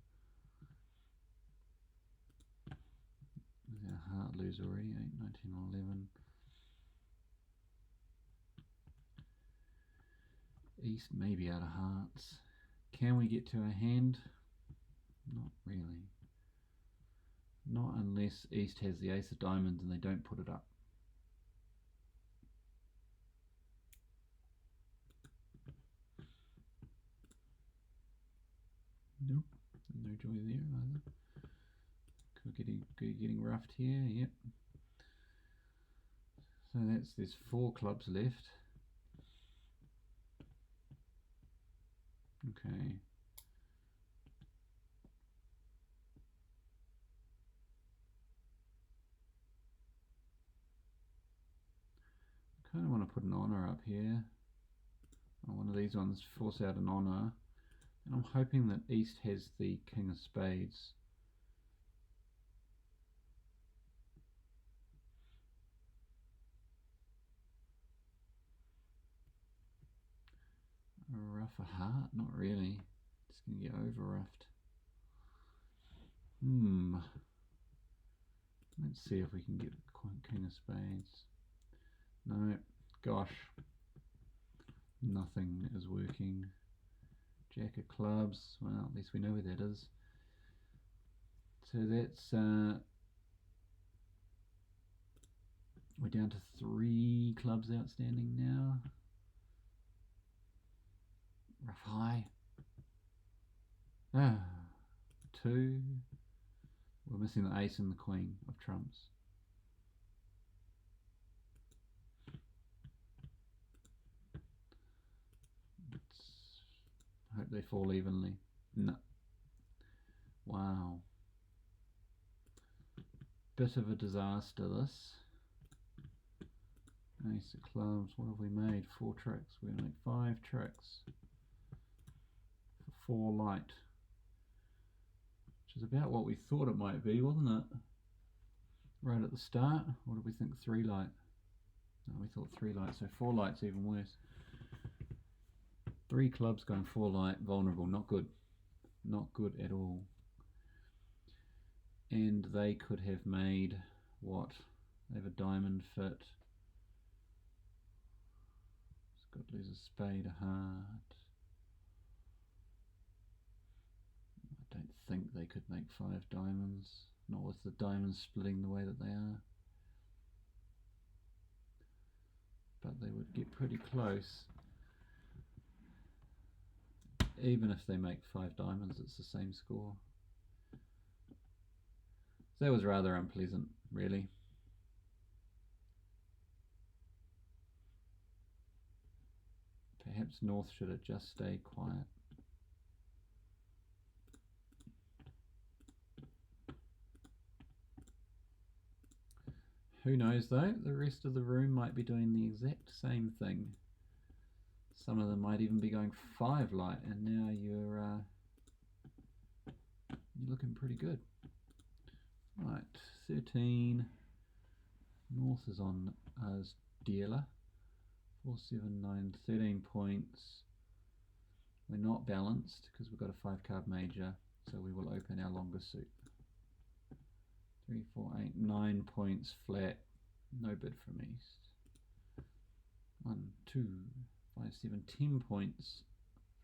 There's our heart loser already, 8, 19, 11. East may be out of hearts. Can we get to our hand? Not really. Not unless East has the ace of diamonds and they don't put it up. Nope, no joy there either. Could getting roughed here, yep. So there's 4 clubs left. Okay. I kind of want to put an honor up here. One of these ones force out an honor. And I'm hoping that East has the king of spades. Rough a heart? Not really. Just going to get over roughed. Let's see if we can get king of spades. No, gosh. Nothing is working. Jack of clubs. Well, at least we know where that is. So that's we're down to 3 clubs outstanding now. Rough high. 2. We're missing the ace and the queen of trumps. Hope they fall evenly. No. Wow. Bit of a disaster this. Ace of clubs. What have we made? 4 tricks. We made 5 tricks for 4 light, which is about what we thought it might be, wasn't it? Right at the start. What did we think? 3 light. No, we thought 3 light, so 4 light's even worse. 3 clubs going 4 light, vulnerable. Not good. Not good at all. And they could have made what? They have a diamond fit. It's got to lose a spade, a heart. I don't think they could make 5 diamonds, not with the diamonds splitting the way that they are. But they would get pretty close. Even if they make 5 diamonds, it's the same score. So that was rather unpleasant, really. Perhaps North should have just stayed quiet. Who knows though, the rest of the room might be doing the exact same thing. Some of them might even be going 5 light, and now you're looking pretty good. Right, 13. North is on as dealer. 4, 7, 9, 13 points. We're not balanced because we've got a 5-card major, so we will open our longest suit. 3, 4, 8, 9 points flat. No bid from East. 1, 2, 5, 7, 10 points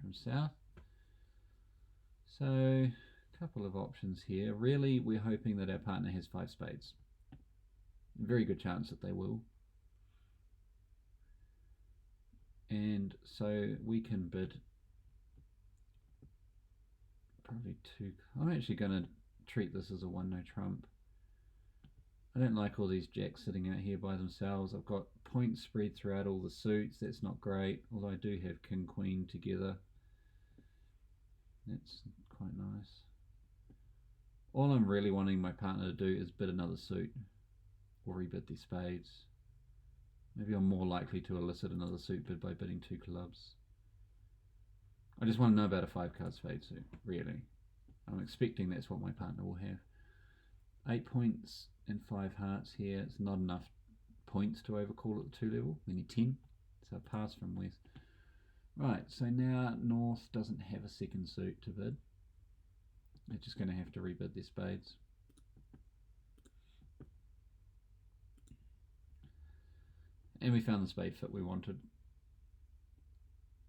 from South. So, a couple of options here. Really, we're hoping that our partner has 5 spades. Very good chance that they will. And so we can bid probably 2. I'm actually going to treat this as a 1-no trump. I don't like all these jacks sitting out here by themselves. I've got points spread throughout all the suits. That's not great, although I do have king queen together. That's quite nice. All I'm really wanting my partner to do is bid another suit or rebid their spades. Maybe I'm more likely to elicit another suit bid by bidding 2 clubs. I just want to know about a 5-card spade suit, really. I'm expecting that's what my partner will have. 8 points and 5 hearts here. It's not enough points to overcall at the 2 level. We need 10, so pass from West. Right, so now North doesn't have a second suit to bid. They're just going to have to rebid their spades. And we found the spade fit we wanted.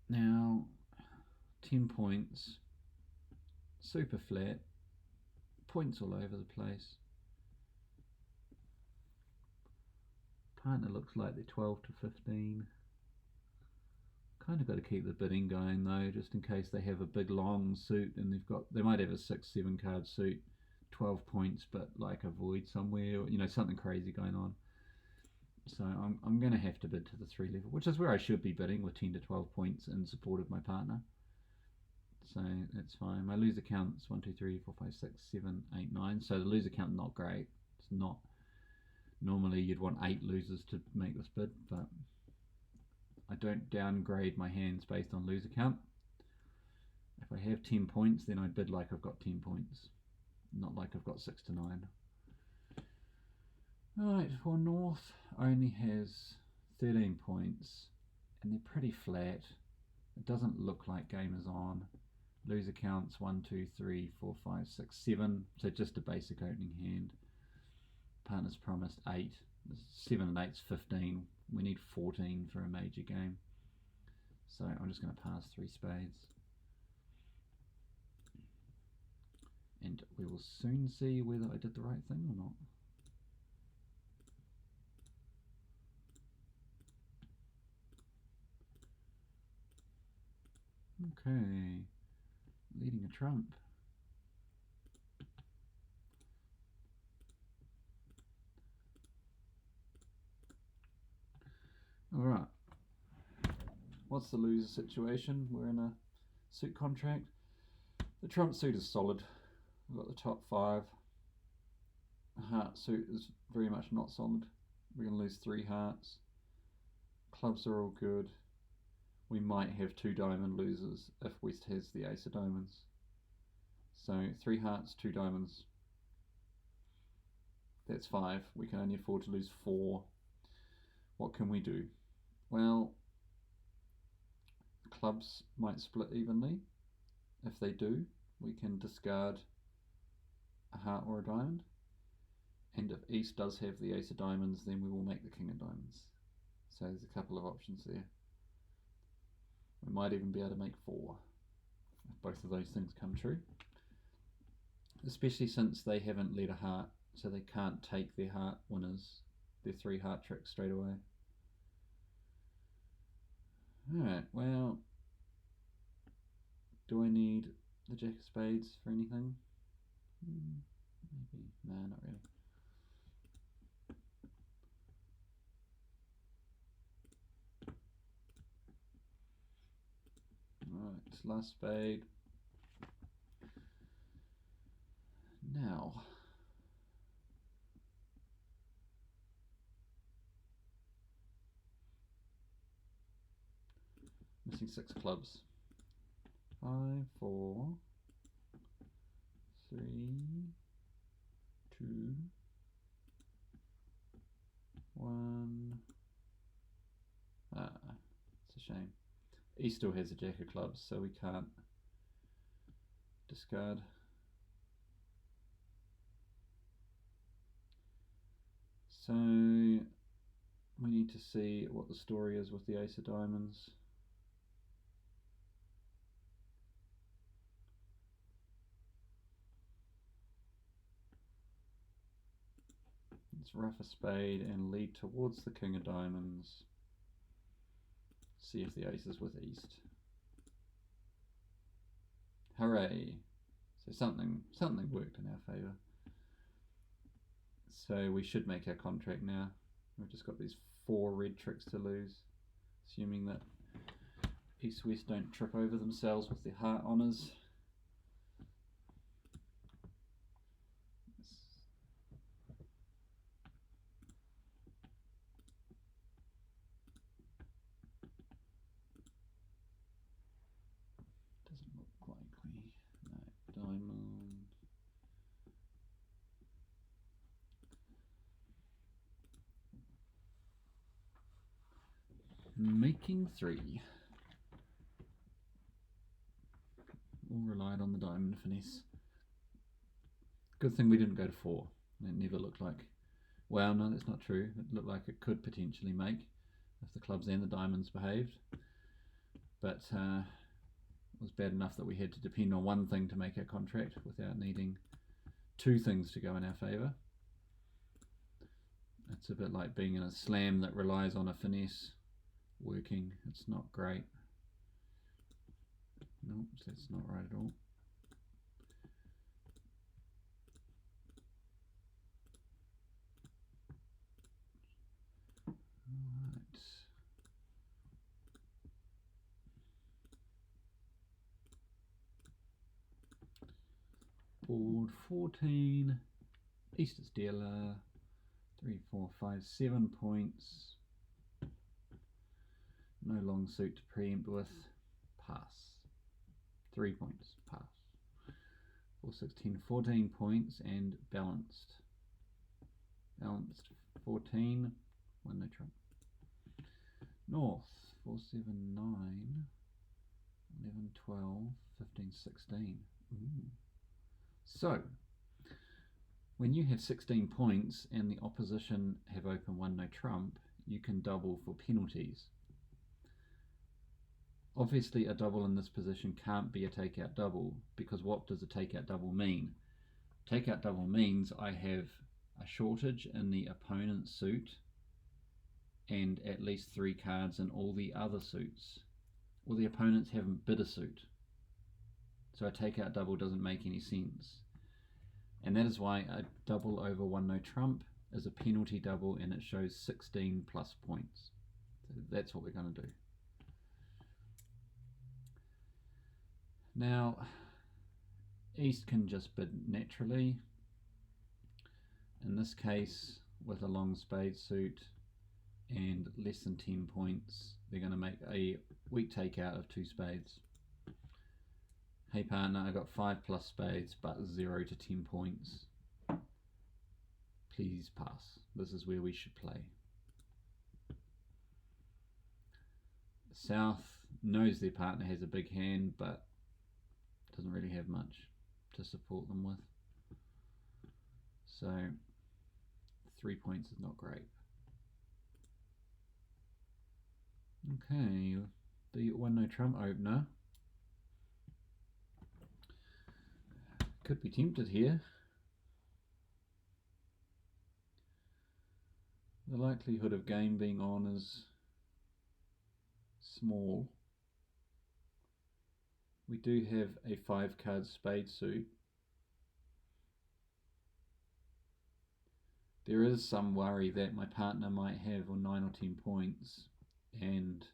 Now, 10 points, super flat, points all over the place. Partner looks like they're 12 to 15. Kind of got to keep the bidding going though, just in case they have a big long suit and they might have a 6-7 card suit, 12 points, but like a void somewhere, or, you know, something crazy going on. So I'm going to have to bid to the 3 level, which is where I should be bidding, with 10 to 12 points in support of my partner. So that's fine. My loser count's 1, 2, 3, 4, 5, 6, 7, 8, 9. So the loser count not great. It's not. Normally you'd want 8 losers to make this bid, but I don't downgrade my hands based on loser count. If I have 10 points, then I bid like I've got 10 points, not like I've got 6 to 9. Right, well, North only has 13 points, and they're pretty flat. It doesn't look like game is on. Loser counts 1, 2, 3, 4, 5, 6, 7, so just a basic opening hand. Partner's promised 8. 7 and 8's 15. We need 14 for a major game. So I'm just going to pass 3 spades. And we will soon see whether I did the right thing or not. Okay, leading a trump. Alright, what's the loser situation? We're in a suit contract. The trump suit is solid. We've got the top 5. The heart suit is very much not solid. We're going to lose 3 hearts. Clubs are all good. We might have 2 diamond losers if West has the ace of diamonds. So 3 hearts, 2 diamonds. That's 5. We can only afford to lose 4. What can we do? Well, clubs might split evenly. If they do, we can discard a heart or a diamond. And if East does have the ace of diamonds, then we will make the king of diamonds. So there's a couple of options there. We might even be able to make 4 if both of those things come true. Especially since they haven't led a heart, so they can't take their heart winners, their 3 heart tricks straight away. Alright, well, do I need the jack of spades for anything? Maybe. No, not really. Alright, last spade. Now, missing 6 clubs. 5, 4, 3, 2, 1. It's a shame. He still has a jack of clubs, so we can't discard. So we need to see what the story is with the ace of diamonds. Let's rough a spade and lead towards the king of diamonds. See if the ace is with East. Hooray! So something worked in our favour. So we should make our contract now. We've just got these 4 red tricks to lose, assuming that East West don't trip over themselves with their heart honours. Doesn't look likely. No, diamond. Making 3. All relied on the diamond finesse. Good thing we didn't go to 4. It never looked like... Well, no, that's not true. It looked like it could potentially make if the clubs and the diamonds behaved. But it was bad enough that we had to depend on one thing to make our contract without needing 2 things to go in our favour. It's a bit like being in a slam that relies on a finesse working. It's not great. Nope, that's not right at all. Alright. Board 14. East is dealer. 3, 4, 5, 7 points. No long suit to preempt with. Pass. 3 points. Pass. 4, 16, 14 points and balanced. Balanced 14. 1 no trump. North 4, 7, 9. 11, 12, 15, 16. Ooh. So, when you have 16 points and the opposition have open 1 no trump, you can double for penalties. Obviously a double in this position can't be a takeout double, because what does a takeout double mean? Takeout double means I have a shortage in the opponent's suit and at least 3 cards in all the other suits. Well, the opponents haven't bid a suit. So a takeout double doesn't make any sense. And that is why a double over 1 no trump is a penalty double and it shows 16 plus points. So that's what we're going to do. Now, East can just bid naturally. In this case, with a long spade suit, and less than 10 points, they're going to make a weak takeout of 2 spades. Hey partner, I got 5 plus spades, but 0 to 10 points. Please pass. This is where we should play. South knows their partner has a big hand, but doesn't really have much to support them with. So 3 points is not great. Okay, the 1-no trump opener. Could be tempted here. The likelihood of game being on is small. We do have a 5-card spade suit. There is some worry that my partner might have on 9 or 10 points and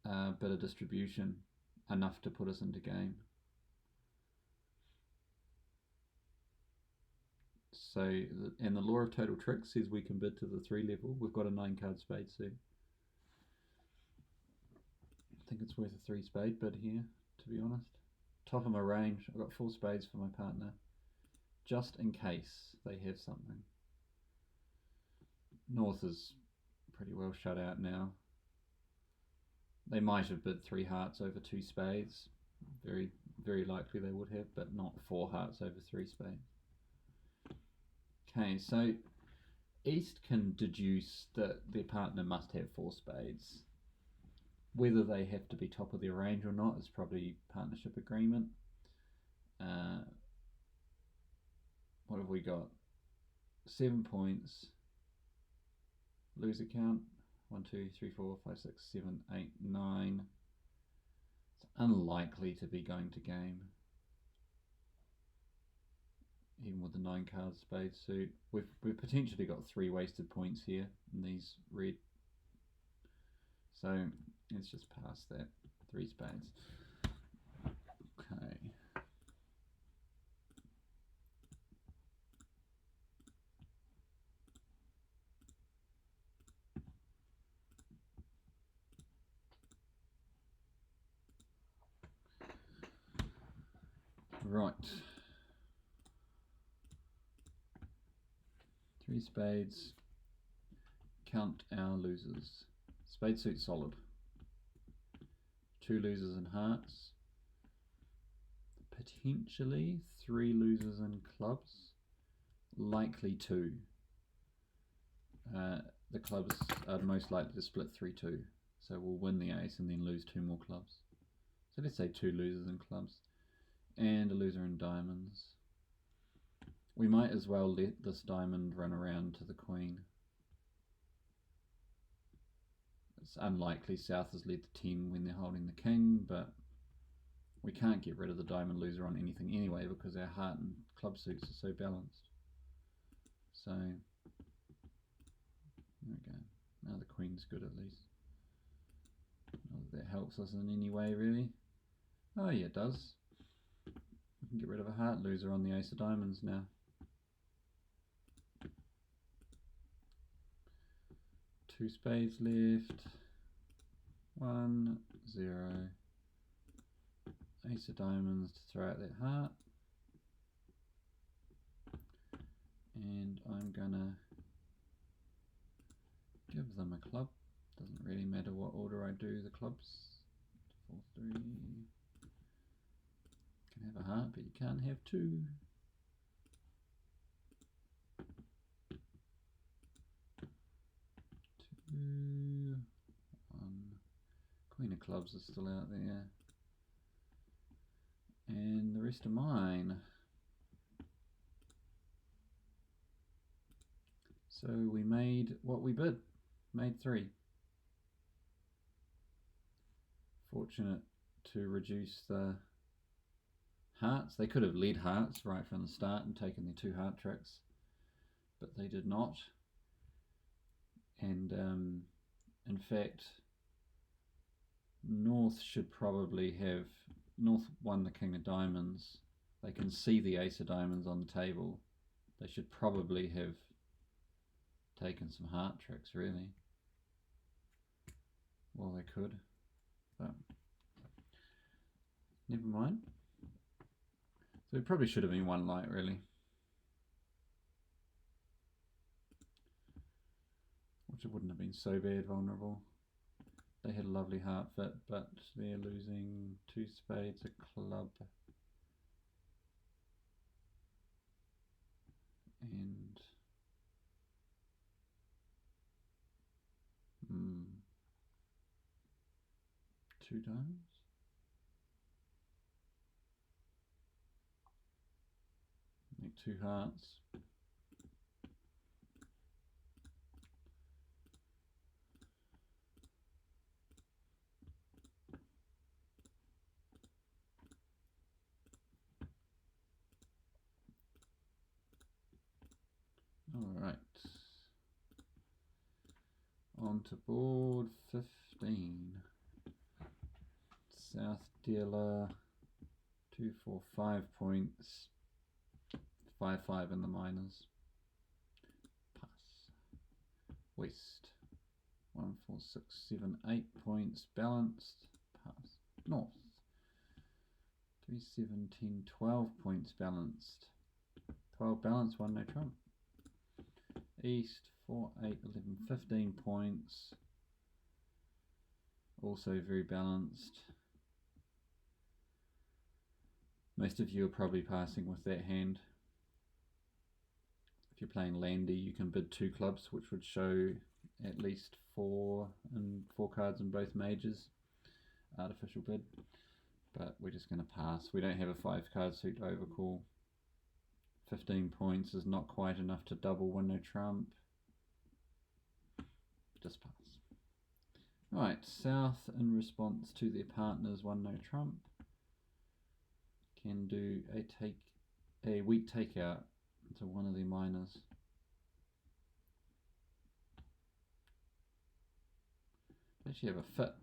a bit of distribution, enough to put us into game. So, and the law of total tricks says we can bid to the 3 level. We've got a 9-card spade suit. I think it's worth a 3 spade bid here, to be honest. Top of my range, I've got 4 spades for my partner, just in case they have something. North is pretty well shut out now. They might have bid 3 hearts over 2 spades. Very, very likely they would have, but not 4 hearts over 3 spades. Okay, so East can deduce that their partner must have 4 spades. Whether they have to be top of their range or not is probably partnership agreement. What have we got? 7 points. Loser count. 1, 2, 3, 4, 5, 6, 7, 8, 9. It's unlikely to be going to game. Even with the 9-card spade suit. We've potentially got 3 wasted points here in these red. So let's just pass that. 3 spades. Okay. Right. 3 spades. Count our losers. Spade suit solid. 2 losers in hearts. Potentially 3 losers in clubs. Likely 2. The clubs are most likely to split 3-2. So we'll win the ace and then lose 2 more clubs. So let's say 2 losers in clubs. And a loser in diamonds. We might as well let this diamond run around to the queen. It's unlikely South has led the 10 when they're holding the king, but we can't get rid of the diamond loser on anything anyway because our heart and club suits are so balanced. So, there we go. Now the queen's good at least. Not that helps us in any way really. Oh yeah, it does. We can get rid of a heart loser on the ace of diamonds now. Two spades left. 1, 0. Ace of diamonds to throw out that heart. And I'm gonna give them a club. Doesn't really matter what order I do the clubs. 4, 3. Can have a heart, but you can't have 2. 2, 1. Queen of clubs is still out there. And the rest are mine. So we made what we bid. Made 3. Fortunate to reduce the hearts. They could have led hearts right from the start and taken their 2 heart tricks, but they did not. And in fact, North should probably have, North won the king of diamonds. They can see the ace of diamonds on the table. They should probably have taken some heart tricks really. Well, they could, but never mind. So it probably should have been one light really. Which it wouldn't have been so bad vulnerable. They had a lovely heart fit, but they're losing 2 spades, a club, and 2 diamonds. Make 2 hearts. Alright, on to board 15. South dealer, 2, 4, 5 points, 5, 5 in the minors. Pass. West, 1, 4, 6, 7, 8 points, balanced. Pass. North, 3, 7, 10, 12 points, balanced. 12 balanced, 1 no trump. East, 4, 8, 11, 15 points. Also very balanced. Most of you are probably passing with that hand. If you're playing Landy, you can bid 2 clubs, which would show at least 4 cards in both majors. Artificial bid. But we're just going to pass. We don't have a 5 card suit to overcall. 15 points is not quite enough to double 1 no trump. Just pass. Right, South in response to their partners 1 no trump can do a weak takeout to one of their minors. They actually have a fit.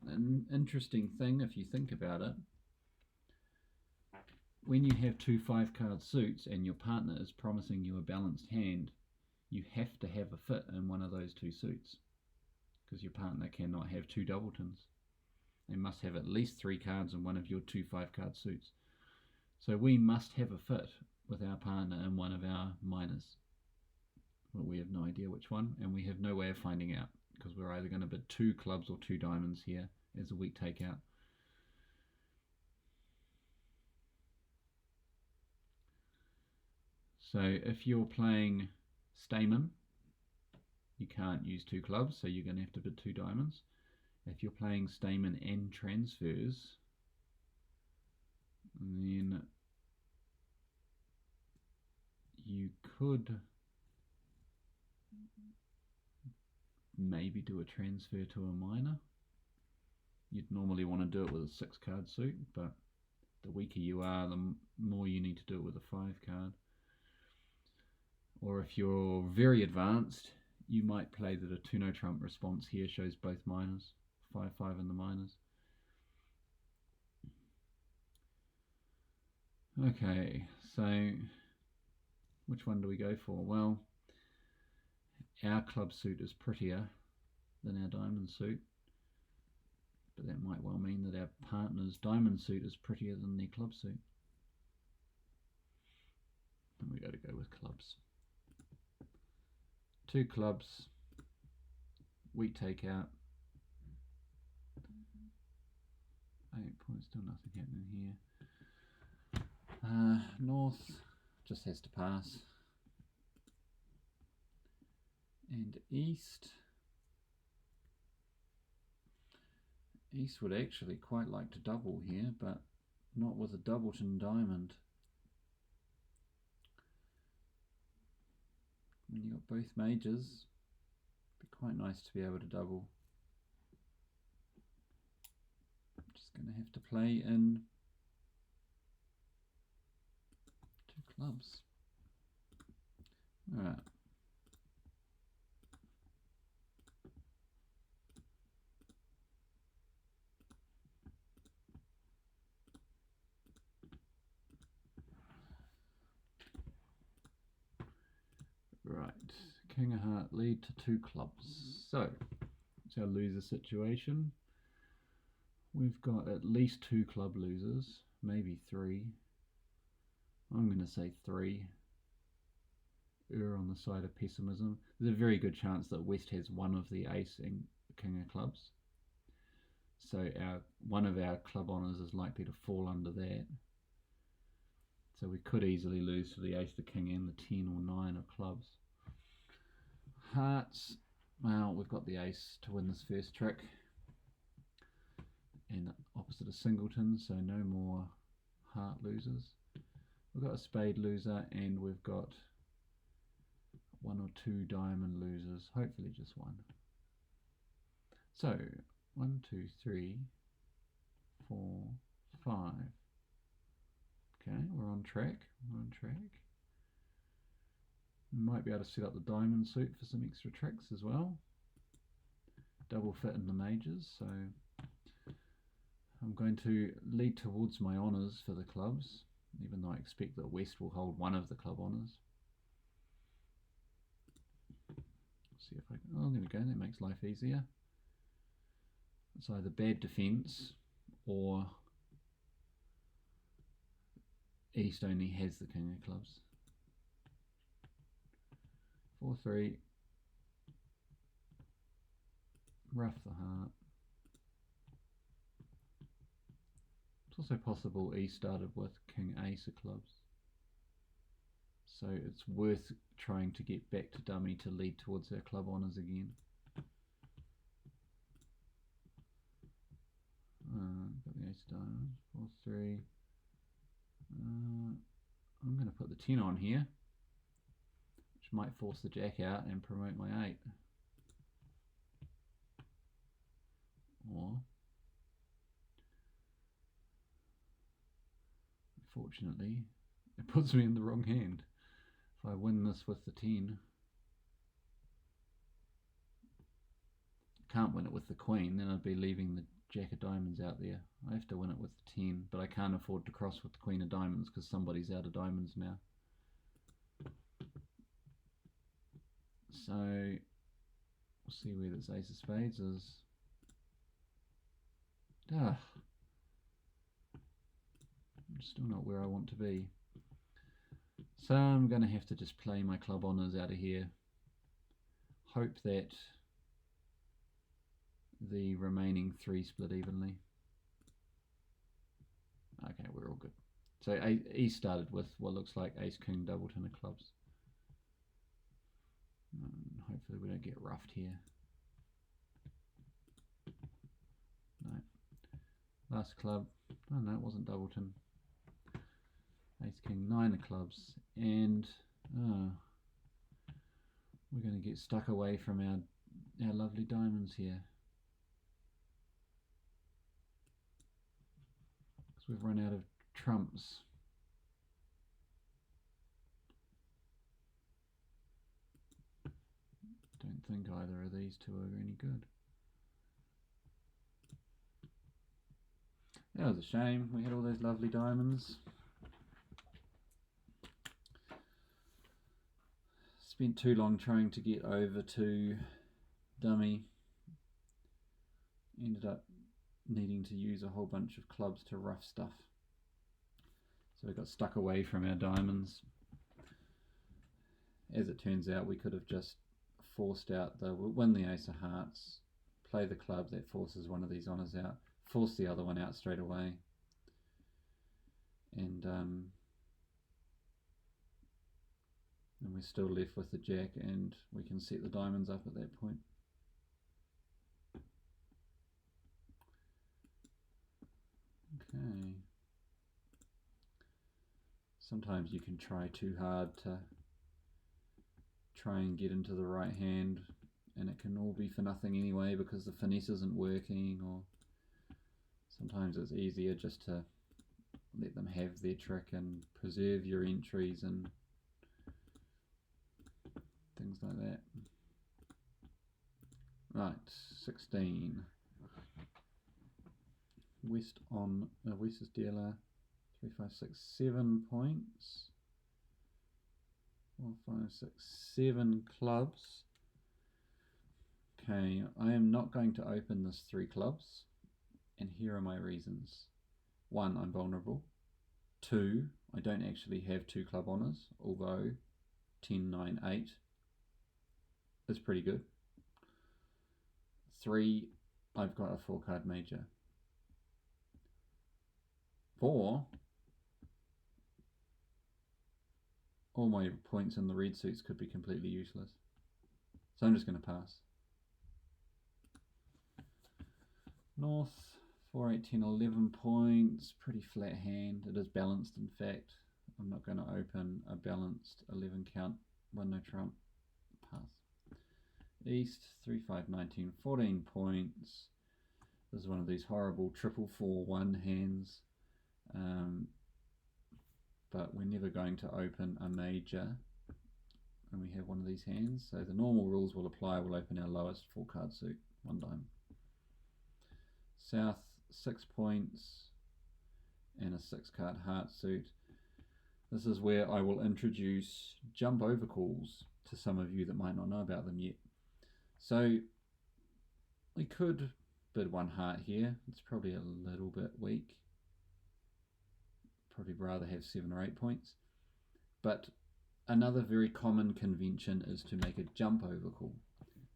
An interesting thing if you think about it. When you have 2 5 card suits and your partner is promising you a balanced hand, you have to have a fit in one of those 2 suits, because your partner cannot have 2 doubletons. They must have at least 3 cards in one of your 2 5 card suits. So we must have a fit with our partner in one of our minors. Well, we have no idea which one, and we have no way of finding out, because we're either going to bid 2 clubs or 2 diamonds here as a weak takeout. So if you're playing Stayman, you can't use 2 clubs, so you're going to have to bid 2 diamonds. If you're playing Stayman and transfers, then you could maybe do a transfer to a minor. You'd normally want to do it with a 6 card suit, but the weaker you are, the more you need to do it with a 5 card. Or if you're very advanced, you might play that a 2 no trump response here shows both minors, 5 5 in the minors. Okay, so which one do we go for? Well, our club suit is prettier than our diamond suit, but that might well mean that our partner's diamond suit is prettier than their club suit. And we got to go with clubs. 2 clubs, weak takeout. 8 points, still nothing happening here. North just has to pass. And East. East would actually quite like to double here, but not with a doubleton diamond. When you've got both majors, it'd be quite nice to be able to double. I'm just going to have to play in 2 clubs. Alright. Right. King of Heart lead to 2 clubs. So it's our loser situation. We've got at least 2 club losers, maybe 3. I'm going to say 3. Err on the side of pessimism. There's a very good chance that West has one of the ace and king of clubs. So one of our club honours is likely to fall under that. So we could easily lose to the ace, the king, and the 10 or 9 of clubs. Hearts, well, we've got the ace to win this first trick. And opposite a singleton, so no more heart losers. We've got a spade loser, and we've got 1 or 2 diamond losers, hopefully just 1. So 1, 2, 3, 4, 5. Okay, we're on track. We might be able to set up the diamond suit for some extra tricks as well. Double fit in the majors, so I'm going to lead towards my honours for the clubs, even though I expect that West will hold one of the club honours. See if I can, oh, there we go, that makes life easier. It's either bad defence or East only has the king of clubs. 4-3. Rough the heart. It's also possible East started with king ace of clubs. So it's worth trying to get back to dummy to lead towards our club honours again. Got the ace of diamonds. 4-3. I'm going to put the 10 on here, which might force the jack out and promote my 8. Or, unfortunately, it puts me in the wrong hand. If I win this with the 10, can't win it with the queen, then I'd be leaving the jack of diamonds out there. I have to win it with the 10, but I can't afford to cross with the queen of diamonds because somebody's out of diamonds now. So we'll see where this ace of spades is. I'm still not where I want to be. So I'm going to have to just play my club honours out of here. Hope that the remaining 3 split evenly. Okay, we're all good. So East started with what looks like ace, king, double ten of clubs. Hopefully we don't get roughed here. No. Last club. Oh no, it wasn't doubleton. Ace, king, 9 of clubs. And we're going to get stuck away from our lovely diamonds here. Because we've run out of trumps. Don't think either of these two are any good. That was a shame. We had all those lovely diamonds. Spent too long trying to get over to dummy. Ended up needing to use a whole bunch of clubs to rough stuff. So we got stuck away from our diamonds. As it turns out, we could have just forced out we'll win the ace of hearts, play the club, that forces one of these honours out, force the other one out straight away, and we're still left with the jack, and we can set the diamonds up at that point. Okay. Sometimes you can try too hard to try and get into the right hand, and it can all be for nothing anyway because the finesse isn't working, or sometimes it's easier just to let them have their trick and preserve your entries and things like that. Right, 16. West is dealer, 3, 5, 6, 7 points. 4, 5, 6, 7 clubs. Okay, I am not going to open this 3 clubs, and here are my reasons. 1, I'm vulnerable. 2, I don't actually have 2 club honours, although 10, 9, 8 is pretty good. 3, I've got a 4 card major. 4, all my points in the red suits could be completely useless. So I'm just going to pass. North, 4, 8, 10, 11 points. Pretty flat hand. It is balanced, in fact. I'm not going to open a balanced 11 count. 1 no trump. Pass. East, 3, 5, 19, 14 points. This is one of these horrible 4-4-1 hands. But we're never going to open a major and we have one of these hands. So the normal rules will apply. We'll open our lowest 4 card suit, 1 dime. South, 6 points and a 6 card heart suit. This is where I will introduce jump over calls to some of you that might not know about them yet. So we could bid 1 heart here. It's probably a little bit weak. Probably rather have 7 or 8 points. But another very common convention is to make a jump over call.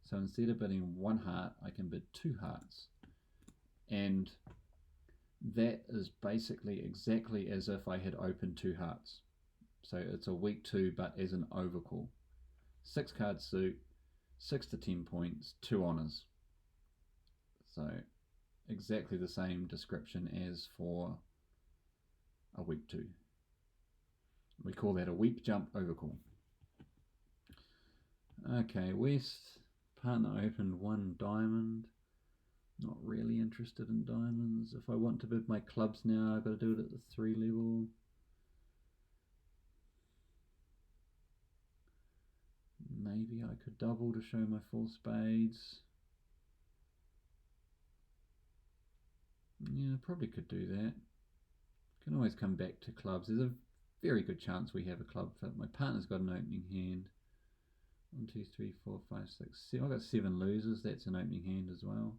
So instead of bidding 1 heart, I can bid 2 hearts. And that is basically exactly as if I had opened 2 hearts. So it's a weak 2, but as an overcall. 6 card suit, 6 to 10 points, 2 honours. So exactly the same description as for a weak 2. We call that a weak jump overcall. Okay, West, partner opened 1 diamond. Not really interested in diamonds. If I want to bid my clubs now, I've got to do it at the 3 level. Maybe I could double to show my 4 spades. Yeah, probably could do that. Can always come back to clubs. There's a very good chance we have a club fit. My partner's got an opening hand. 1, 2, 3, 4, 5, 6, 7. I've got 7 losers. That's an opening hand as well.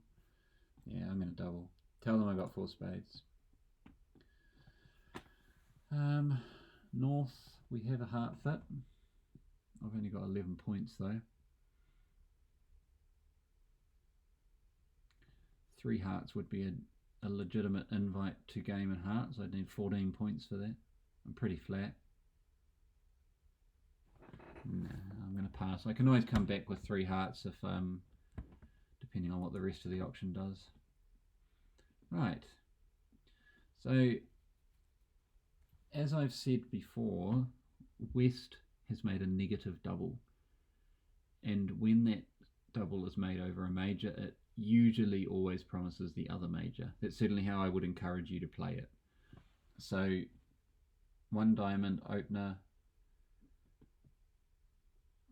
Yeah, I'm going to double. Tell them I got 4 spades. North, we have a heart fit. I've only got 11 points though. 3 hearts would be a legitimate invite to game in hearts. I'd need 14 points for that. I'm pretty flat. Nah, I'm going to pass. I can always come back with 3 hearts if depending on what the rest of the auction does. Right. So as I've said before, West has made a negative double, and when that double is made over a major, it usually always promises the other major. That's certainly how I would encourage you to play it. So 1 diamond opener,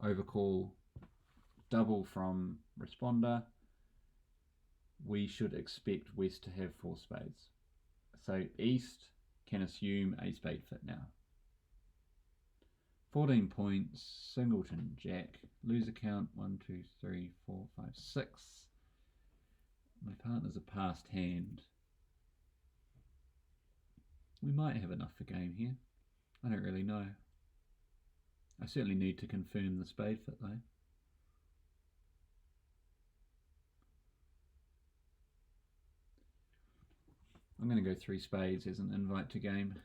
overcall, double from responder, we should expect West to have 4 spades. So East can assume a spade fit now. 14 points, singleton jack, loser count 1, 2, 3, 4, 5, 6. My partner's a passed hand. We might have enough for game here. I don't really know. I certainly need to confirm the spade fit though. I'm going to go 3 spades as an invite to game.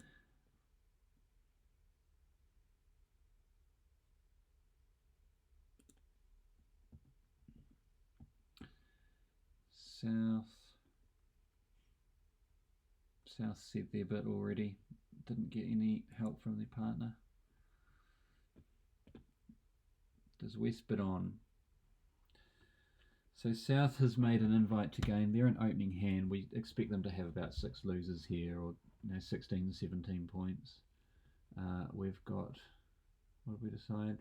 South said their bit already. Didn't get any help from their partner. Does West bid on? So South has made an invite to game. They're an opening hand. We expect them to have about 6 losers here, or 16 to 17 points. We've got, what did we decide?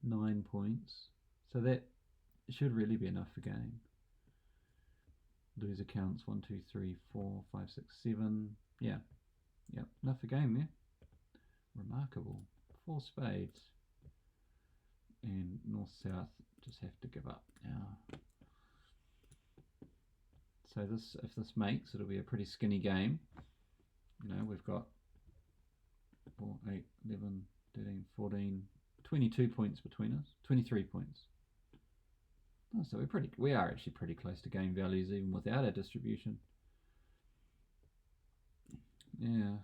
9 points. So that should really be enough for game. Loser counts 1, 2, 3, 4, 5, 6, 7. Yeah, enough for game there. Remarkable. 4 spades. and north-south just have to give up now. So this, if this makes, it'll be a pretty skinny game. You know, we've got 4, 8, 11, 13, 14, 22 points between us. 23 points. Oh, so we are actually pretty close to game values even without our distribution. Yeah.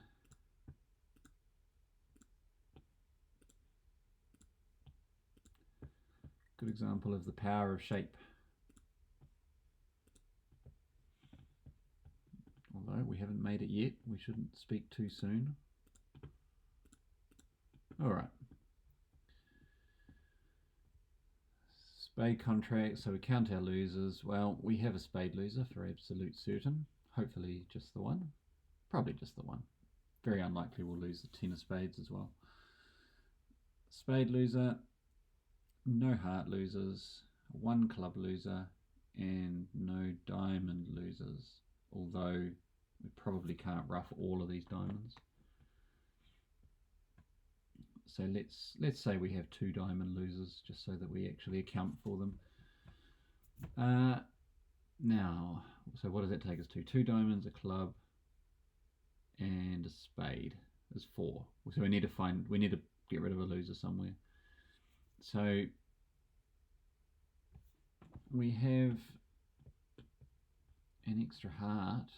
Good example of the power of shape. Although we haven't made it yet, we shouldn't speak too soon. Alright. Spade contract, so we count our losers. Well, we have a spade loser for absolute certain. Hopefully just the one. Probably just the one. Very unlikely we'll lose the 10 of spades as well. Spade loser, no heart losers, 1 club loser, and no diamond losers. Although we probably can't rough all of these diamonds. So let's say we have 2 diamond losers, just so that we actually account for them. Now, so what does that take us to? 2 diamonds, a club, and a spade is 4. So we need to get rid of a loser somewhere. So we have an extra heart,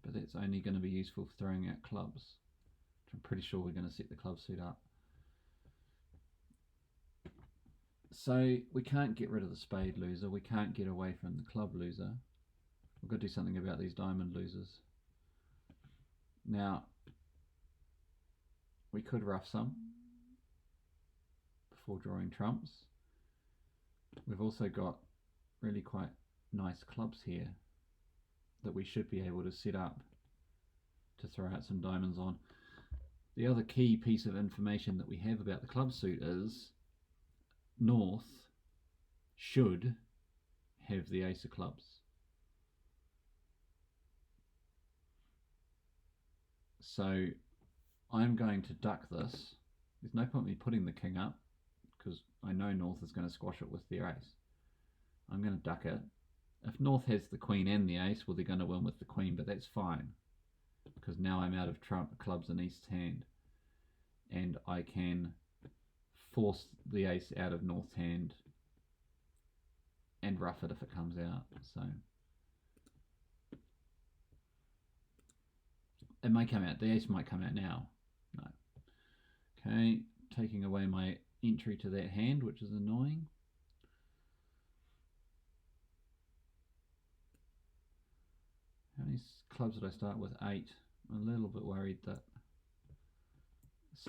but that's only going to be useful for throwing out clubs, which I'm pretty sure we're going to set the club suit up. So we can't get rid of the spade loser, we can't get away from the club loser. We've got to do something about these diamond losers. Now, we could rough some before drawing trumps. We've also got really quite nice clubs here that we should be able to set up to throw out some diamonds on. The other key piece of information that we have about the club suit is North should have the ace of clubs. So I'm going to duck this. There's no point in me putting the king up because I know North is going to squash it with their ace. I'm going to duck it. If North has the queen and the ace, well, they're going to win with the queen, but that's fine because now I'm out of clubs in East's hand, and I can force the ace out of North's hand and rough it if it comes out. So it might come out. The ace might come out now. No. Okay, taking away my entry to that hand, which is annoying. How many clubs did I start with? 8. I'm a little bit worried that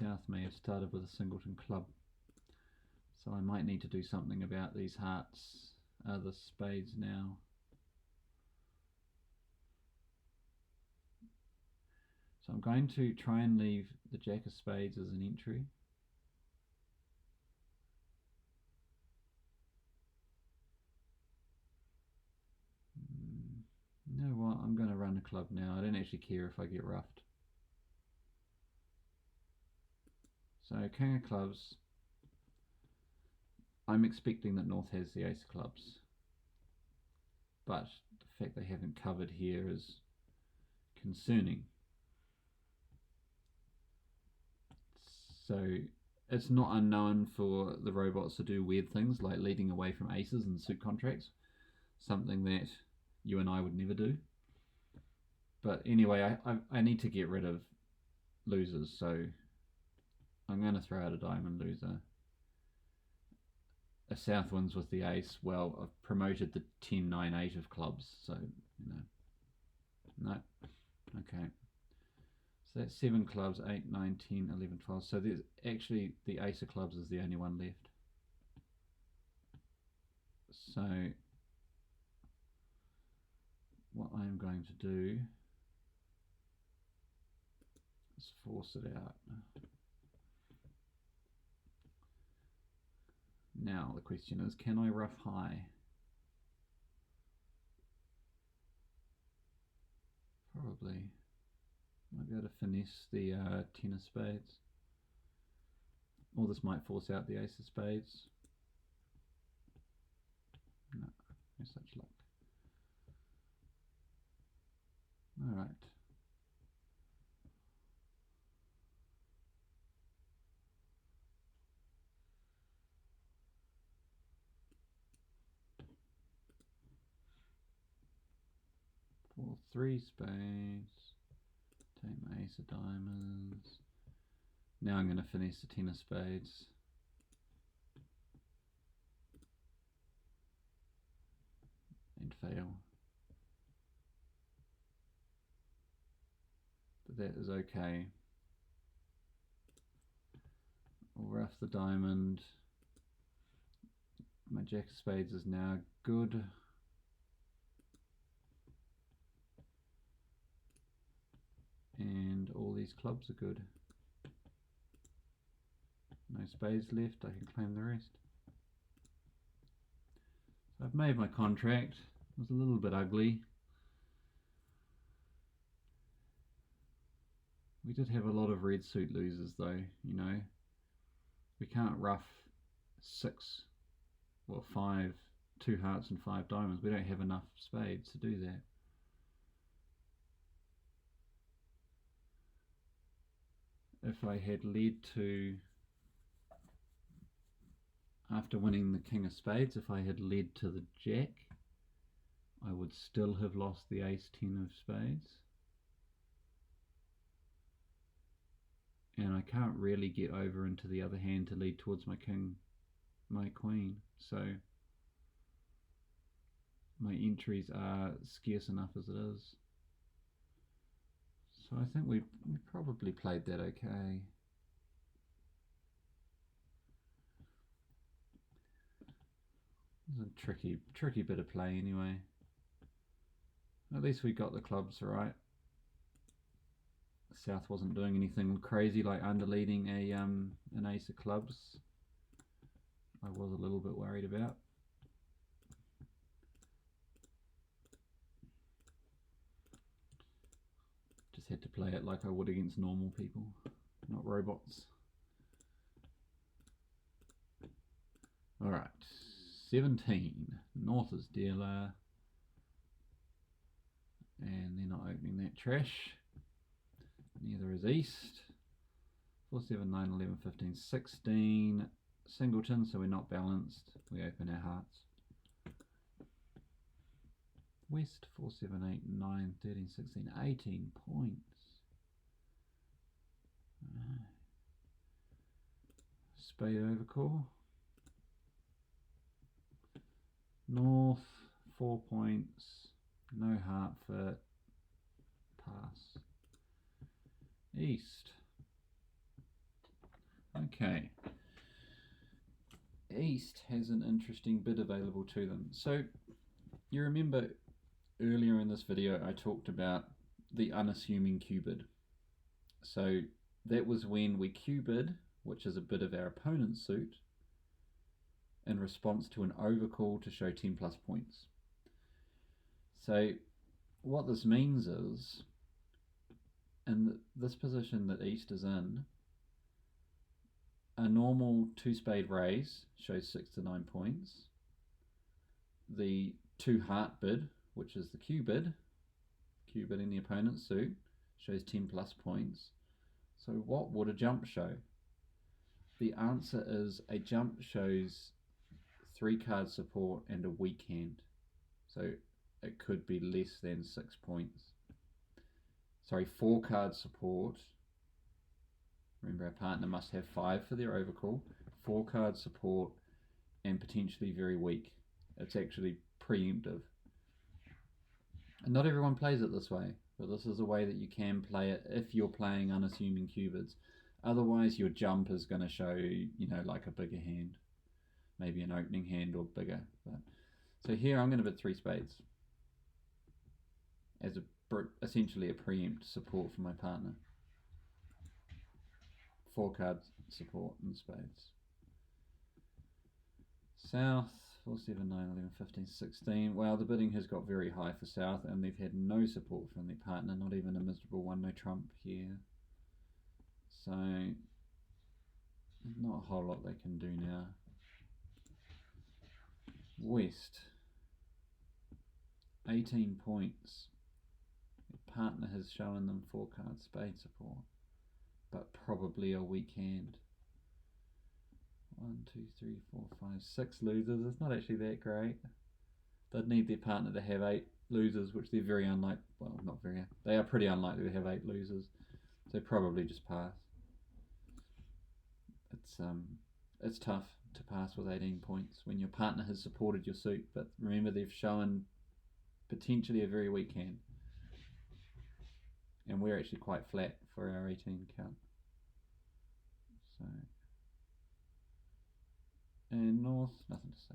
South may have started with a singleton club. So I might need to do something about these hearts, the spades now. So I'm going to try and leave the jack of spades as an entry. You know what, I'm going to run a club now. I don't actually care if I get roughed. So king of clubs. I'm expecting that North has the ace of clubs, but the fact they haven't covered here is concerning. So it's not unknown for the robots to do weird things like leading away from aces and suit contracts, something that you and I would never do. But anyway, I need to get rid of losers, so I'm going to throw out a diamond loser. A South wins with the ace. Well, I've promoted the 10, 9, 8 of clubs, so, you know. No. Okay. So that's 7 clubs, 8, 9, 10, 11, 12. So there's actually the ace of clubs is the only one left. So what I am going to do is force it out. Now the question is, can I rough high? Probably. Might be able to finesse the 10 of spades. Or this might force out the ace of spades. 4, 3 spades. Take my ace of diamonds. Now I'm going to finesse the 10 of spades. And fail. But that is okay. I'll rough the diamond. My jack of spades is now good. And all these clubs are good. No spades left, I can claim the rest. So I've made my contract. It was a little bit ugly. We did have a lot of red suit losers though, you know. We can't rough 6, well 5, 2 hearts and 5 diamonds. We don't have enough spades to do that. If I had led to, after winning the king of spades, if I had led to the jack, I would still have lost the ace 10 of spades. And I can't really get over into the other hand to lead towards my king, my queen. So my entries are scarce enough as it is. So I think we probably played that okay. It was a tricky bit of play anyway. At least we got the clubs right. South wasn't doing anything crazy like underleading an ace of clubs. I was a little bit worried about. Just had to play it like I would against normal people, not robots. Alright, 17. North is dealer. And they're not opening that trash. Neither is East. 4, 7, 9, 11, 15, 16. Singleton, so we're not balanced. We open our hearts. West, 4, 7, 8, 9, 13, 16, 18 points. Spade overcall. North, 4 points. No heart fit. Pass. East. Okay. East has an interesting bid available to them. So you remember earlier in this video I talked about the unassuming Q bid. So that was when we Q bid, which is a bid of our opponent's suit, in response to an overcall to show 10 plus points. So what this means is, in this position that East is in, a normal 2 spade raise shows 6 to 9 points. The 2 heart bid, which is the Q bid in the opponent's suit, shows 10 plus points. So what would a jump show? The answer is a jump shows 3 card support and a weak hand. So it could be less than 6 points. Sorry, 4 card support. Remember, our partner must have 5 for their overcall, 4 card support, and potentially very weak. It's actually preemptive. And not everyone plays it this way, but this is a way that you can play it if you're playing unassuming Q bids. Otherwise, your jump is going to show, you know, like a bigger hand, maybe an opening hand or bigger. But so here I'm going to bid 3 spades as essentially a preempt support for my partner. 4 card support in spades. South, 4, 7, 9, 11, 15, 16. Well, the bidding has got very high for South, and they've had no support from their partner, not even a miserable one, no trump here. So, not a whole lot they can do now. West, 18 points. Their partner has shown them 4 card spade support, but probably a weak hand. 1, 2, 3, 4, 5, 6 losers. It's not actually that great. They'd need their partner to have 8 losers, which they're very unlikely. Well, not very. They are pretty unlikely to have 8 losers. So probably just pass. It's tough to pass with 18 points when your partner has supported your suit, but remember they've shown potentially a very weak hand. And we're actually quite flat for our 18 count. So, and north, nothing to say.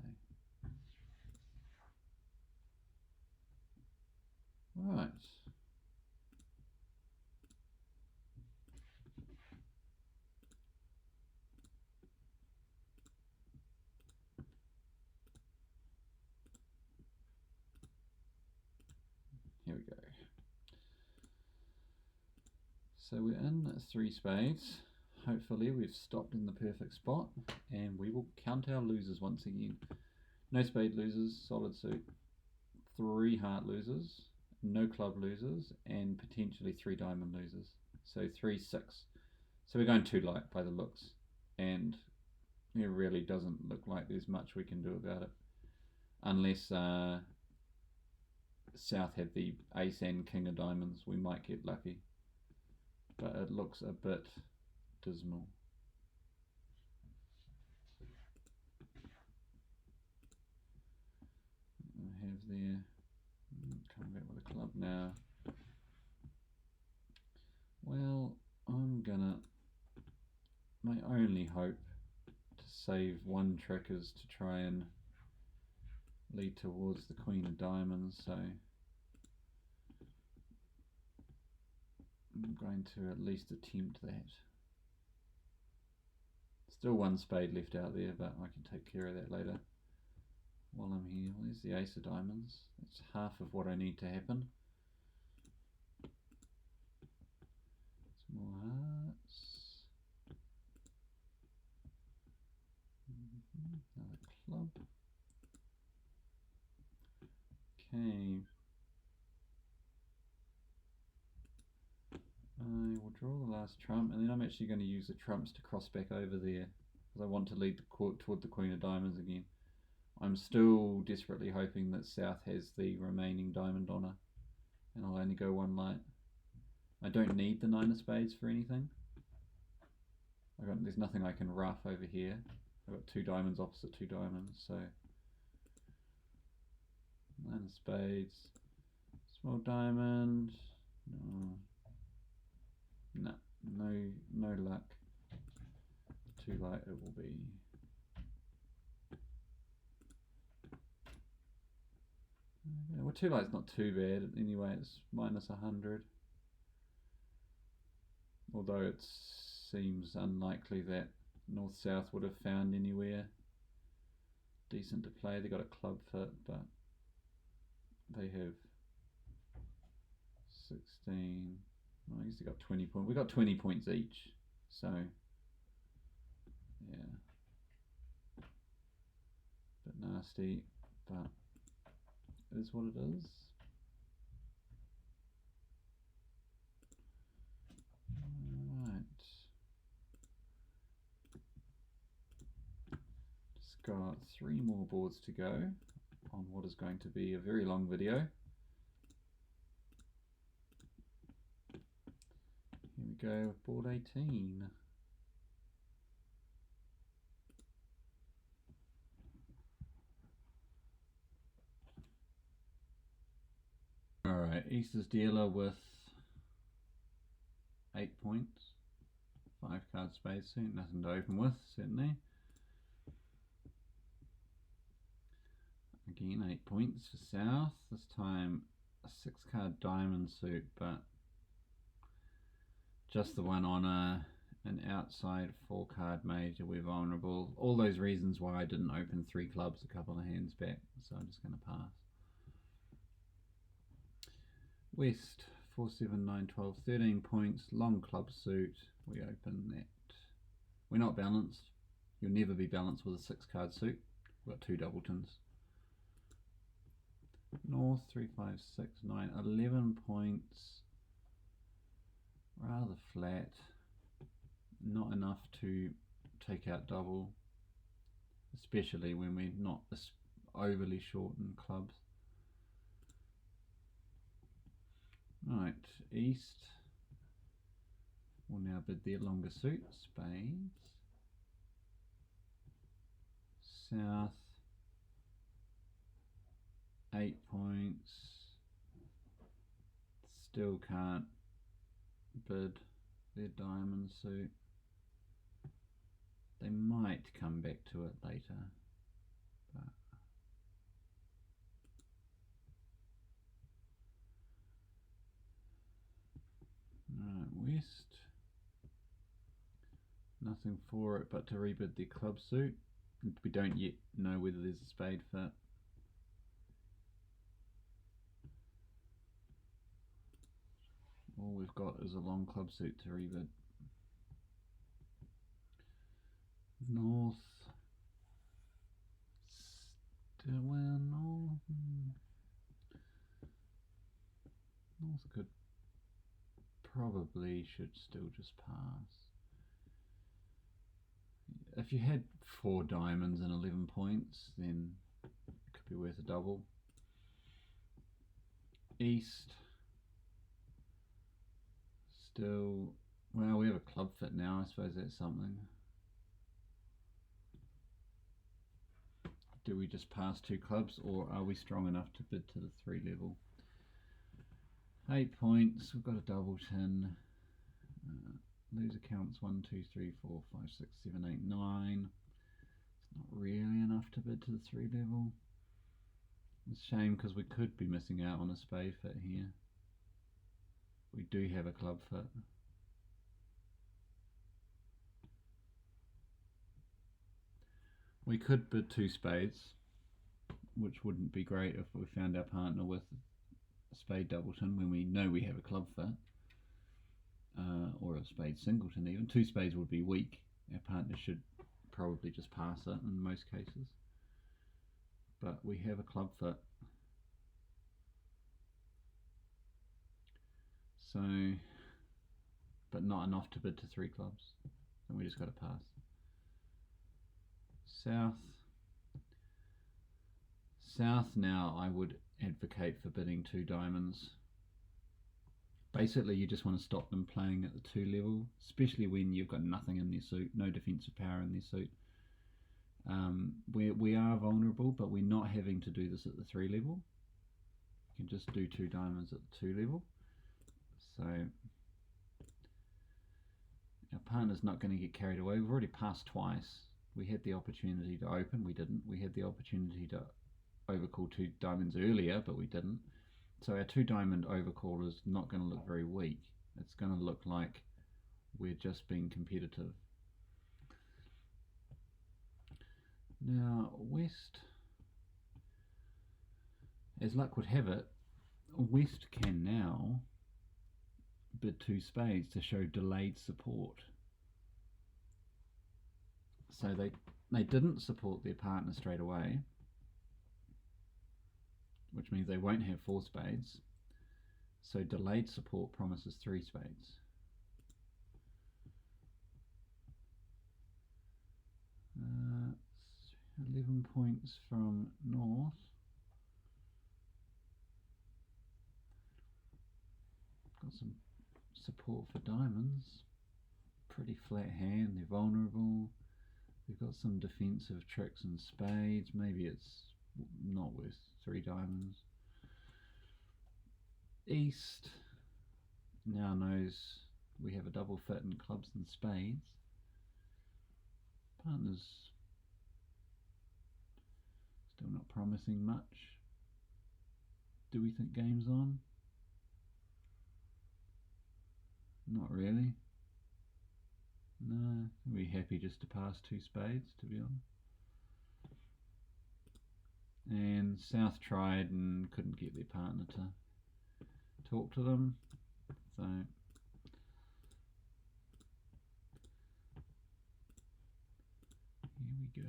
Right. Here we go. So we're in 3 spades. Hopefully we've stopped in the perfect spot, and we will count our losers once again. No spade losers, solid suit, 3 heart losers, no club losers, and potentially 3 diamond losers. So 3, 6. So we're going too light by the looks, and it really doesn't look like there's much we can do about it, unless South had the ace and king of diamonds. We might get lucky, but it looks a bit dismal. I have there, coming back with a club now. Well, I'm gonna, my only hope to save one trick is to try and lead towards the queen of diamonds, so I'm going to at least attempt that. Still 1 spade left out there, but I can take care of that later while I'm here. Well, there's the ace of diamonds. That's half of what I need to happen. Some more hearts. Another club. Okay. I will draw the last trump, and then I'm actually going to use the trumps to cross back over there, because I want to lead the court toward the queen of diamonds again. I'm still desperately hoping that South has the remaining diamond on her, and I'll only go 1 light. I don't need the 9 of spades for anything. There's nothing I can rough over here. I've got 2 diamonds opposite 2 diamonds, so 9 of spades, small diamond, no luck. Too light it will be. Okay, well, 2 light's not too bad. Anyway, it's minus 100. Although it seems unlikely that North-South would have found anywhere decent to play. They got a club fit, but they have 16. Well, I guess they got 20 points. We got 20 points each, so yeah, bit nasty, but it is what it is. Right, just got 3 more boards to go on what is going to be a very long video. Here we go with board 18. Alright, Easter's dealer with 8 points. 5 card spade suit, nothing to open with, certainly. Again, 8 points for South. This time a 6 card diamond suit, but just the one on an outside 4 card major. We're vulnerable. All those reasons why I didn't open 3 clubs a couple of hands back, so I'm just going to pass. West, 4, 7, 9, 12, 13 points, long club suit. We open that. We're not balanced. You'll never be balanced with a 6 card suit. We've got 2 doubletons. North, 3, 5, 6, 9, 11 points. Rather flat. Not enough to take out double, especially when we're not overly short in clubs. Right, east will now bid their longer suit, spades. South, 8 points, still can't bid their diamond suit. They might come back to it later, but right, west, nothing for it but to rebid their club suit. We don't yet know whether there's a spade fit. All we've got is a long club suit to rebid. North, still north. North could probably should still just pass. If you had 4 diamonds and 11 points, then it could be worth a double. East, still, well, we have a club fit now, I suppose that's something. Do we just pass 2 clubs, or are we strong enough to bid to the 3 level? 8 points, we've got a double tin. Loser counts 1, 2, 3, 4, 5, 6, 7, 8, 9. It's not really enough to bid to the 3 level. It's a shame because we could be missing out on a spade fit here. We do have a club fit. We could bid 2 spades, which wouldn't be great if we found our partner with a spade doubleton when we know we have a club fit. Or a spade singleton even. 2 spades would be weak. Our partner should probably just pass it in most cases. But we have a club fit. So, but not enough to bid to 3 clubs. And we just got to pass. South. South now I would advocate for bidding 2 diamonds. Basically, you just want to stop them playing at the 2 level, especially when you've got nothing in their suit, no defensive power in their suit. We are vulnerable, but we're not having to do this at the 3 level. You can just do 2 diamonds at the 2 level. So our partner's not going to get carried away. We've already passed twice. We had the opportunity to open, we didn't. We had the opportunity to overcall 2 diamonds earlier, but we didn't. So our 2 diamond overcall is not going to look very weak. It's going to look like we're just being competitive. Now west, as luck would have it, west can now bid 2 spades to show delayed support. So they didn't support their partner straight away, which means they won't have 4 spades. So delayed support promises 3 spades. Uh, 11 points from north. Got some support for diamonds. Pretty flat hand, they're vulnerable. They've got some defensive tricks and spades. Maybe it's not worth 3 diamonds. East now knows we have a double fit in clubs and spades. Partner's still not promising much. Do we think game's on? Not really. No, we're happy just to pass 2 spades, to be honest. And South tried and couldn't get their partner to talk to them, so here we go.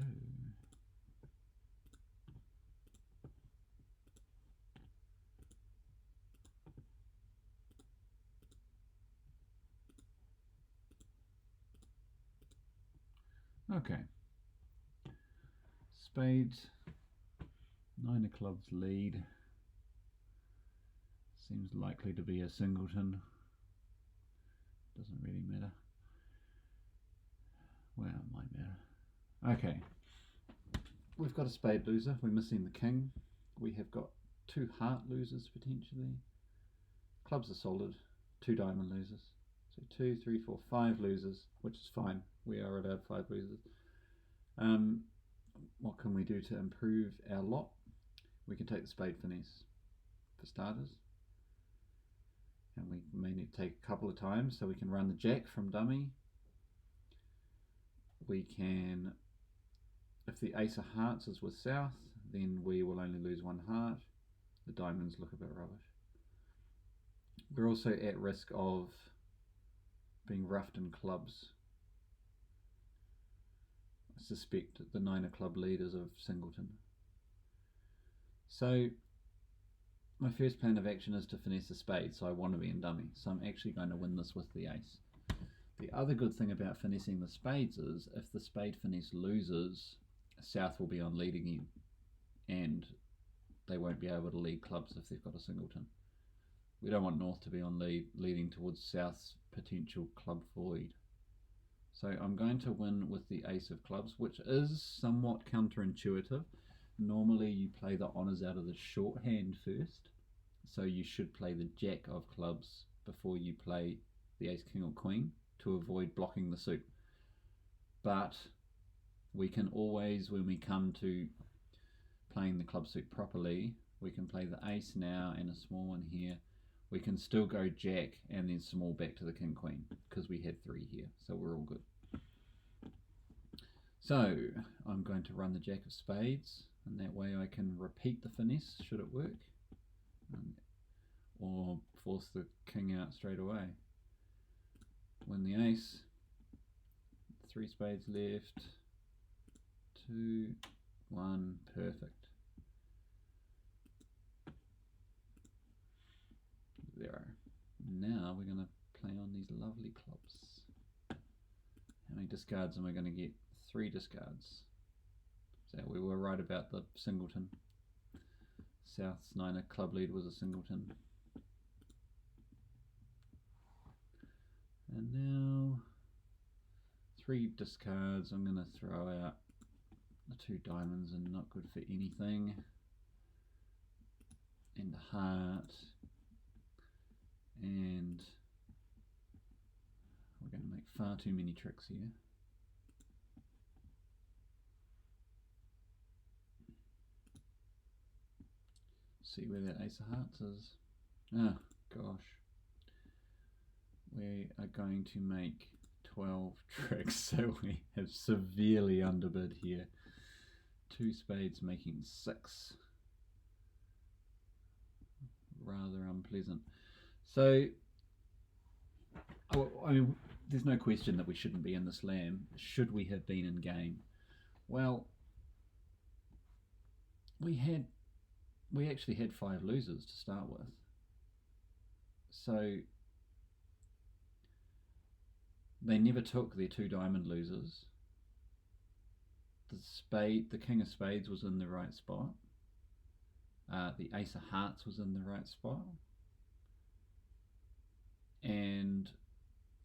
Okay, spades, 9 of clubs lead. Seems likely to be a singleton. Doesn't really matter. Well, it might matter. Okay. We've got a spade loser. We're missing the king. We have got 2 heart losers potentially. Clubs are solid. 2 diamond losers. So 2, 3, 4, 5 losers, which is fine. We are allowed 5 losers. What can we do to improve our lot? We can take the spade finesse for starters. And we may need to take a couple of times, so we can run the jack from dummy. We can, if the ace of hearts is with south, then we will only lose 1 heart. The diamonds look a bit rubbish. We're also at risk of being roughed in clubs. I suspect that the 9 of club leaders of singleton. So my first plan of action is to finesse a spade, so I want to be in dummy. So I'm actually going to win this with the ace. The other good thing about finessing the spades is if the spade finesse loses, south will be on lead again, and they won't be able to lead clubs if they've got a singleton. We don't want north to be on lead, leading towards south's potential club void. So I'm going to win with the ace of clubs, which is somewhat counterintuitive. Normally you play the honours out of the shorthand first, so you should play the jack of clubs before you play the ace, king or queen to avoid blocking the suit. But we can always, when we come to playing the club suit properly, we can play the ace now and a small one here. We can still go jack and then small back to the king queen because we had 3 here, so we're all good. So I'm going to run the jack of spades, and that way I can repeat the finesse should it work, or force the king out straight away. Win the ace, 3 spades left, 2, 1, perfect. 0. Now we're going to play on these lovely clubs. How many discards am I going to get? 3 discards. So we were right about the singleton. South's 9 of club lead was a singleton. And now 3 discards. I'm going to throw out the 2 diamonds and not good for anything. And a heart. And we're going to make far too many tricks here. See where that ace of hearts is. Oh gosh. We are going to make 12 tricks, so we have severely underbid here. 2 spades making 6. Rather unpleasant. So, I mean, there's no question that we shouldn't be in the slam. Should we have been in game? Well, we actually had 5 losers to start with. So they never took their 2 diamond losers. The king of spades was in the right spot. The ace of hearts was in the right spot. And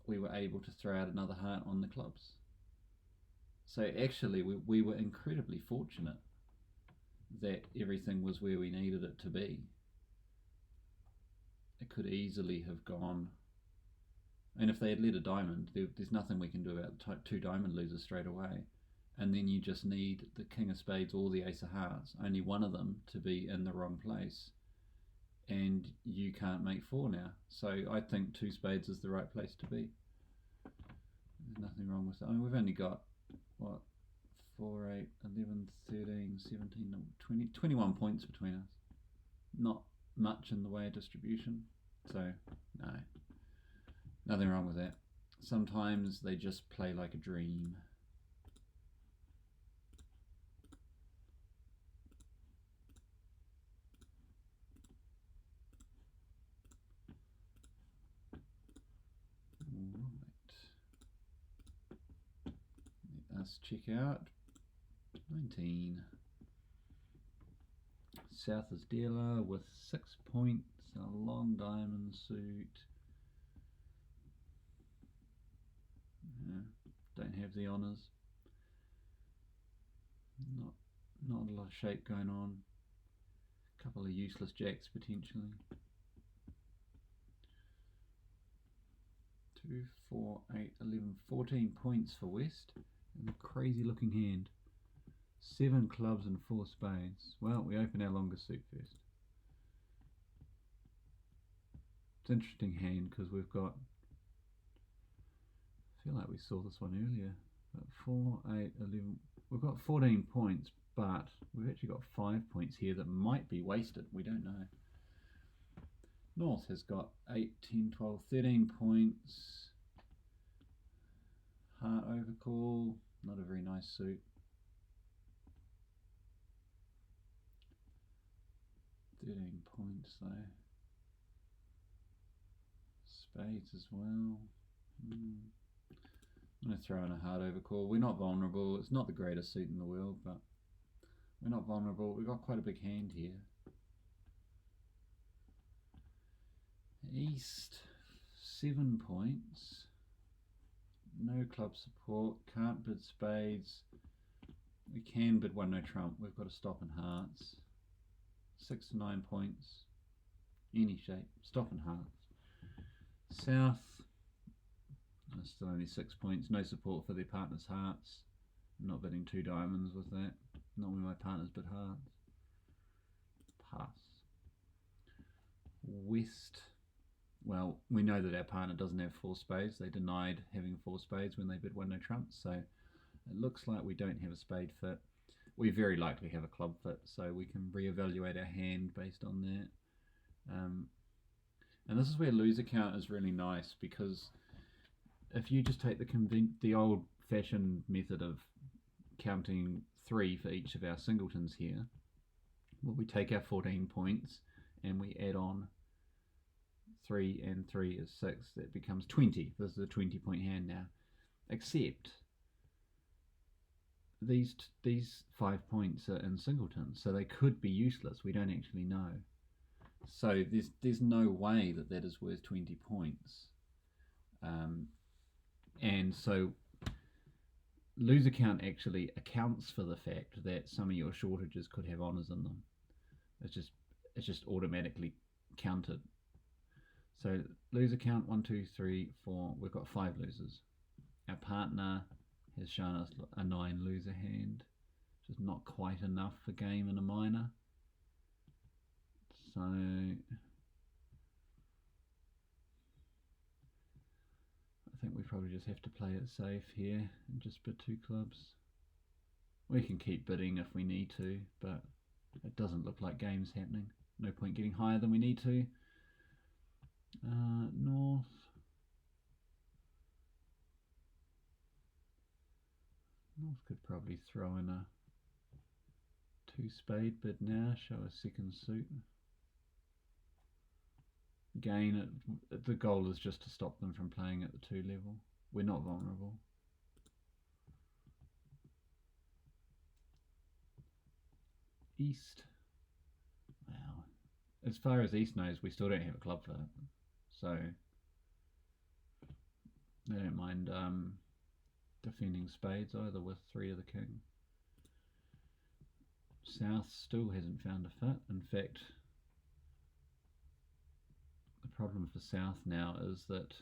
we were able to throw out another heart on the clubs. So actually we were incredibly fortunate that everything was where we needed it to be. It could easily have gone, and if they had led a diamond, there's nothing we can do about the 2 diamond losers straight away. And then you just need the king of spades or the ace of hearts, only one of them to be in the wrong place, and you can't make 4 now. So I think 2 spades is the right place to be. There's nothing wrong with that. I mean, we've only got, what, 4, 8, 11, 13, 17, 20, 21 points between us. Not much in the way of distribution. So, no. Nothing wrong with that. Sometimes they just play like a dream. Let us check out 19. South is dealer with 6 points, a long diamond suit. Don't have the honours. Not a lot of shape going on. A couple of useless jacks potentially. 2, 4, 8, 11, 14 points for West. And a crazy looking hand. 7 clubs and 4 spades. Well, we open our longest suit first. It's an interesting hand because we've got, I feel like we saw this one earlier, but 4, 8, 11, we've got 14 points, but we've actually got 5 points here that might be wasted, we don't know. North has got 8, 10, 12, 13 points. Heart overcall, not a very nice suit. 13 points though. Spades as well. I'm going to throw in a heart overcall. We're not vulnerable. It's not the greatest suit in the world, but we're not vulnerable. We've got quite a big hand here. East, 7 points. No club support. Can't bid spades. We can bid one no trump. We've got to stop in hearts. 6 to 9 points. Any shape. Stop in hearts. South, still only 6 points. No support for their partner's hearts. I'm not bidding 2 diamonds with that. Not when my partner's bid hearts. Pass. West. Well, we know that our partner doesn't have 4 spades. They denied having 4 spades when they bid one no trumps. So it looks like we don't have a spade fit. We very likely have a club fit, so we can reevaluate our hand based on that. And this is where loser count is really nice, because if you just take the old-fashioned method of counting 3 for each of our singletons here, well, we take our 14 points and we add on 3 and 3 is 6. That becomes 20. This is a 20-point hand now. Except these 5 points are in singletons, so they could be useless. We don't actually know. So there's no way that that is worth 20 points. And so loser count actually accounts for the fact that some of your shortages could have honours in them. It's just automatically counted. So loser count 1, 2, 3, 4. We've got 5 losers. Our partner has shown us a 9 loser hand, which is not quite enough for game in a minor. So I think we probably just have to play it safe here and just bid 2 clubs. We can keep bidding if we need to, but it doesn't look like game's happening. No point getting higher than we need to. North. North could probably throw in a 2 spade bid now, show a second suit. Again, the goal is just to stop them from playing at the 2 level. We're not vulnerable. East. Wow. As far as East knows, we still don't have a club for it. So they don't mind defending spades either with 3 of the king. South still hasn't found a fit. In fact, the problem for South now is that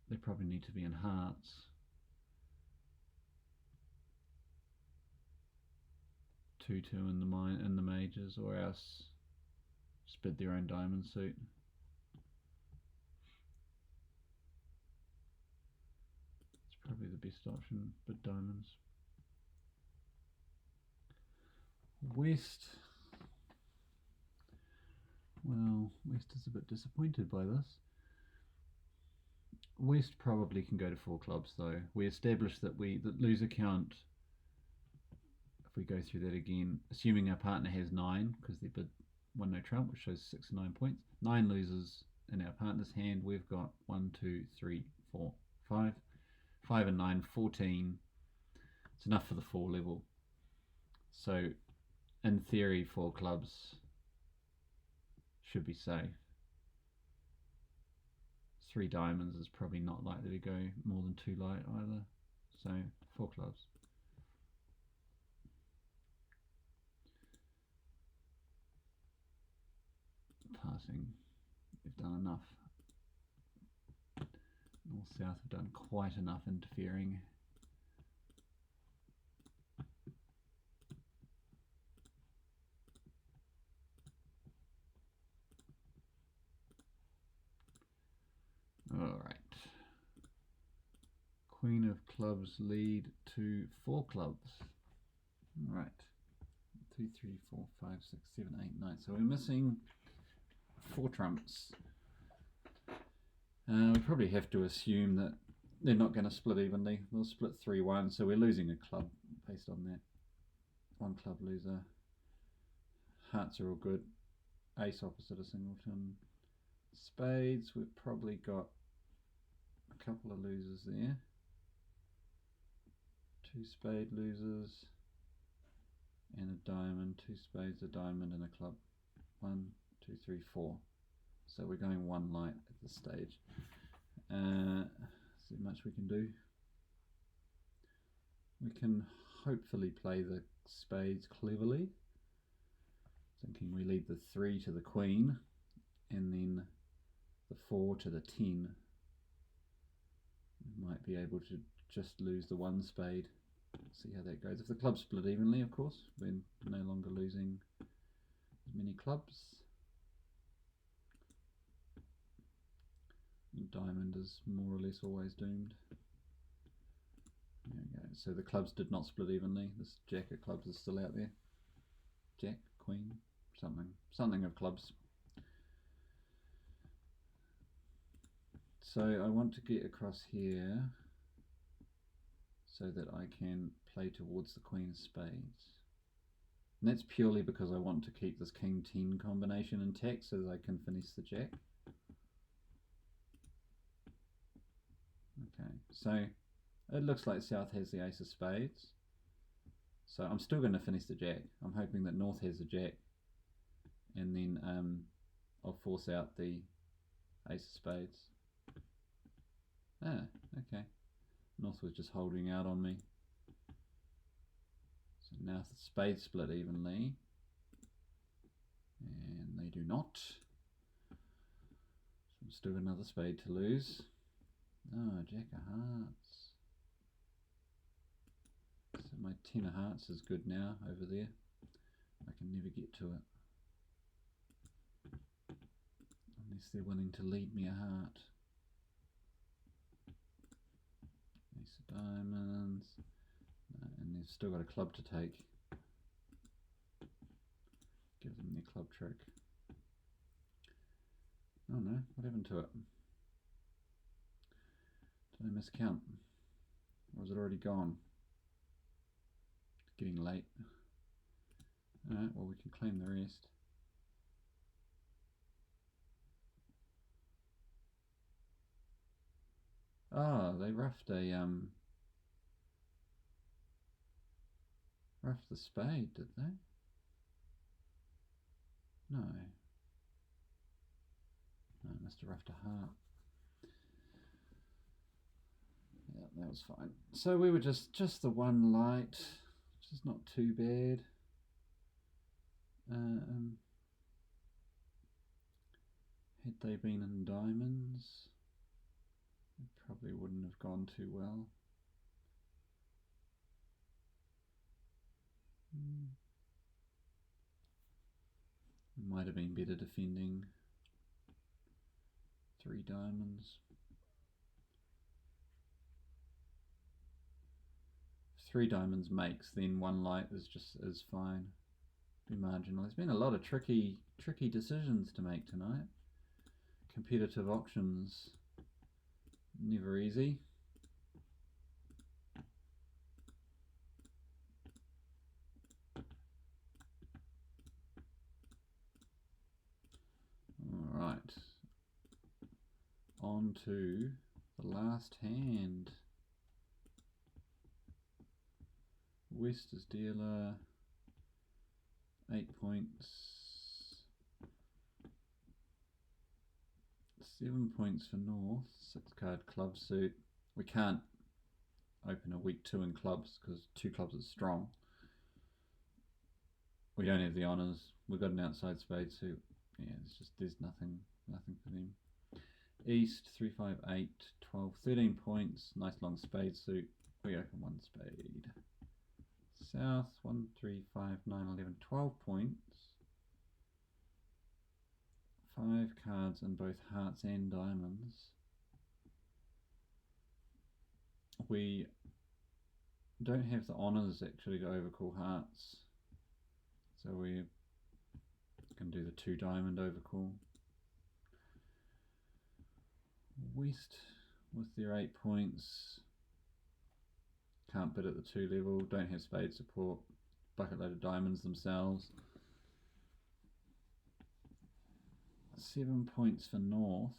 they probably need to be in hearts. Two in the majors, or else just bid their own diamond suit. It's probably the best option, bid diamonds. West. Well, West is a bit disappointed by this. West probably can go to 4 clubs though. We established that the loser count, if we go through that again, assuming our partner has 9, because they bid 1 no trump, which shows 6 and 9 points. 9 losers in our partner's hand. We've got 1, 2, 3, 4, 5. 5 and 9, 14. It's enough for the 4 level. So in theory, 4 clubs should be safe. 3 diamonds is probably not likely to go more than 2 light either. So 4 clubs. Passing, we've done enough. North south have done quite enough interfering. Alright. Queen of clubs lead to 4 clubs. Alright. 2, 3, 4, 5, 6, 7, 8, 9. So we're missing 4 trumps. We probably have to assume that they're not going to split evenly. They'll split 3-1, so we're losing a club based on that. 1 club loser. Hearts are all good. Ace opposite a singleton. Spades, we've probably got a couple of losers there. 2 spade losers. And a diamond. 2 spades, a diamond, and a club. 1, 2, 3, 4. So we're going 1 light at this stage. See much we can do. We can hopefully play the spades cleverly. Thinking we lead the 3 to the queen and then the 4 to the 10. We might be able to just lose the 1 spade. See how that goes. If the clubs split evenly, of course, we're no longer losing as many clubs. Diamond is more or less always doomed. There we go. So the clubs did not split evenly. This jack of clubs is still out there. Jack, queen, something of clubs. So I want to get across here so that I can play towards the queen of spades. And that's purely because I want to keep this king 10 combination intact so that I can finish the jack. Okay, so it looks like South has the ace of spades. So I'm still going to finish the jack. I'm hoping that North has the jack. And then I'll force out the ace of spades. Ah, okay. North was just holding out on me. So now the spades split evenly. And they do not. So I'm still got another spade to lose. Oh, jack of hearts. So my 10 of hearts is good now over there. I can never get to it. Unless they're willing to lead me a heart. Ace of diamonds. No, and they've still got a club to take. Give them their club trick. Oh no, what happened to it? Did I miscount? Or is it already gone? It's getting late. Alright, well we can claim the rest. Oh, they roughed roughed the spade, did they? No. No, it must have roughed a heart. Yeah, that was fine. So we were just the 1 light, which is not too bad. Had they been in diamonds, it probably wouldn't have gone too well. It might have been better defending 3 diamonds. If 3 diamonds makes, then 1 light is fine. Be marginal. There's been a lot of tricky decisions to make tonight. Competitive auctions, never easy. Alright, on to the last hand. West is dealer, 8 points. 7 points for North. 6 card club suit. We can't open a weak 2 in clubs because 2 clubs is strong. We don't have the honours. We've got an outside spade suit. Yeah, there's nothing for them. East 3, 5, 8, 12, 13 points. Nice long spade suit. We open 1 spade. South 1, 3, 5, 9, 11, 12 points. 5 cards in both hearts and diamonds. We don't have the honours actually to overcall hearts, so we can do the 2 diamond overcall. West with their 8 points, can't bid at the 2 level, don't have spade support, bucket load of diamonds themselves. 7 points for North.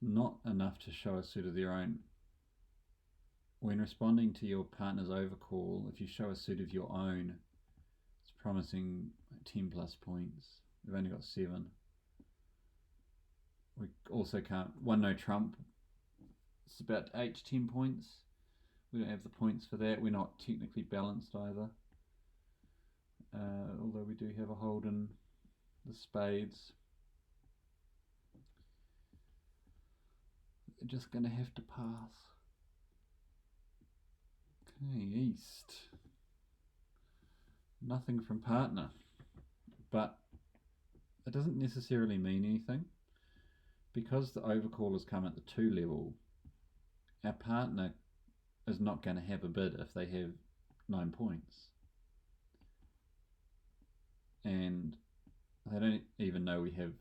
It's not enough to show a suit of their own. When responding to your partner's overcall, if you show a suit of your own, it's promising 10 plus points. We've only got 7. We also can't, 1 no trump, it's about 8 to 10 points. We don't have the points for that. We're not technically balanced either. Although we do have a hold in the spades. We're just going to have to pass. Okay, East. Nothing from partner. But it doesn't necessarily mean anything. Because the overcall has come at the 2 level, our partner is not going to have a bid if they have 9 points. And they don't even know we have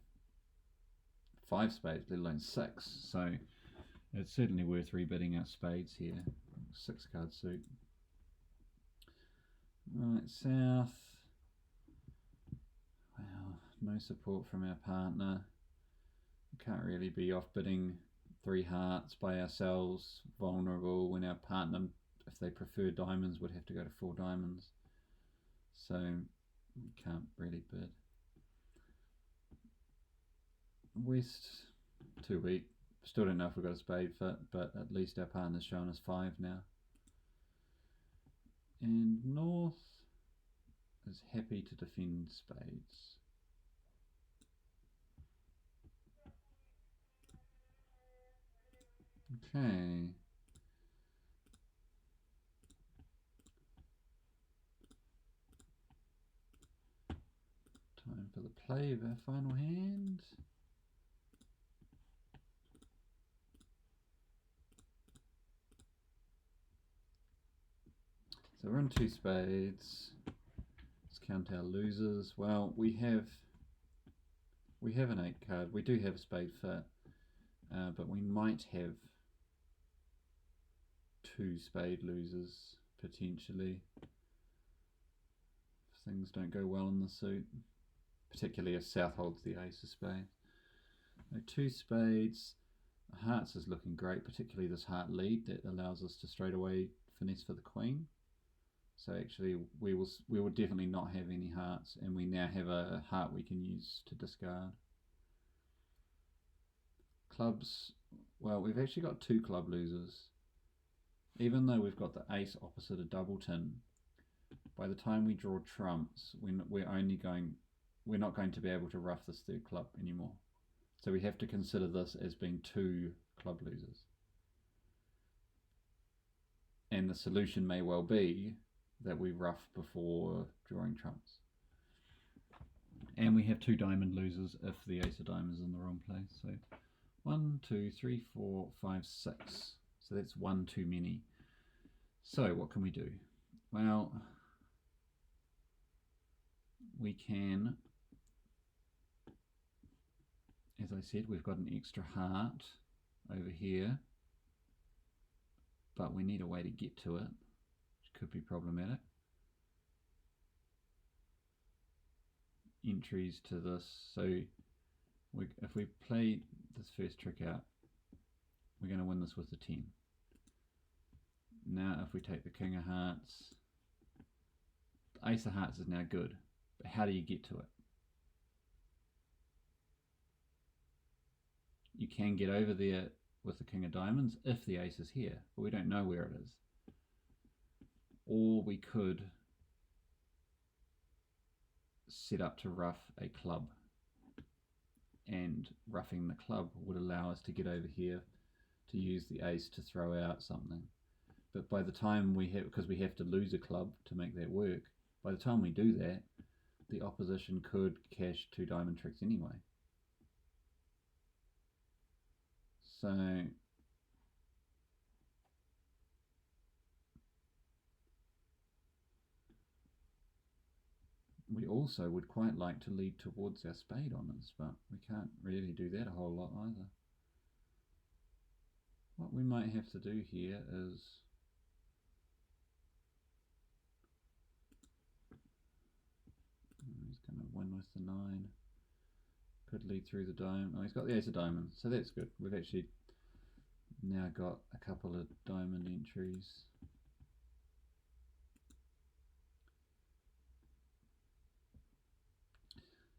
5 spades, let alone 6. So it's certainly worth rebidding our spades here. 6 card suit. Right, South. Well, no support from our partner. We can't really be off bidding 3 hearts by ourselves, vulnerable, when our partner, if they prefer diamonds, would have to go to 4 diamonds. So we can't really bid. West, too weak. Still don't know if we've got a spade fit, but at least our partner's shown us 5 now. And North is happy to defend spades. Okay. Time for the play of our final hand. So we're on 2 spades. Let's count our losers. Well, we have an 8 card. We do have a spade fit, but we might have 2 spade losers potentially if things don't go well in the suit, particularly if South holds the ace of spades. So 2 spades. Hearts is looking great, particularly this heart lead that allows us to straight away finesse for the queen. So actually we will definitely not have any hearts, and we now have a heart we can use to discard. Clubs, well, we've actually got 2 club losers. Even though we've got the ace opposite a doubleton, by the time we draw trumps, we're not going to be able to ruff this 3rd club anymore. So we have to consider this as being 2 club losers. And the solution may well be that we ruff before drawing trumps. And we have 2 diamond losers if the ace of diamonds is in the wrong place. So 1, 2, 3, 4, 5, 6. So that's 1 too many. So what can we do? Well, we can, as I said, we've got an extra heart over here, but we need a way to get to it, which could be problematic. Entries to this, so if we play this first trick out, we're going to win this with a 10. Now if we take the King of Hearts, the Ace of Hearts is now good, but how do you get to it? You can get over there with the King of Diamonds if the Ace is here, but we don't know where it is. Or we could set up to rough a club, and roughing the club would allow us to get over here to use the Ace to throw out something. But by the time we have, because we have to lose a club to make that work, by the time we do that, the opposition could cash 2 diamond tricks anyway. So we also would quite like to lead towards our spade on us, but we can't really do that a whole lot either. What we might have to do here is he's going to win with the 9. Could lead through the diamond. Oh, he's got the Ace of Diamonds, so that's good. We've actually now got a couple of diamond entries.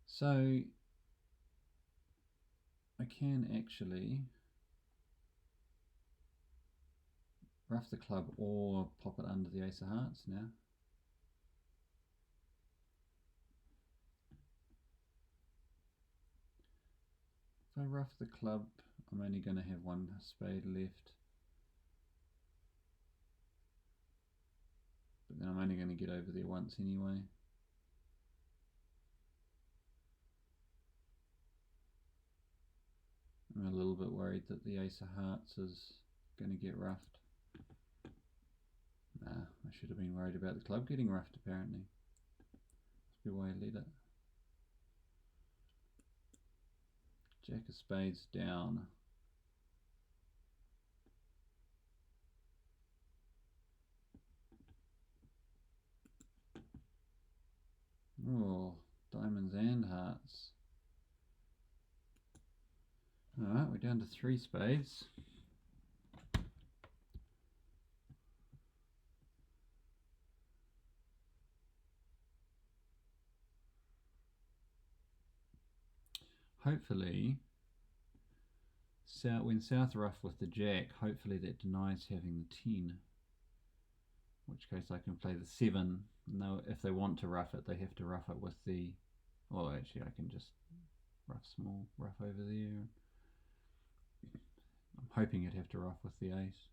So I can actually rough the club or pop it under the Ace of Hearts now. If I rough the club, I'm only going to have 1 spade left. But then I'm only going to get over there once anyway. I'm a little bit worried that the Ace of Hearts is going to get roughed. Nah, I should have been worried about the club getting roughed apparently. Must be why I let it. Jack of Spades down. Oh, diamonds and hearts. Alright, we're down to 3 spades. Hopefully, when South rough with the Jack, hopefully that denies having the 10. In which case I can play the 7. No, if they want to rough it, they have to rough it with the... Well, actually I can just rough over there. I'm hoping it'd have to rough with the Ace.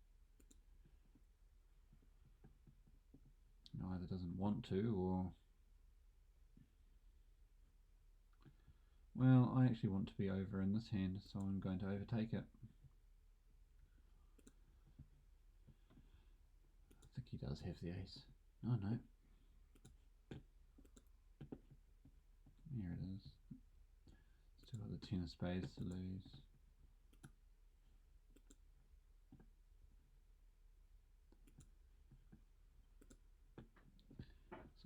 It either doesn't want to, or... Well, I actually want to be over in this hand, so I'm going to overtake it. I think he does have the Ace. Oh no. Here it is. Still got the 10 of spades to lose.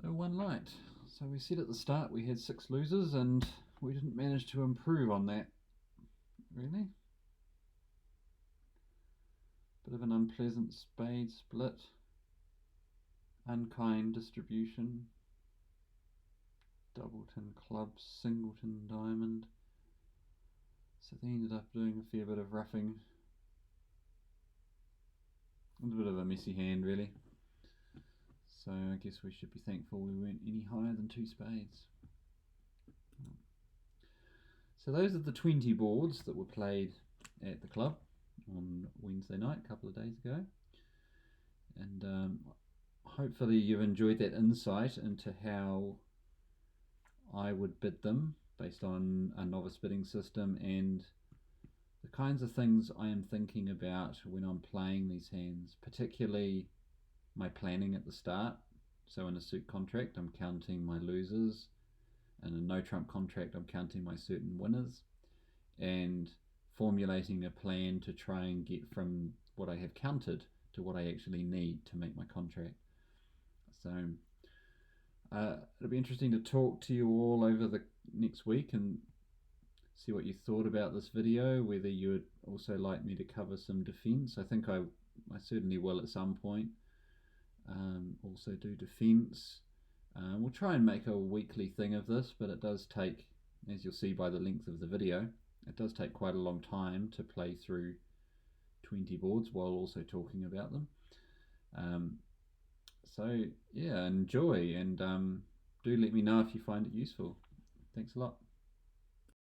So 1 light. So we said at the start we had 6 losers and we didn't manage to improve on that. Really? Bit of an unpleasant spade split. Unkind distribution. Doubleton clubs, singleton diamond. So they ended up doing a fair bit of roughing. A bit of a messy hand really. So I guess we should be thankful we weren't any higher than 2 spades. So those are the 20 boards that were played at the club on Wednesday night, a couple of days ago. And hopefully you've enjoyed that insight into how I would bid them based on a novice bidding system and the kinds of things I am thinking about when I'm playing these hands, particularly my planning at the start. So in a suit contract I'm counting my losers, in a no trump contract I'm counting my certain winners, and formulating a plan to try and get from what I have counted to what I actually need to make my contract. So it'll be interesting to talk to you all over the next week and see what you thought about this video, whether you would also like me to cover some defense. I think I certainly will at some point. Also do defence. We'll try and make a weekly thing of this, but it does take, as you'll see by the length of the video, it does take quite a long time to play through 20 boards while also talking about them. So yeah, enjoy, and do let me know if you find it useful. Thanks a lot.